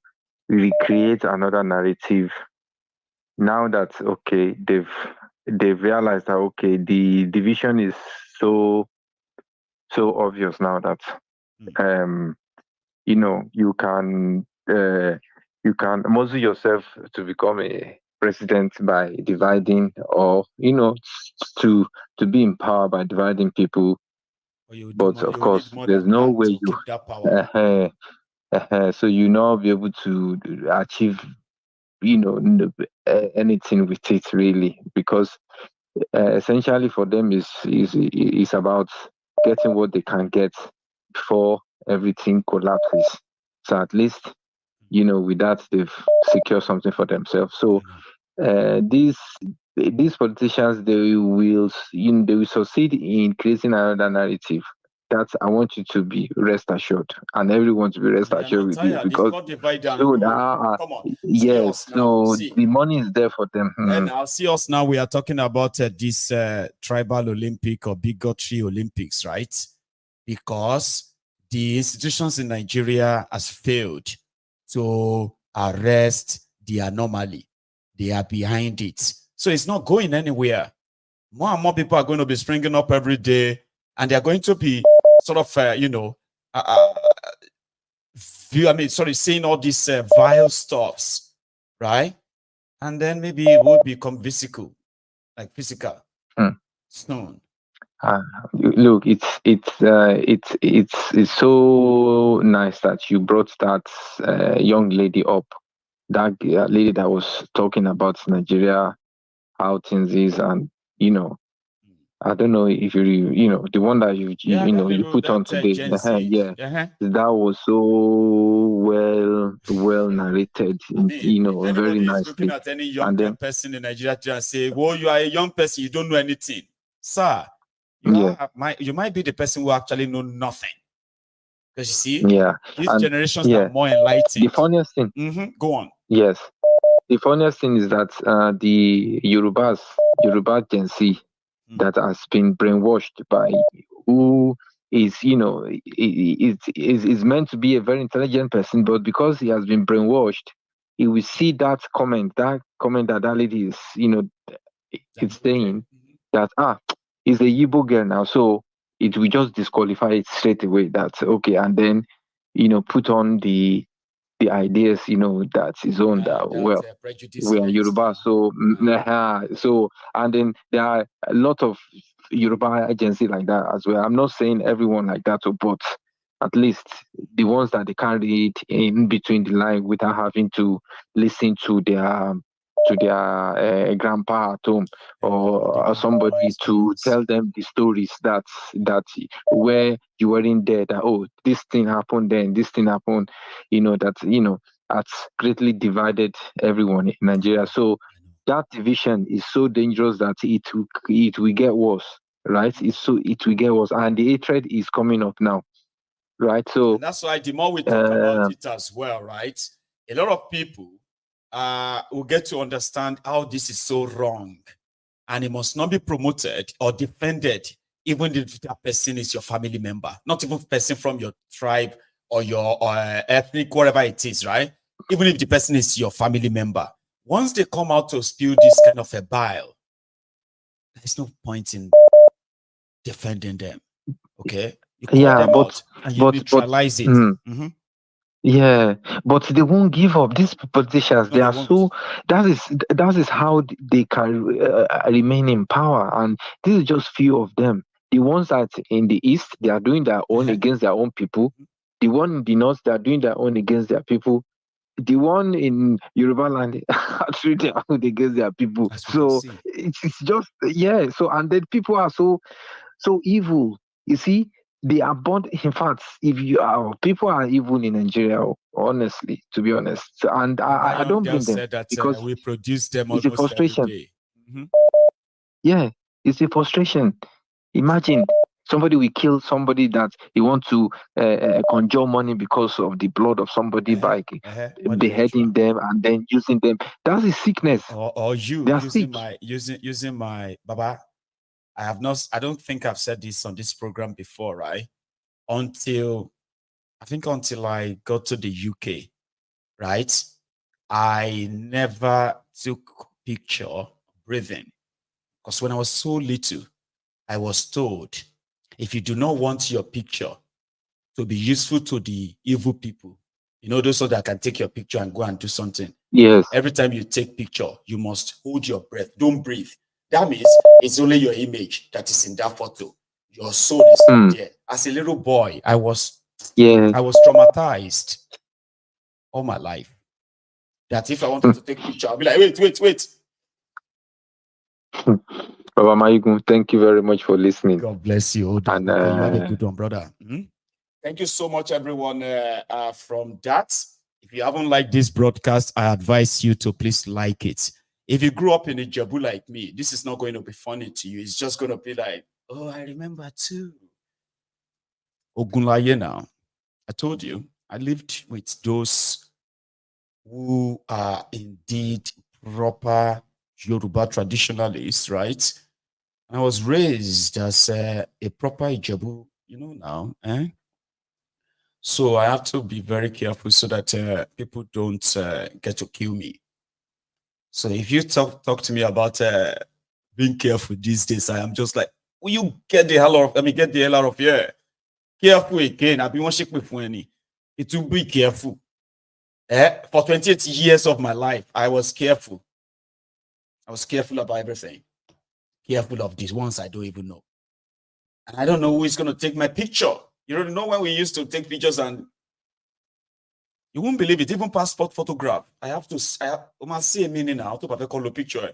recreate another narrative. Now that they've realized that the division is so obvious now that you can muzzle yourself to become a president by dividing, or to be in power by dividing people. But of course, there's no way you so you now be able to achieve anything with it, really, because essentially for them is about getting what they can get before everything collapses. So at least with that they've secured something for themselves. So these politicians, they will succeed in creating another narrative. That I want you to be rest assured, and everyone to be rest assured with this, because yes, so the money is there for them. And I'll see us now. We are talking about this tribal Olympic or bigotry Olympics, right? Because the institutions in Nigeria has failed to arrest the anomaly. They are behind it. So it's not going anywhere. More and more people are going to be springing up every day, and they're going to be sort of, saying all these vile stuffs, right? And then maybe it will become physical. Soon. Look, it's so nice that you brought that young lady up, that lady that was talking about Nigeria, how things is, and I don't know if you the one that you put on today. That was so well narrated, very nicely. Looking at any young person in Nigeria and say, "Well, you are a young person, you don't know anything, sir." You might be the person who actually know nothing. Because you see, these generations are more enlightened. The funniest thing, go on. Yes, the funniest thing is that the Yoruba Gen Z that has been brainwashed by who is is meant to be a very intelligent person, but because he has been brainwashed, he will see that comment that lady is it's saying that is a Yibo girl now, so it will just disqualify it straight away. That's okay, and then put on the ideas that his own we are Yoruba, so and then there are a lot of Yoruba agency like that as well. I'm not saying everyone like that, but at least the ones that they can read in between the line without having to listen to their grandpa at home or somebody to tell them the stories that where you weren't there, that this thing happened then, this thing happened, that's greatly divided everyone in Nigeria. So that division is so dangerous that it will get worse, right? It will get worse, and the hatred is coming up now, right? So and that's why the more we talk about it as well, right? A lot of people will get to understand how this is so wrong, and it must not be promoted or defended, even if that person is your family member, not even a person from your tribe or your ethnic, whatever it is, right? Even if the person is your family member, once they come out to spew this kind of a bile, there's no point in defending them. Okay, you call them out and you neutralize it. Yeah, but they won't give up. These politicians, they are so. That is how they can remain in power, and this is just few of them. The ones that in the east, they are doing their own against their own people. The one in the north, they are doing their own against their people. The one in Yoruba land are doing their own against their people. So it's just, yeah. So, and then people are so evil. You see, they are born. In fact, if you are, people are evil in Nigeria, honestly, to be honest. And I don't blame them, said that because we produce them it's a almost every frustration. day. Yeah, it's a frustration. Imagine somebody will kill somebody that he want to conjure money because of the blood of somebody by beheading them and then using them. That's a sickness. Or you They are using sick. using my Baba. I don't think I've said this on this program before, right? Until I got to the UK, right? I never took picture breathing, because when I was so little, I was told, if you do not want your picture to be useful to the evil people, you know, those that can take your picture and go and do something. Yes. Every time you take picture, you must hold your breath. Don't breathe. That means it's only your image that is in that photo. Your soul is not there. As a little boy, I was traumatized all my life. That if I wanted to take picture, I'll be like, wait. Baba Maigun, thank you very much for listening. God bless you. And, you have a good one, brother. Thank you so much, everyone. From that, if you haven't liked this broadcast, I advise you to please like it. If you grew up in a Jabu like me, this is not going to be funny to you. It's just going to be like, oh, I remember too. Ogunlaye now. I told you, I lived with those who are indeed proper Yoruba traditionalists, right? I was raised as a proper Ijebu, you know now. So I have to be very careful so that people don't get to kill me. So if you talk to me about being careful these days, I am just like, will you get the hell out of here? Careful again. I've been worshiping with any. It will be careful. For 28 years of my life, I was careful. I was careful about everything. Careful of these ones I don't even know. And I don't know who is going to take my picture. You don't know when we used to take pictures and you won't believe it. Even passport photograph. I must see a meaning now to call a picture.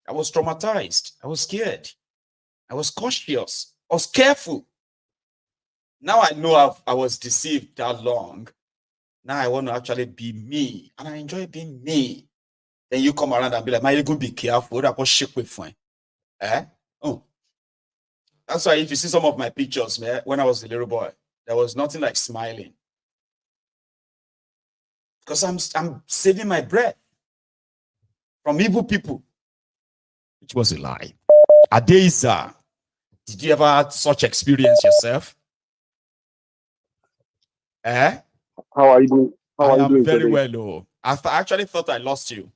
I was traumatized. I was scared. I was cautious. I was careful. Now I know I was deceived that long. Now I want to actually be me. And I enjoy being me. Then you come around and be like, man, you go be careful. That was shit with fine. Oh. That's why if you see some of my pictures, man, when I was a little boy, there was nothing like smiling. Because I'm saving my breath from evil people. Which was a lie. Adeiza, did you ever have such experience yourself? How are you doing? I am very well, oh. I actually thought I lost you.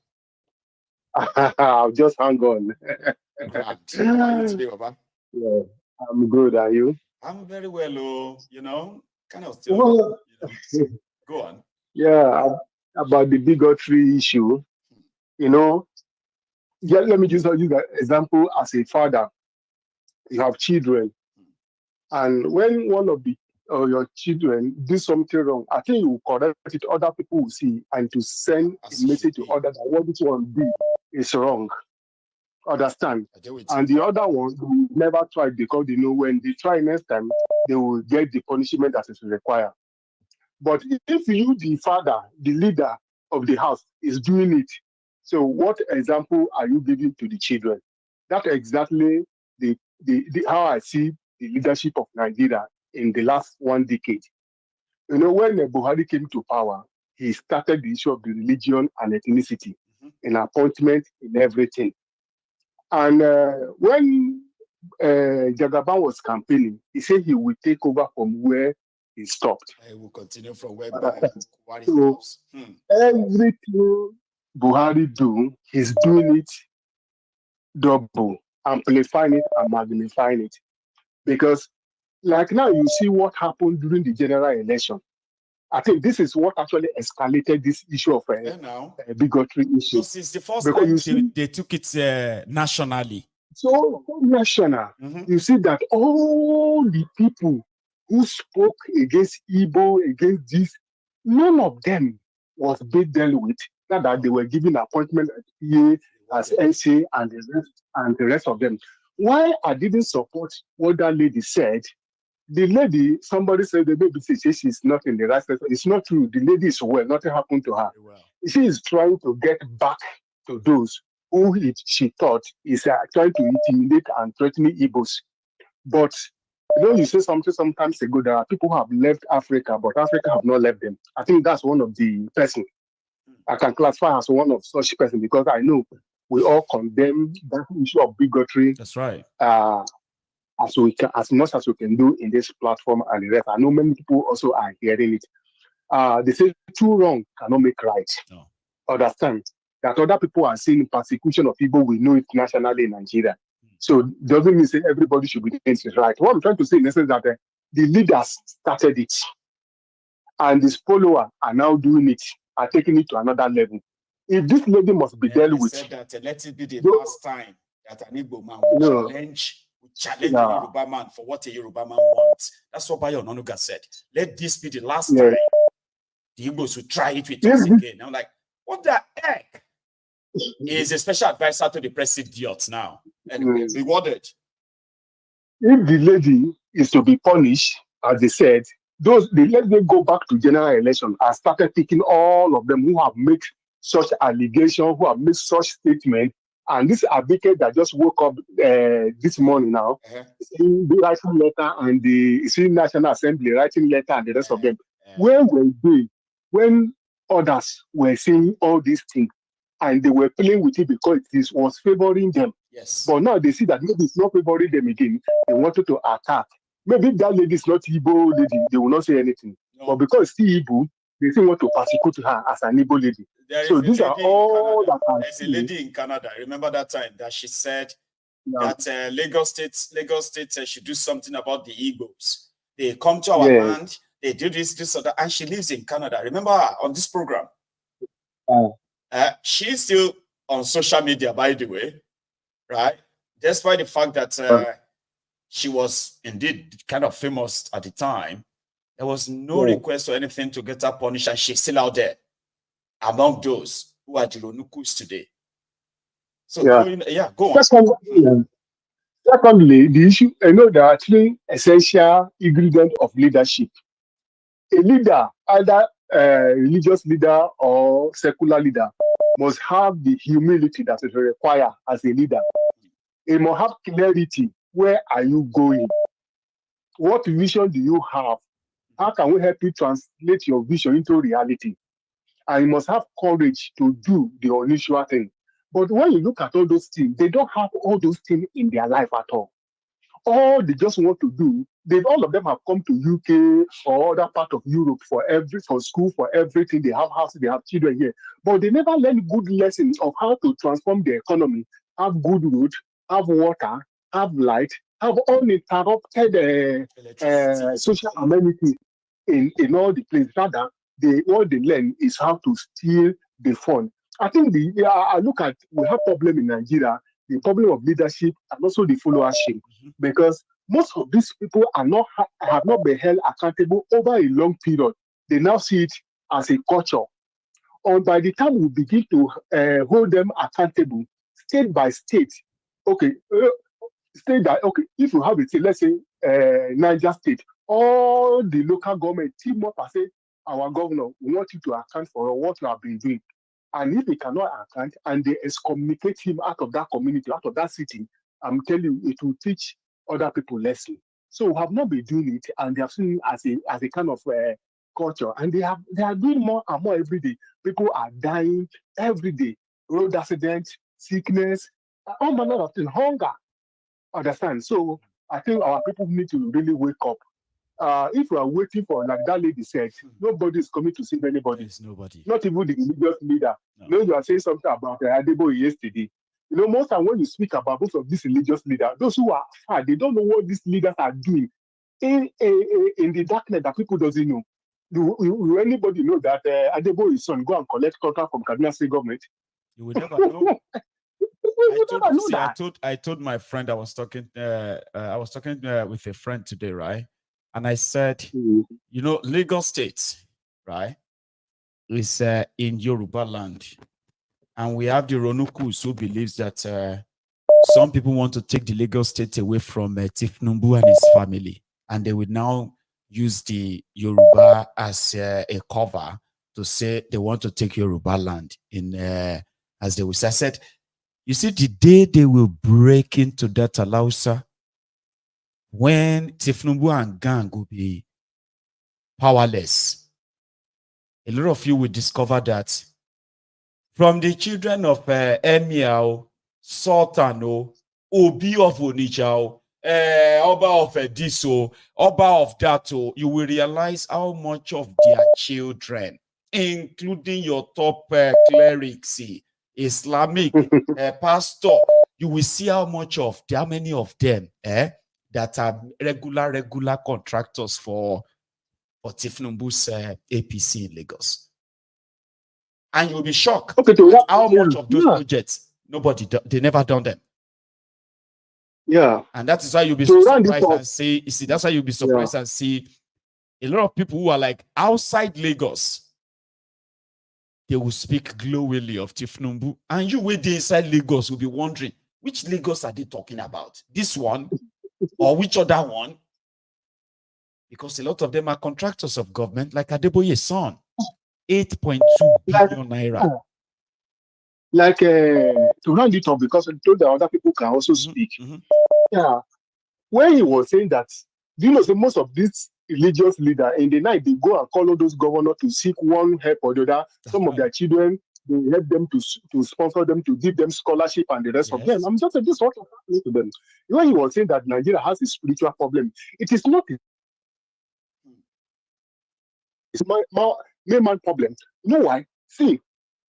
I'll just hang on. How are you today, Baba? Yeah, I'm good. Are you? I'm very well, oh. You know, kind of still. Well, go on. Yeah, about the bigotry issue. You know, let me just use that example as a father. You have children, and when one of your children do something wrong, I think you will correct it. Other people will see, and to send a message to others that what this one did is wrong. Understand? And the other ones will never try because they know when they try next time, they will get the punishment that is required. But if you, the father, the leader of the house, is doing it, so what example are you giving to the children? That's exactly the how I see the leadership of Nigeria in the last 1 decade. You know, when Buhari came to power, he started the issue of the religion and ethnicity in appointment, in everything. And when Jagaban was campaigning, he said he would take over from where he stopped. I will continue from where Buhari so stops. Everything Buhari do, he's doing it double, amplifying it and magnifying it. Because like now you see what happened during the general election. I think this is what actually escalated this issue of a bigotry issue. So since the first time they took it nationally, So national, you see that all the people who spoke against Igbo, against this, none of them was being dealt with. Not that they were given appointment as PA, as NC, and the rest of them. Why I didn't support what that lady said? The lady, somebody said the baby says she's not in the right place. It's not true. The lady is well. Nothing happened to her. She is trying to get back to those who she thought is trying to intimidate and threaten Igbos. But you say something sometimes ago, there are people who have left Africa, but Africa have not left them. I think that's one of the person I can classify as one of such person, because I know we all condemn that issue of bigotry. That's right. As much as we can do in this platform and the rest. I know many people also are hearing it. They say two wrong cannot make right. No. Understand that other people are seeing persecution of people we know internationally in Nigeria. So doesn't mean say everybody should be doing it right. What I'm trying to say is that the leaders started it, and his followers are now doing it, are taking it to another level. If this lady must be dealt with, said that let it be the last time that an Igbo man will challenge a Yoruba man for what a Yoruba man wants. That's what Bayo Onanuga said. Let this be the last time the Igbos will try it with us again. I'm like, what the heck? He's a special advisor to the president now. Anyway, rewarded. If the lady is to be punished, as they said, let them go back to general election and started picking all of them who have made such allegations, who have made such statements. And this Abike that just woke up this morning now, seeing the writing letter and the National Assembly writing letter and the rest of them. Where were they when others were saying all these things and they were playing with it because it was favoring them? Yes. But now they see that maybe it's not favoring them again. They wanted to attack. Maybe if that lady is not Igbo lady, they will not say anything. No. But because it's Igbo, they still want to persecute her as an Igbo lady. So these are all that. There's a lady in Canada. Remember that time that she said that Lagos State should do something about the Igbos. They come to our land, they do this or that, and she lives in Canada. Remember her on this program? She's still on social media, by the way, right? Despite the fact that she was indeed kind of famous at the time, there was no request or anything to get her punished, and she's still out there among those who are the Ronukus today. So, go on. Secondly, the issue, I know there are three essential ingredients of leadership. A leader, either a religious leader or secular leader, must have the humility that is required as a leader. He must have clarity. Where are you going? What vision do you have? How can we help you translate your vision into reality? And you must have courage to do the unusual thing. But when you look at all those things, they don't have all those things in their life at all. All they just want to do, all of them have come to UK or other part of Europe for school, for everything. They have houses, they have children here. But they never learn good lessons of how to transform the economy, have good road, have water, have light, have uninterrupted social amenities in all the places. Rather, what they learn is how to steal the fund. I think I look at, we have problem in Nigeria, the problem of leadership and also the followership, because most of these people have not been held accountable over a long period. They now see it as a culture. And by the time we begin to hold them accountable, state by state, state that, if you have a state, let's say Niger State, all the local government team up and say, our governor, we want you to account for what you have been doing. And if he cannot account and they excommunicate him out of that community, out of that city, I'm telling you, it will teach other people lesson. So we have not been doing it, and they have seen it as a kind of culture. And they are doing more and more every day. People are dying every day. Road accidents, sickness, all manner of things, hunger. Understand? So I think our people need to really wake up. If we are waiting for, like that lady said, nobody is coming to save anybody. There's nobody. Not even the religious leader. No. You are saying something about Adebo yesterday. Most time when you speak about both of these religious leaders, those who are far, they don't know what these leaders are doing in the darkness that people doesn't know. Do anybody know that Adebo's son go and collect contract from Kaduna State government? You will never know. never know that. I told my friend I was talking with a friend today, right? And I said, you know, Lagos State, right, is in Yoruba land. And we have the Ronukus who believes that some people want to take the Lagos State away from Tifnumbu and his family. And they will now use the Yoruba as a cover to say they want to take Yoruba land in, as they will say. I said, you see, the day they will break into that Alausa, when Tifnumbu and gang will be powerless, a lot of you will discover that from the children of Emir, Sultan, Obi of Onitsha, Oba of Ediso, Oba of Dato, you will realize how much of their children, including your top clerics, Islamic pastor, you will see how many of them that are regular contractors for Tifnumbu's APC in Lagos. And you'll be shocked at how much of those projects they never done them. Yeah. And that is why you'll be surprised and see, you see, that's why you'll be surprised and see a lot of people who are like outside Lagos, they will speak glowingly of Tifnumbu. And you wait inside Lagos will be wondering, which Lagos are they talking about? This one or which other one? Because a lot of them are contractors of government, like Adeboye's son. 8.2 billion naira. Like to round it up, because I told that other people can also speak. Yeah. When he was saying that, do you know, most of these religious leaders in the night they go and call all those governors to seek one help or the other. Some of their children, they help them to sponsor them, to give them scholarship and the rest of them. I'm just saying this is what happening to them. When he was saying that Nigeria has a spiritual problem, it is not. It's my main problem. You know why? See,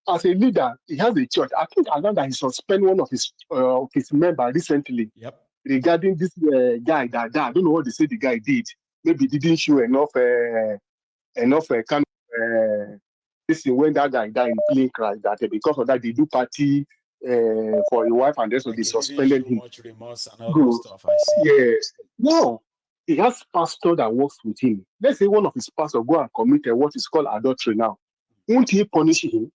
as a leader, he has a church. I think I learned that he suspended one of his members recently regarding this guy that died. I don't know what they say the guy did. Maybe he didn't show enough kind of this is when that guy died in plane crash. That because of that they do party for his wife and so they suspended him. Much remorse and all that stuff. I see. Yes. No. He has pastor that works with him. Let's say one of his pastors go and commit what is called adultery now. Won't he punish him?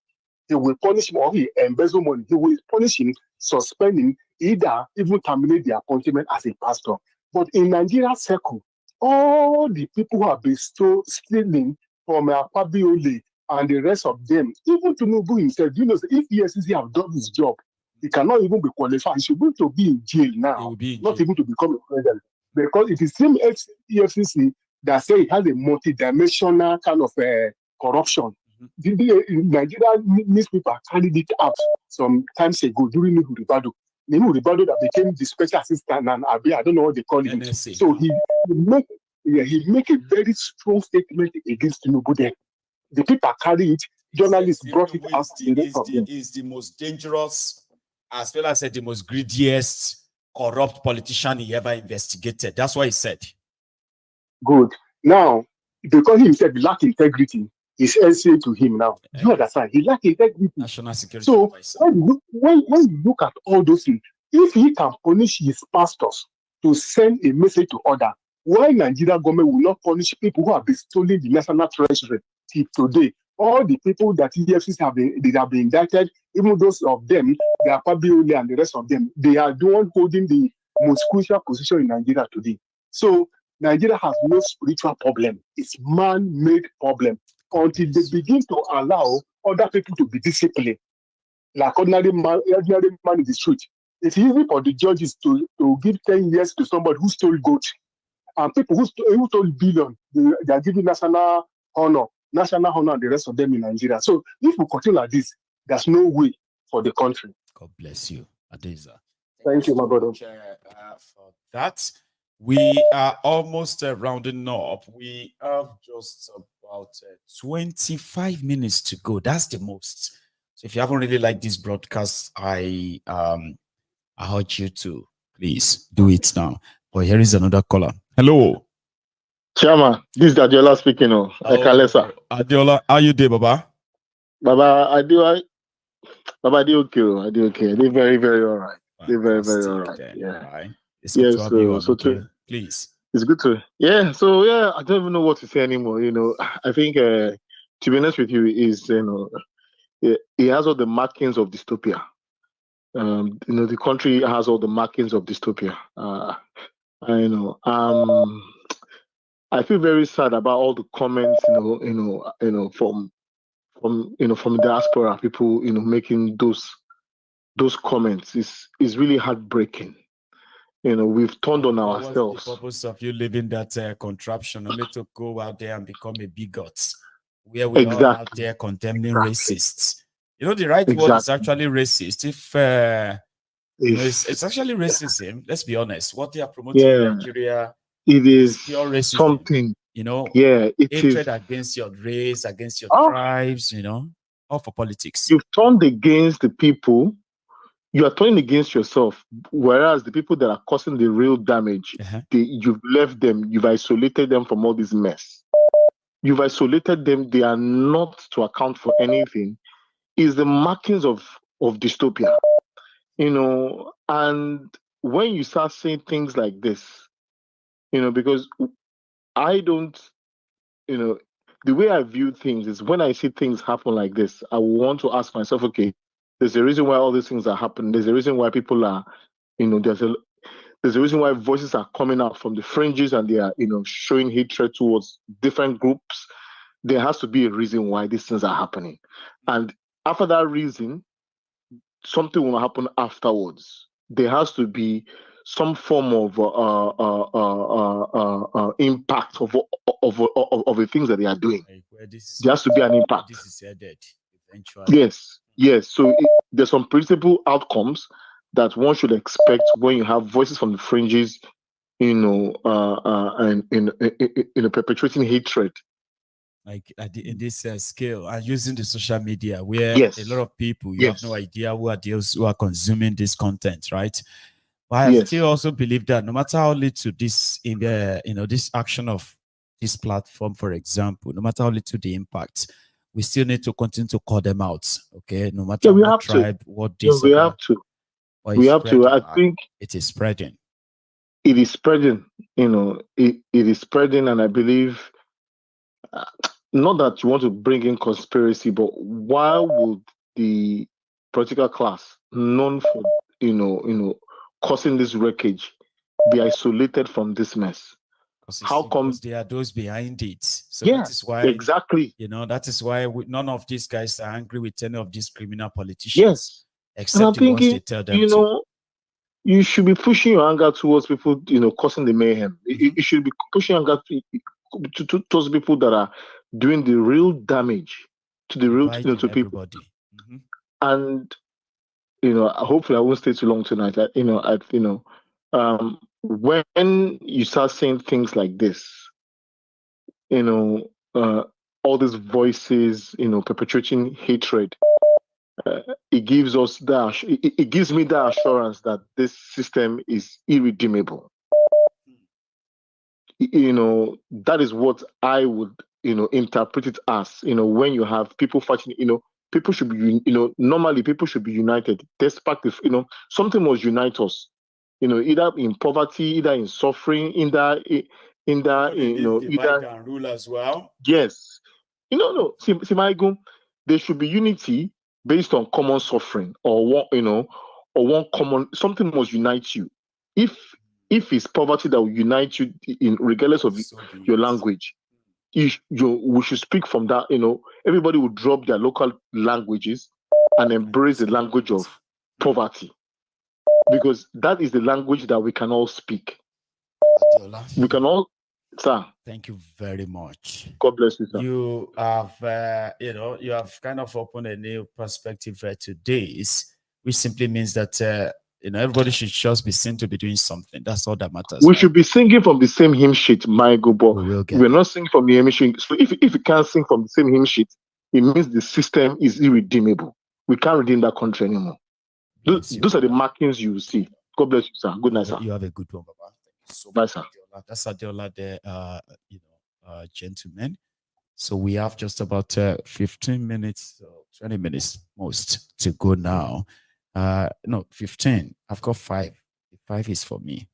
He will punish him, or he embezzle money. He will punish him, suspend him, either even terminate the appointment as a pastor. But in Nigeria circle, all the people who have been stealing from Pabiole and the rest of them, even Tinubu himself, you know, if EFCC have done his job, he cannot even be qualified. He should be to be in jail now, not even to become a president. Because it is the same EFCC that say it has a multi-dimensional kind of corruption. The Nigerian newspaper carried it out some times ago during Nuhu Ribadu. Nuhu Ribadu that became the special assistant and I don't know what they call him. NLC. So he make a very strong statement against Tinubu there. The people carry it, journalists brought it out. Is the most dangerous, as well as the most greediest, corrupt politician he ever investigated. That's what he said. Good. Now, because he himself lack integrity, it's essential to him now. You understand? He lack integrity. National security. So when you look at all those things, if he can punish his pastors to send a message to others, why Nigeria government will not punish people who have been stealing the national treasury till today? All the people that EFCC have been indicted, even those of them, they are Pabiole and the rest of them, they are the one holding the most crucial position in Nigeria today. So Nigeria has no spiritual problem. It's man-made problem. Until they begin to allow other people to be disciplined, like ordinary man in the street. It's easy for the judges to give 10 years to somebody who stole goat. And people who stole billion, they are giving national honor and the rest of them in Nigeria. So if we continue like this, there's no way for the country. God bless you, Adeza. Thank you, my brother. For that, we are almost rounding up. We have just about 25 minutes to go. That's the most. So if you haven't really liked this broadcast, I urge you to please do it now. But here is another caller. Hello. Chairman, this is Adiola speaking. Ekalesa. Adiola, how you doing, Baba? Baba, Baba, I did okay. I did okay. I did very, very all right. They very, very all right. Then, Yeah. right. It's good to have you on, please. It's good to, yeah. So yeah, I don't even know what to say anymore. You know, I think to be honest with you, is it has all the markings of dystopia. You know, the country has all the markings of dystopia. I feel very sad about all the comments, from the diaspora, people, making those comments. Is really heartbreaking. You know, we've turned on ourselves. What's the purpose of you living that contraption only to go out there and become a bigot, where we all out there condemning racists? You know, the right word is actually racist. It's actually racism. Let's be honest. What they are promoting in Nigeria, it is pure racism. Something. You know, hatred against your race, against your tribes. You know, all for politics. You've turned against the people. You are turning against yourself, whereas the people that are causing the real damage, you've left them, you've isolated them from all this mess. You've isolated them, they are not to account for anything. Is the markings of dystopia. You know, and when you start saying things like this, because I don't, the way I view things is when I see things happen like this, I want to ask myself, okay, there's a reason why all these things are happening. There's a reason why people are, there's a reason why voices are coming out from the fringes and they are, showing hatred towards different groups. There has to be a reason why these things are happening. And after that reason, something will happen afterwards. There has to be some form of impact of the things that they are doing. There has to be an impact. This is headed eventually. Yes. So there's some principal outcomes that one should expect when you have voices from the fringes, and perpetrating hatred. Like in this scale, and using the social media, where a lot of people, you have no idea who are those who are consuming this content, right? But I still also believe that no matter how little this this action of this platform, for example, no matter how little the impact, we still need to continue to call them out. Okay, no matter what tribe, what this, we have to. We have to. I think it is spreading. It is spreading. It is spreading, and I believe. Not that you want to bring in conspiracy, but why would the political class, known for causing this wreckage, be isolated from this mess? How come? Because there are those behind it. So that is why exactly. That is why none of these guys are angry with any of these criminal politicians. Yes, except the ones they tell them to. You should be pushing your anger towards people, causing the mayhem. You should be pushing anger towards people that are doing the real damage to the real, to people. And hopefully I won't stay too long tonight. When you start saying things like this, all these voices, perpetrating hatred, it gives us it gives me the assurance that this system is irredeemable. That is what I would, interpret it as, when you have people fighting, people should be, normally people should be united. Despite if, something must unite us, either in poverty, either in suffering, either, divide and rule as well. Yes. There should be unity based on common suffering or one common, something must unite you. If it's poverty that will unite you regardless of your language, we should speak from that. Everybody will drop their local languages and embrace the language of poverty, because that is the language that we can all speak. We can all, sir. Thank you very much. God bless you, sir. You have, you have kind of opened a new perspective to this, which simply means that everybody should just be seen to be doing something. That's all that matters. We should be singing from the same hymn sheet, my good boy. We're not singing from the hymn sheet. So if you can't sing from the same hymn sheet, it means the system is irredeemable. We can't redeem that country anymore. Those are the markings you will see. God bless you, sir. Good night, sir. You have a good one, Baba. Thank you so much. Bye, sir. That's Adeola there, gentlemen. So we have just about 15 minutes, 20 minutes most to go now. No, 15. I've got 5. 5 is for me.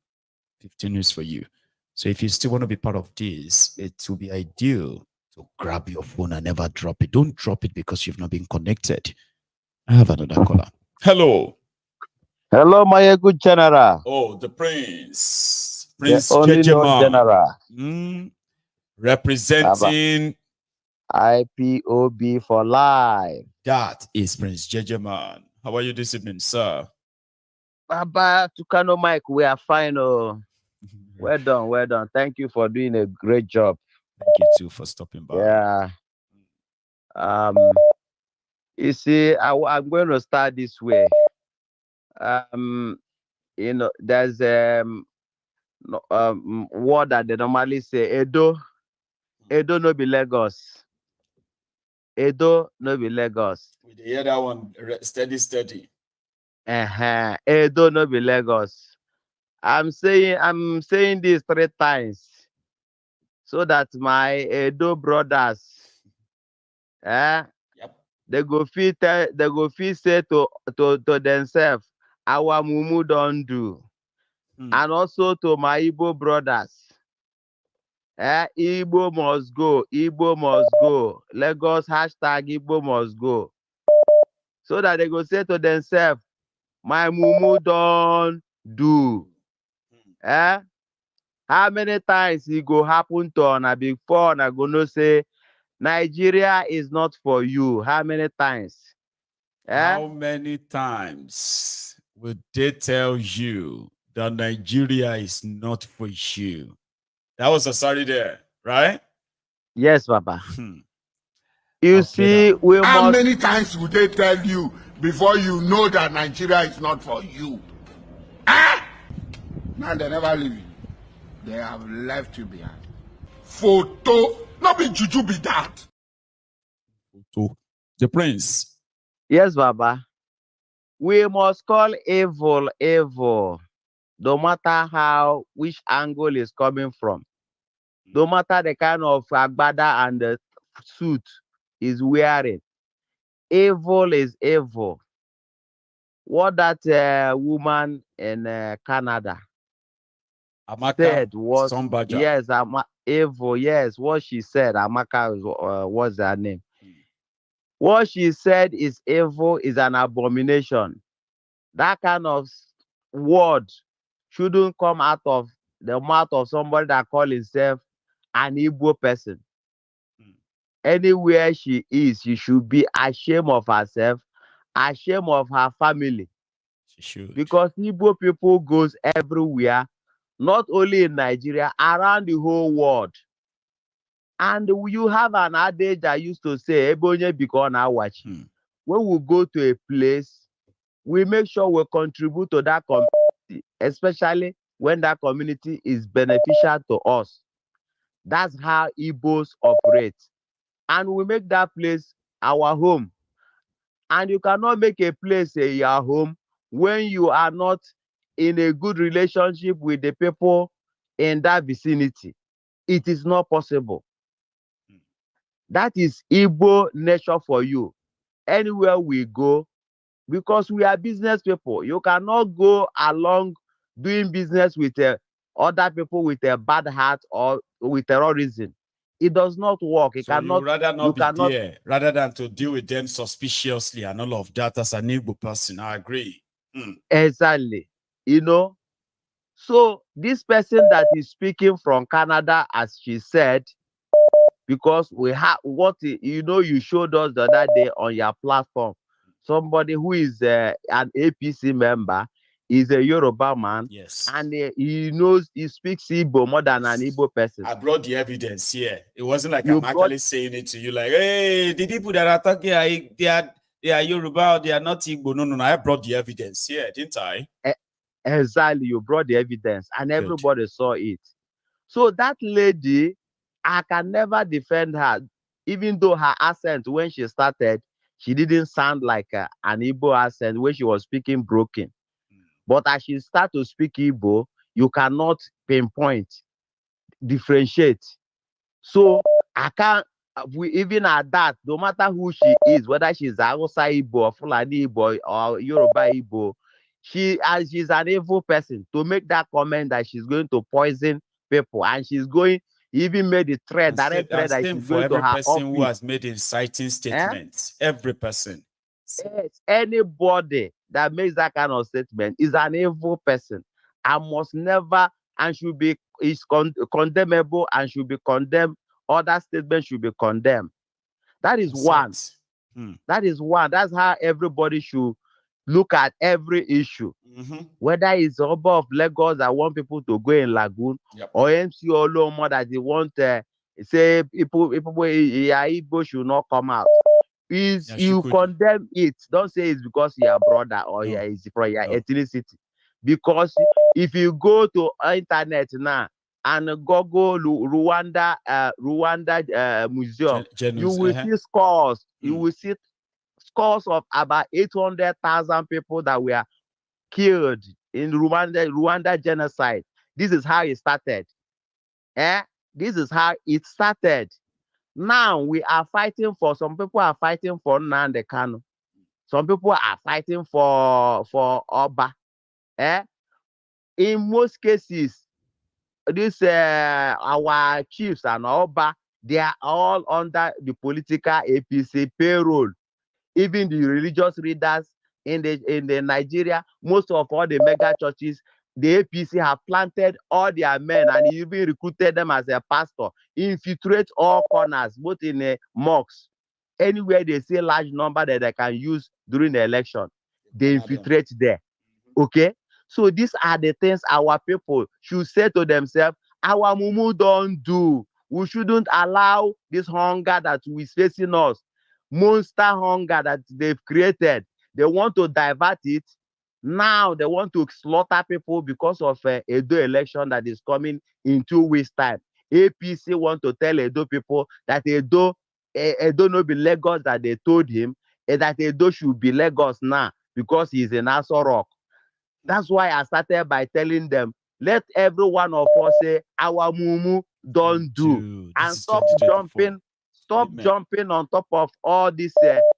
15 is for you. So if you still want to be part of this, it will be ideal to grab your phone and never drop it. Don't drop it because you've not been connected. I have another caller. Hello. Hello, my good general. Oh, the prince. Prince the only known general. Representing IPOB for life. That is Prince Jejeman. How are you this evening, sir? Baba Tukano Mike, we are fine. Oh. Well done, well done. Thank you for doing a great job. Thank you too for stopping by. Yeah. You see, I'm going to start this way. You know, there's word that they normally say, Edo no be Lagos. Edo no be Lagos. We hear that one steady. Edo no be Lagos. I'm saying this 3 times so that my Edo brothers, they go feel say to themselves, our mumu don't do. And also to my Igbo brothers, Igbo must go, Igbo must go. Lagos hashtag Igbo must go. So that they go say to themselves, my mumu don't do. How many times it go happen to Ona before Ona gonna say Nigeria is not for you? How many times? How many times would they tell you that Nigeria is not for you? That was a sorry there, right? Yes, Papa. You see, how many times would they tell you before you know that Nigeria is not for you? Now they never leave you. They have left you behind. Photo, not be juju be that. Photo. The prince. Yes, Baba. We must call evil evil, no matter which angle is coming from. No matter the kind of agbada and the suit is wearing. Evil is evil. What that woman in Canada Amaka said was, Sombaja. yes, evil, yes, what she said, Amaka was her name. What she said is evil, is an abomination. That kind of word shouldn't come out of the mouth of somebody that calls himself an Igbo person. Anywhere she is, she should be ashamed of herself, ashamed of her family. She should. Because Igbo people goes everywhere, not only in Nigeria, around the whole world. And you have an adage I used to say, Ebonye biko na wachi. When we go to a place, we make sure we contribute to that community, especially when that community is beneficial to us. That's how Igbos operate. And we make that place our home. And you cannot make a place your home when you are not in a good relationship with the people in that vicinity. It is not possible. That is Igbo nature for you. Anywhere we go, because we are business people, you cannot go along doing business with other people with a bad heart or with terrorism. It does not work. It So cannot. you rather not be there, rather than to deal with them suspiciously and all of that as an Igbo person. I agree. Exactly. You know, so this person that is speaking from Canada, as she said, because we have what you showed us the other day on your platform, somebody who is an APC member, is a Yoruba man, yes, and he speaks Igbo more than an Igbo person. I brought the evidence here. It wasn't like I'm actually saying it to you, like, hey, the people that are talking, they are Yoruba, or they are not Igbo. No. I brought the evidence here, didn't I? Exactly, you brought the evidence, and everybody saw it. So that lady, I can never defend her, even though her accent when she started, she didn't sound like an Igbo accent when she was speaking broken. But as she started to speak Igbo, you cannot pinpoint, differentiate. So I can't we even at that, no matter who she is, whether she's Hausa Igbo or Fulani Igbo or Yoruba Igbo, she's an evil person to make that comment that she's going to poison people, and she's going even made the threat, direct threat that she's for going to every her person office. who has made inciting statements. Every person. Yes, anybody that makes that kind of statement is an evil person and must never and should be condemnable and should be condemned. Other statements should be condemned. That is one. That is one. That's how everybody should look at every issue. Whether it's Oba of Lagos that want people to go in Lagoon, or MC Olomo that they want say people Igbo should not come out. Is you condemn it. Don't say it's because you're brother or it's from your ethnicity. Because if you go to internet now and Google Rwanda museum, you will see scores. You will see scores of about 800,000 people that were killed in Rwanda genocide. This is how it started. This is how it started. Now we are fighting for, some people are fighting for Nnamdi Kanu. Some people are fighting for Oba. In most cases, this our chiefs and Oba, they are all under the political APC payroll. Even the religious leaders in the Nigeria, most of all the mega churches, the APC have planted all their men and even recruited them as a pastor, infiltrate all corners, both in mosques. Anywhere they see a large number that they can use during the election, they infiltrate there. Okay? So these are the things our people should say to themselves, our mumu don't do. We shouldn't allow this hunger that is facing us, monster hunger that they've created. They want to divert it. Now they want to slaughter people because of Edo election that is coming in 2 weeks' time. APC want to tell Edo people that Edo no be Lagos that they told him, and that Edo should be Lagos now because he's in Aso Rock. That's why I started by telling them, let every one of us say our mumu don't do, and stop jumping on top of all this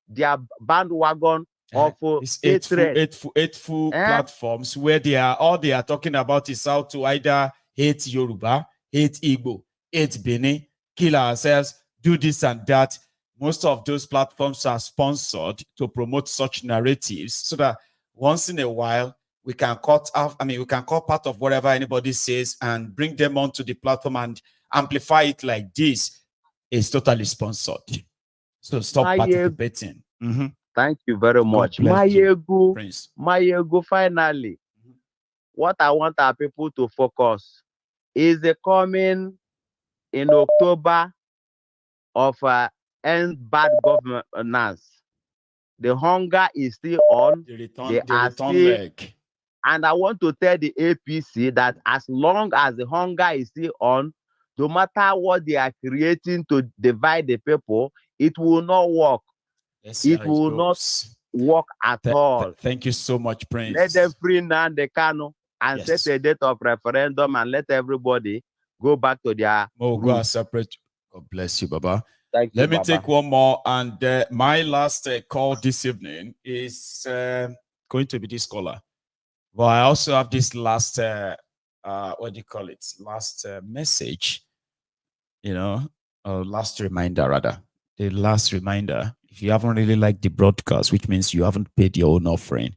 their bandwagon of hateful platforms where they are talking about is how to either hate Yoruba, hate Igbo, hate Benin, kill ourselves, do this and that. Most of those platforms are sponsored to promote such narratives so that once in a while we can cut part of whatever anybody says and bring them onto the platform and amplify it like this. It's totally sponsored. So stop participating. Thank you very much. Mayego, finally, what I want our people to focus is the coming in October of end bad governance. The hunger is still on. And I want to tell the APC that as long as the hunger is still on, no matter what they are creating to divide the people, it will not work. It will not work at all. Thank you so much, Prince. Let them free Nnamdi Kanu and set a date of referendum and let everybody go back to their go separate. God bless you, Baba. Thank you, Let me Baba. take one more. And my last call this evening is going to be this caller. But I also have this last, what do you call it? Last message, last reminder, rather. The last reminder, if you haven't really liked the broadcast, which means you haven't paid your own offering,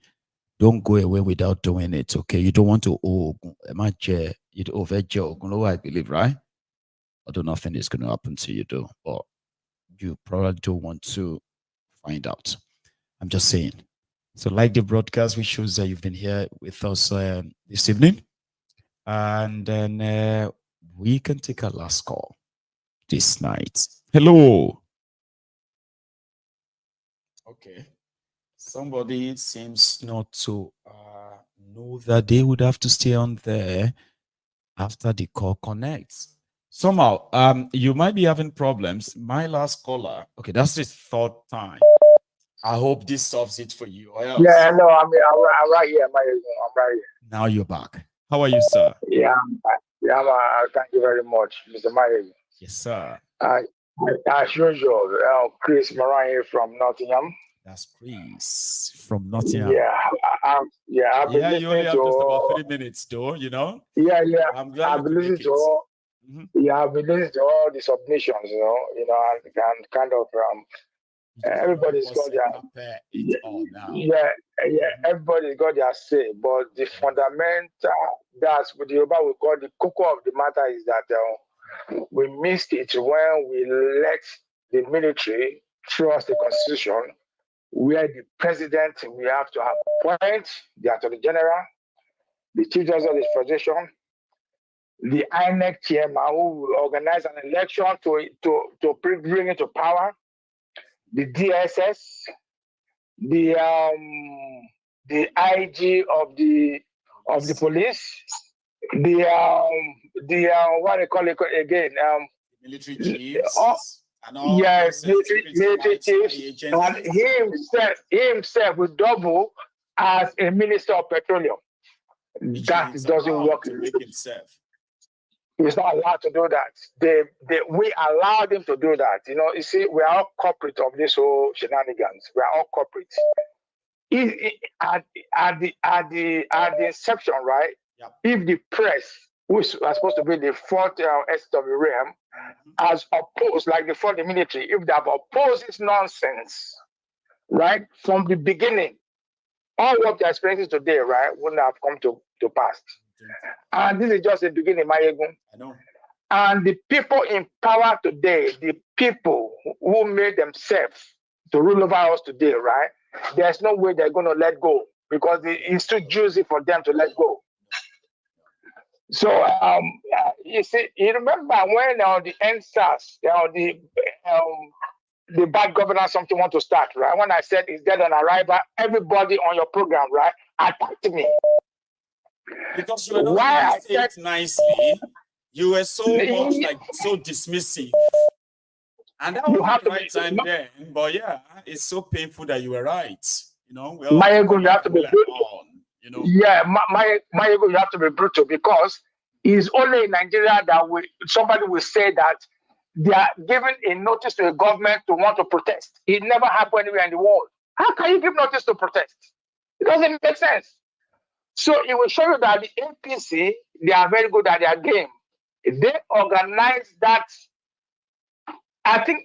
don't go away without doing it, okay? You don't want to, I believe, right? Although nothing is going to happen to you, though. But you probably don't want to find out. I'm just saying. So like the broadcast, which shows that you've been here with us this evening. And then we can take our last call this night. Hello. Okay. Somebody seems not to know that they would have to stay on there after the call connects. Somehow, you might be having problems. My last caller, okay, that's the third time. I hope this solves it for you. Or else. Yeah, no, I'm right here. I'm right here. Now you're back. How are you, sir? Yeah, thank you very much, Mr. Mayer. Yes, sir. As usual, Chris Moran from Nottingham. That's Chris from Nottingham. I've been You only listening have just about 3 minutes, though, you know? I'm glad I've been listening to all. I've been listening to all the submissions, and kind of everybody's got their everybody's got their say, but the fundamental that's what the Yoruba we call the cocoa of the matter is that we missed it when we let the military trust the constitution, where the president we have to appoint the attorney general, the chief justice of the federation, the INEC chairman who will organize an election to bring into power, the DSS, the IG of the police, the what they call it again, military chiefs, and all military chiefs, and he himself will double as a minister of petroleum. That doesn't work. He's not allowed to do that. We allowed him to do that. You see, we are all corporate of this whole shenanigans. We are all corporate. At the inception, right? Yep. If the press, which was supposed to be the fourth estate of the realm, has opposed, like before the military, if they have opposed this nonsense, right, from the beginning, all what they're experiencing today, right, wouldn't have come to pass. And this is just the beginning, Mayegun. I know. And the people in power today, the people who made themselves to rule over us today, right? There's no way they're going to let go because it's too juicy for them to let go. So, you see, you remember when the NSAS, the bad governance, something want to start, right? When I said it's dead on arrival, everybody on your program, right, attacked me. Because you were not saying it nicely, you were so much so dismissive. And that was the right time then. But yeah, it's so painful that you were right. You know, you have to be brutal. Yeah, Mayegun, you have to be brutal because it's only in Nigeria that somebody will say that they are giving a notice to a government to want to protest. It never happened anywhere in the world. How can you give notice to protest? It doesn't make sense. So it will show you that the APC, they are very good at their game. They organize that. I think,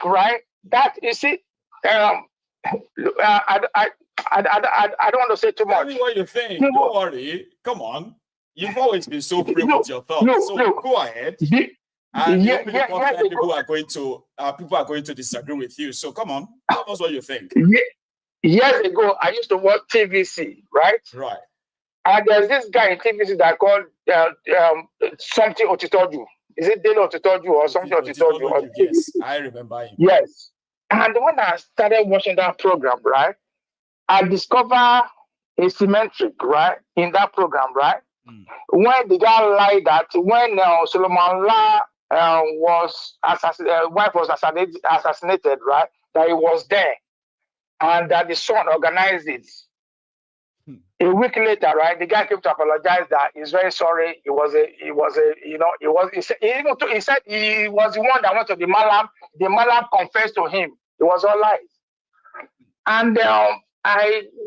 right? That you see, I don't want to say too much. Tell me what you think. Don't worry. Come on. You've always been so free with your thoughts. Go ahead. And people are going to disagree with you. So come on, tell us what you think. Years ago, I used to watch TVC, right? Right. And there's this guy in TVC that called something Otitoju. Is it Dele Otitoju or something Otitoju? Yes, I remember him. Yes. And when I started watching that program, right, I discovered a symmetric, right, in that program, right? When the guy lied that when Solomon La was wife was assassinated, right, that he was there. And that the son organized it. A week later, right, the guy came to apologize that he's very sorry. He said he was the one that went to the Malam. The Malam confessed to him. It was all lies. And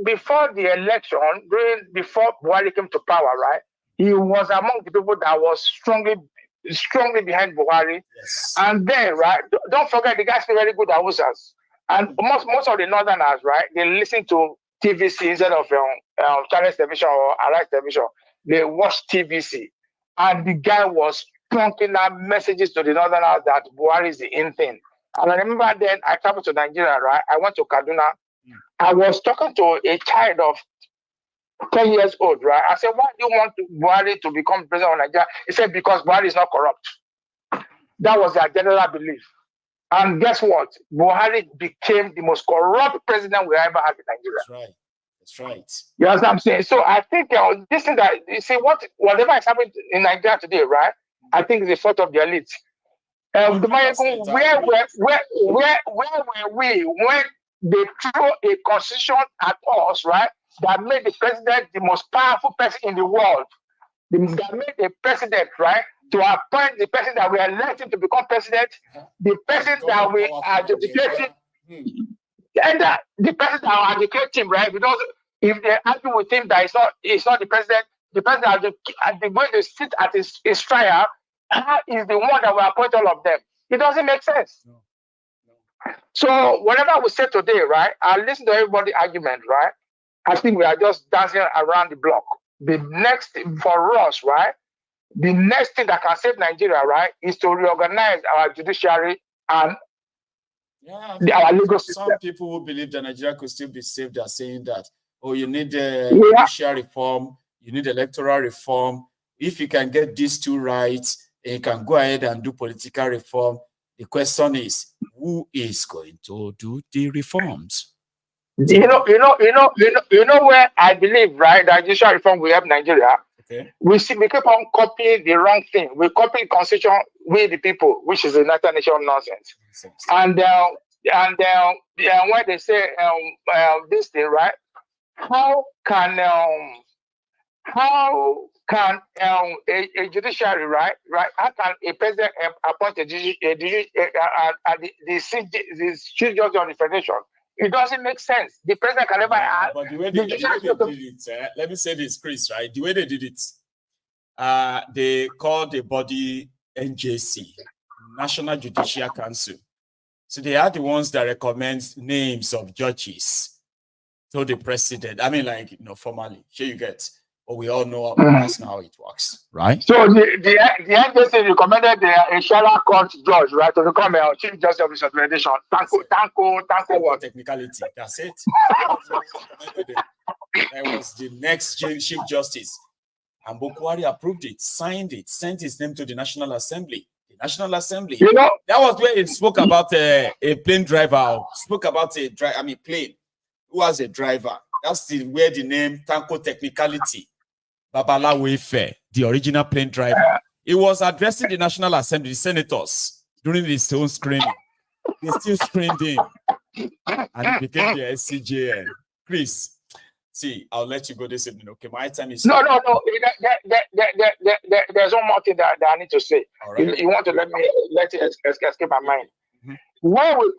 before the election, before Buhari came to power, right, he was among the people that was strongly behind Buhari. Yes. And then, right, don't forget the guys are very good at Hausas. And most of the Northerners, right, they listen to TVC instead of Channels Television or Arise Television. They watch TVC. And the guy was plunking out messages to the Northerners that Buhari is the in thing. And I remember then I traveled to Nigeria, right? I went to Kaduna. I was talking to a child of 10 years old, right? I said, why do you want Buhari to become president of Nigeria? He said, because Buhari is not corrupt. That was their general belief. And guess what? Buhari became the most corrupt president we ever had in Nigeria. That's right. That's right. You know what I'm saying? So I think this thing that you see, whatever is happening in Nigeria today, right? I think it's the fault of the elite. Where were we when they threw a constitution at us, right? That made the president the most powerful person in the world. That made a president, right, to appoint the person that we elect him to become president, the person that we adjudicate him, and the person that will adjudicate him, right? Because if they argue with him that it's not the president that the way they sit at his trial is the one that will appoint all of them. It doesn't make sense. No. So whatever we say today, right? I listen to everybody's argument, right? I think we are just dancing around the block. The next thing for us, right? The next thing that can save Nigeria, right, is to reorganize our judiciary and our legal system. Some people who believe that Nigeria could still be saved are saying that, oh, you need judicial reform, you need electoral reform. If you can get these two right, you can go ahead and do political reform. The question is, who is going to do the reforms? You know where I believe, right, that judicial reform will help Nigeria. Okay. We keep on copying the wrong thing. We copy the constitution with the people, which is a United Nations nonsense. And when they say this thing, right? How can a judiciary, right? How can a president appoint the chief judge of the federation? It doesn't make sense. The president can never add. But the way they did it, let me say this, Chris, right? The way they did it, they called the body NJC, National Judicial Council. So they are the ones that recommend names of judges to the president. I mean, like, formally, sure you get. But we all know that's not how it works, right? So the NJC recommended a Shala Court judge, right, to become a chief justice of the federation. Tanko technicality. That's it. That was the next chief justice. And Bukwari approved it, signed it, sent his name to the National Assembly. The National Assembly. That was where it spoke about a plane driver. Spoke about plane. Who was a driver? That's where the name Tanko technicality. Babala Wefe, the original plane driver. He was addressing the National Assembly, the senators, during his own screening. They still screened him. And he became the SCJN. Chris, see, I'll let you go this evening, okay? My time is... No. There's one more thing that I need to say. Right. You want to let it escape my mind. Mm-hmm. When we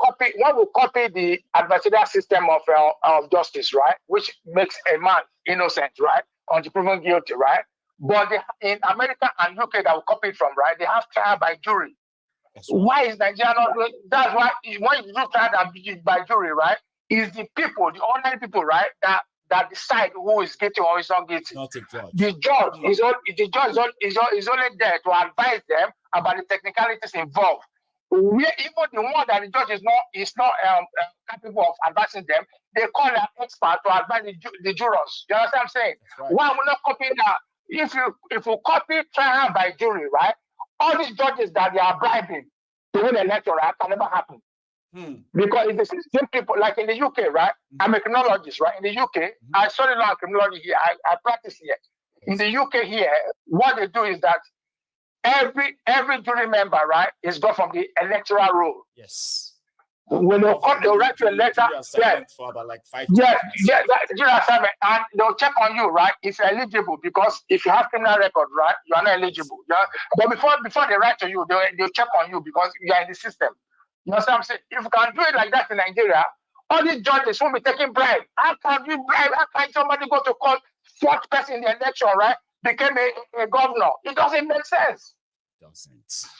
copy the adversarial system of justice, right, which makes a man innocent, right, until proven guilty, right? But in America and UK that we copy it from, right, they have trial by jury. Why is Nigeria not doing? That's why when you do trial by jury, right, is the people, the ordinary people, right, that decide who is guilty or is not guilty. Not a judge. The judge is only there to advise them about the technicalities involved. Even the one that the judge is not capable of advising them, they call an expert to advise the jurors. You understand what I'm saying? Right. Why we're not copying that? If you copy trial by jury, right, all these judges that they are bribing to win an election, right, can never happen. Because it's the same people, like in the UK, right? I'm a criminologist, right? In the UK, I study law and criminology here. I practice here. In the UK here, what they do is that every jury member, right, is gone from the electoral roll. Yes. When they come, they'll write you a letter. For about like 5 jury assignment, and they'll check on you, right, if you're eligible, because if you have criminal record, right, you are not eligible. But before they write to you, they'll check on you because you are in the system. You know what I'm saying? If you can do it like that in Nigeria, all these judges won't be taking bribe. How can you bribe? How can somebody go to court, fourth person in the election, right, became a governor? It doesn't make sense.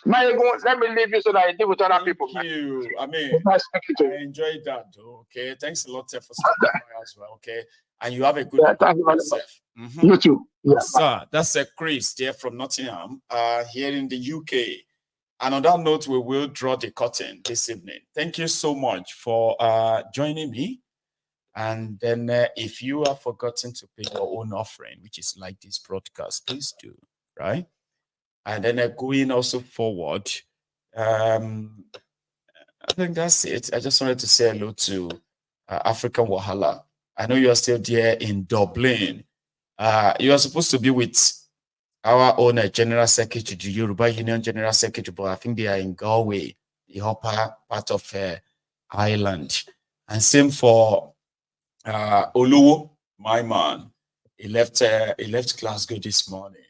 Let me leave you so that I deal with other people. Thank you. I mean, I enjoyed that, though. Okay, thanks a lot for stopping by as well. Okay, and you have a good thank you very much. You too. Yes, sir. That's Chris there from Nottingham, here in the UK. And on that note, we will draw the curtain this evening. Thank you so much for joining me. And then if you have forgotten to pay your own offering, which is like this broadcast, please do, right? And then going also forward, I think that's it. I just wanted to say hello to African Wahala. I know you are still there in Dublin. You are supposed to be with our own General Secretary, the Yoruba Union General Secretary, but I think they are in Galway, the upper part of Ireland. And same for Oluwo, my man. He left Glasgow this morning.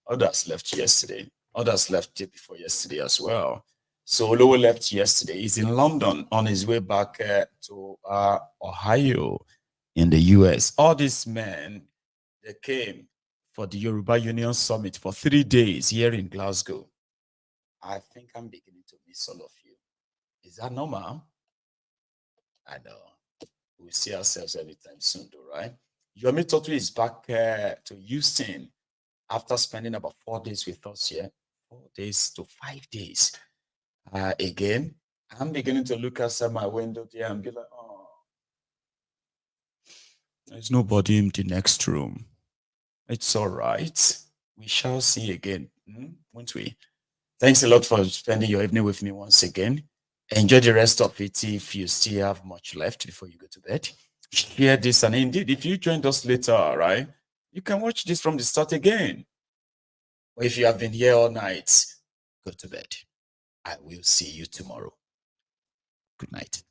Others left yesterday. Others left day before yesterday as well. So Olowo left yesterday. He's in London on his way back to Ohio in the US. All these men, they came for the Yoruba Union Summit for 3 days here in Glasgow. I think I'm beginning to miss all of you. Is that normal? I know. We'll see ourselves anytime soon, though, right? Yomi Totu is back to Houston after spending about 4 days with us here. 4 days to 5 days. Again, I'm beginning to look outside my window there and be like, oh, there's nobody in the next room. It's all right. We shall see again, won't we? Thanks a lot for spending your evening with me once again. Enjoy the rest of it if you still have much left before you go to bed. Share this, and indeed, if you joined us later, right, you can watch this from the start again. Or if you have been here all night, go to bed. I will see you tomorrow. Good night.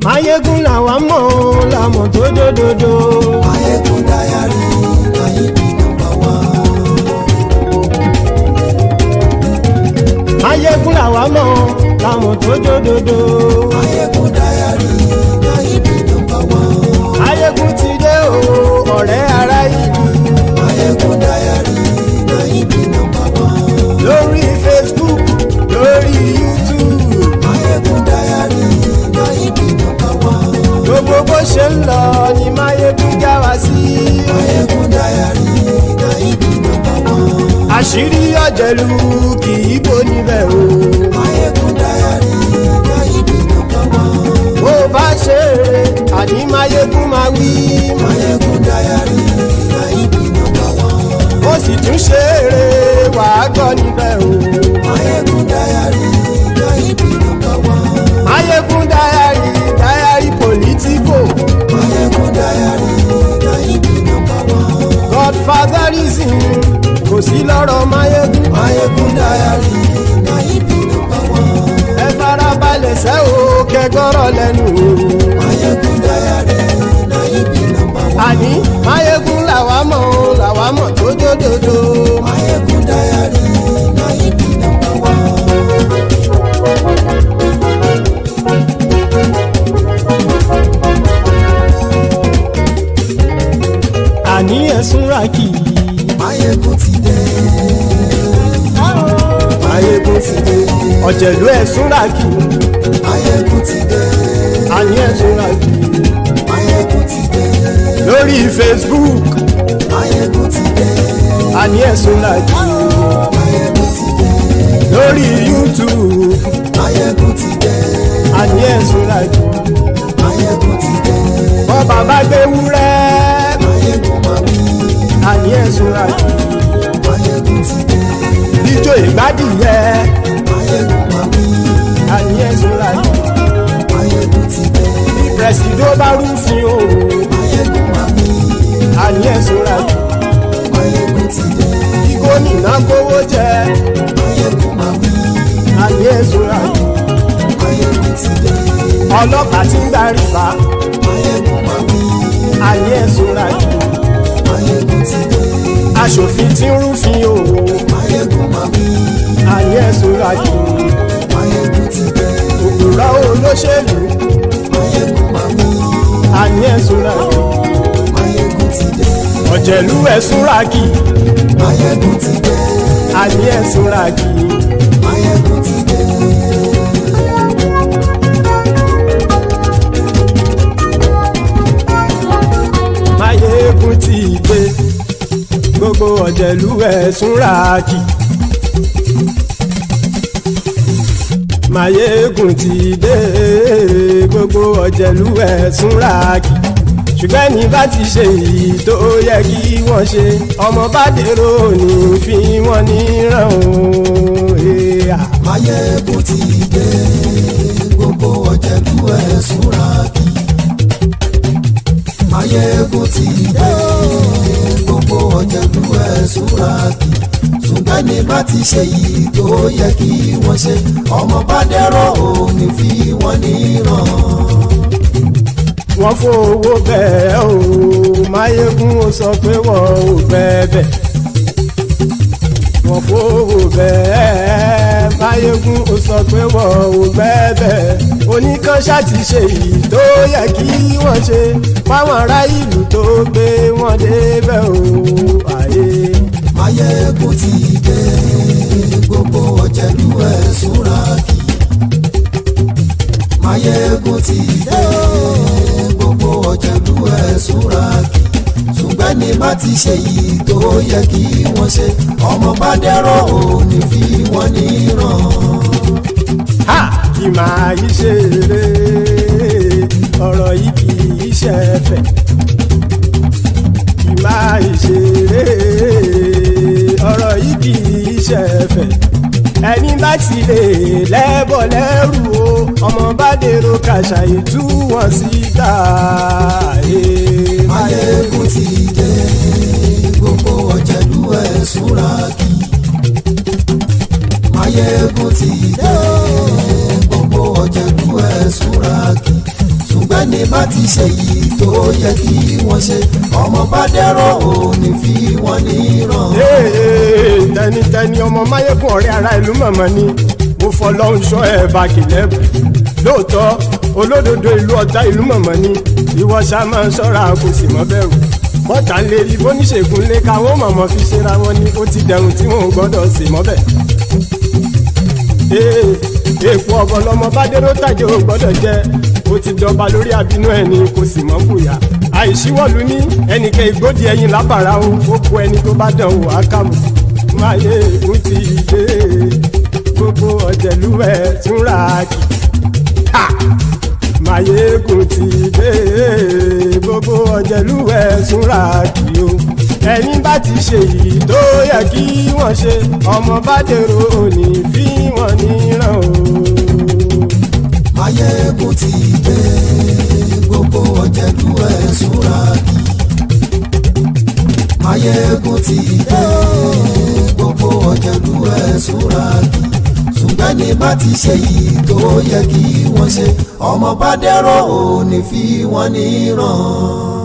Mayegun làwa mọ̀ làmọ̀ tó dòdòdò. Mayegun Diary Nayibi #1. Mayegun làwa mọ̀ làmọ̀ tó dòdòdò. Mayegun Diary Nayibi #1. Mayegun ti dé o ọ̀rẹ́ ará ìlú. Mayegun Diary Nayibi #1. Lórí Facebook, lórí YouTube. Mayegun Diary Nayibi #1. Gbogbo bó ṣe ń lọ ni Mayegun já wa sí. Mayegun Diary Nayibi #1. Àṣírí ọ̀jẹ̀lú kì í bò níbẹ̀ o. Mayegun Diary Nayibi #1. Bó bá ṣe eré àní Mayegun máa wí. Mayegun Diary Nayibi #1. Ó sì tún ṣe eré wàá gbọ́ níbẹ̀ o. Mayegun Diary Nayibi #1. Mayegun Diary politico. Mayegun Diary Nayibi #1. Godfatherism kò sí lọ́rọ̀ Mayegun. Mayegun Diary Nayibi #1. Ẹ farabalẹ̀ sẹ́ o kẹgọ́rọ̀ lẹ́nu o. Mayegun Diary Nayibi #1. Àní Mayegun làwa mọ̀ tó dòdòdò. Mayegun Diary Nayibi #1. Àní ẹ̀sùn rákì. Mayegun ti dé. Mayegun ti dé. Ọ̀jẹ̀lú ẹ̀sùn rákì. Mayegun ti dé. Àní ẹ̀sùn rákì. Mayegun ti dé. Lórí Facebook. Mayegun ti dé. Àní ẹ̀sùn rákì. Mayegun ti dé. Lórí YouTube. Mayegun ti dé. Àní ẹ̀sùn rákì. Mayegun ti dé. Bọ́ bàbá gbé wúrẹ́. Mayegun máa wí. Àní ẹ̀sùn rákì. Mayegun ti dé. Ijó ìgbádìyẹ. Mayegun máa wí. Àní ẹ̀sùn rákì. Mayegun ti dé. Pẹ̀sìdó bá rúfin o. Mayegun máa wí. Àní ẹ̀sùn rákì. Mayegun ti dé. Kí gómìnà kówó jẹ. Mayegun máa wí. Àní ẹ̀sùn rákì. Mayegun ti dé. Ọlọ́pàá ti ń gba rìbá. Mayegun máa wí. Àní ẹ̀sùn rákì. Mayegun ti dé. Aṣòfin tí ń rúfin o. Mayegun máa wí. Àní ẹ̀sùn rákì. Mayegun ti dé. Òpùrọ́ olóṣèlú. Mayegun máa wí. Àní ẹ̀sùn rákì. Mayegun ti dé. Ọ̀jẹ̀lú ẹ̀sùn rákì. Mayegun ti dé. Àní ẹ̀sùn rákì. Mayegun ti dé. Mayegun ti dé. Gbogbo ọ̀jẹ̀lú ẹ̀sùn rákì. Mayegun ti dé. Gbogbo ọ̀jẹ̀lú ẹ̀sùn rákì. Ṣùgbọ́n ní bá ti ṣe èyí tó yẹ kí wọ́n ṣe, ọmọ bá dèrò ní fi wọ́n níran o. Mayegun ti dé. Gbogbo ọ̀jẹ̀lú ẹ̀sùn rákì. Máyégún ti dé gbogbo ọ̀jẹ̀lú ẹ̀ súra kì ṣùgbọ́n ní bá ti ṣe yìí tó yẹ kí wọ́n ṣe ọmọ bá dẹ́rọ̀ ò ní fi wọ́n níran. Wọ́n fowó bẹ́ẹ̀ o Máyégún ó sọ pé wọ́n ò bẹ́ẹ̀ bẹ́ẹ̀. Wọ́n fowó bẹ́ẹ̀ Máyégún ó sọ pé wọ́n ò bẹ́ẹ̀ bẹ́ẹ̀. Oníkanṣá ti ṣe yìí tó yẹ kí wọ́n ṣe fáwọn ará ìlú tó gbé wọn débẹ̀ o àyè. Máyégún ti dé gbogbo ọ̀jẹ̀lú ẹ̀ súra kì. Máyégún ti dé gbogbo ọ̀jẹ̀lú ẹ̀ súra kì. Ṣùgbọ́n ní bá ti ṣe yìí tó yẹ kí wọ́n ṣe ọmọ bá dẹ́rọ̀ ò ní fi wọ́n níran. Kì máa yí ṣe eré ọ̀rọ̀ yìí kì í ṣe ẹ̀fẹ̀. Kì máa yí ṣe eré ọ̀rọ̀ yìí kì í ṣe ẹ̀fẹ̀. Ẹni bá ti lè lẹ́bọ̀ lẹ́rù o ọmọ bá dèrò kàṣàyè tú wọn síta. Máyégún ti dé gbogbo ọ̀jẹ̀lú ẹ̀ súra kì. Máyégún ti dé gbogbo ọ̀jẹ̀lú ẹ̀ súra kì. Ṣùgbọ́n ní bá ti ṣe yìí tó yẹ kí wọ́n ṣe ọmọ bá dẹ́rọ̀ ò ní fi wọ́n níran. Tẹnitẹni ọmọ Máyégún ọ̀rẹ́ ara ìlú mọ̀mọ́ ni mo fọlọ́hún ṣọ́ ẹ̀ bá kìlẹ́bù. Lóòótọ́ olódodo ìlú ọ̀tá ìlú mọ̀mọ́ ni ìwọ ṣá máa ń ṣọ́ra kò sì mọ́ bẹ̀rù. Bọ́tà ń lè rí bóníṣègùn lé káwọn mọ̀mọ́ fi ṣera wọn ni ó ti dẹrùn tí wọn ò gbọ́dọ̀ sè mọ́bẹ̀. Èèpo ọ̀bọ lọmọ bá dérò tàjẹ́ ò gbọ́dọ̀ jẹ́ ó ti dọba lórí àbínú ẹni kò sì mọ́ bùyà. Àìsíwọ́lu ní ẹnìkẹ́ ìgbódì ẹyin lábàrá o ó kó ẹni tó bá dán o àkàmù. Máyégún ti dé gbogbo ọ̀jẹ̀lú ẹ̀ túnra kì. Máyégún ti dé gbogbo ọ̀jẹ̀lú ẹ̀ túnra kì o. Ẹni bá ti ṣe yìí tó yẹ kí wọ́n ṣe ọmọ bá dèrò òní fi wọ́n níran o. Máyégún ti dé gbogbo ọ̀jẹ̀lú ẹ̀ súra kì. Máyégún ti dé gbogbo ọ̀jẹ̀lú ẹ̀ súra kì. Ṣùgbọ́n ní bá ti ṣe yìí tó yẹ kí wọ́n ṣe ọmọ bá dẹ́rọ̀ ò ní fi wọ́n níran.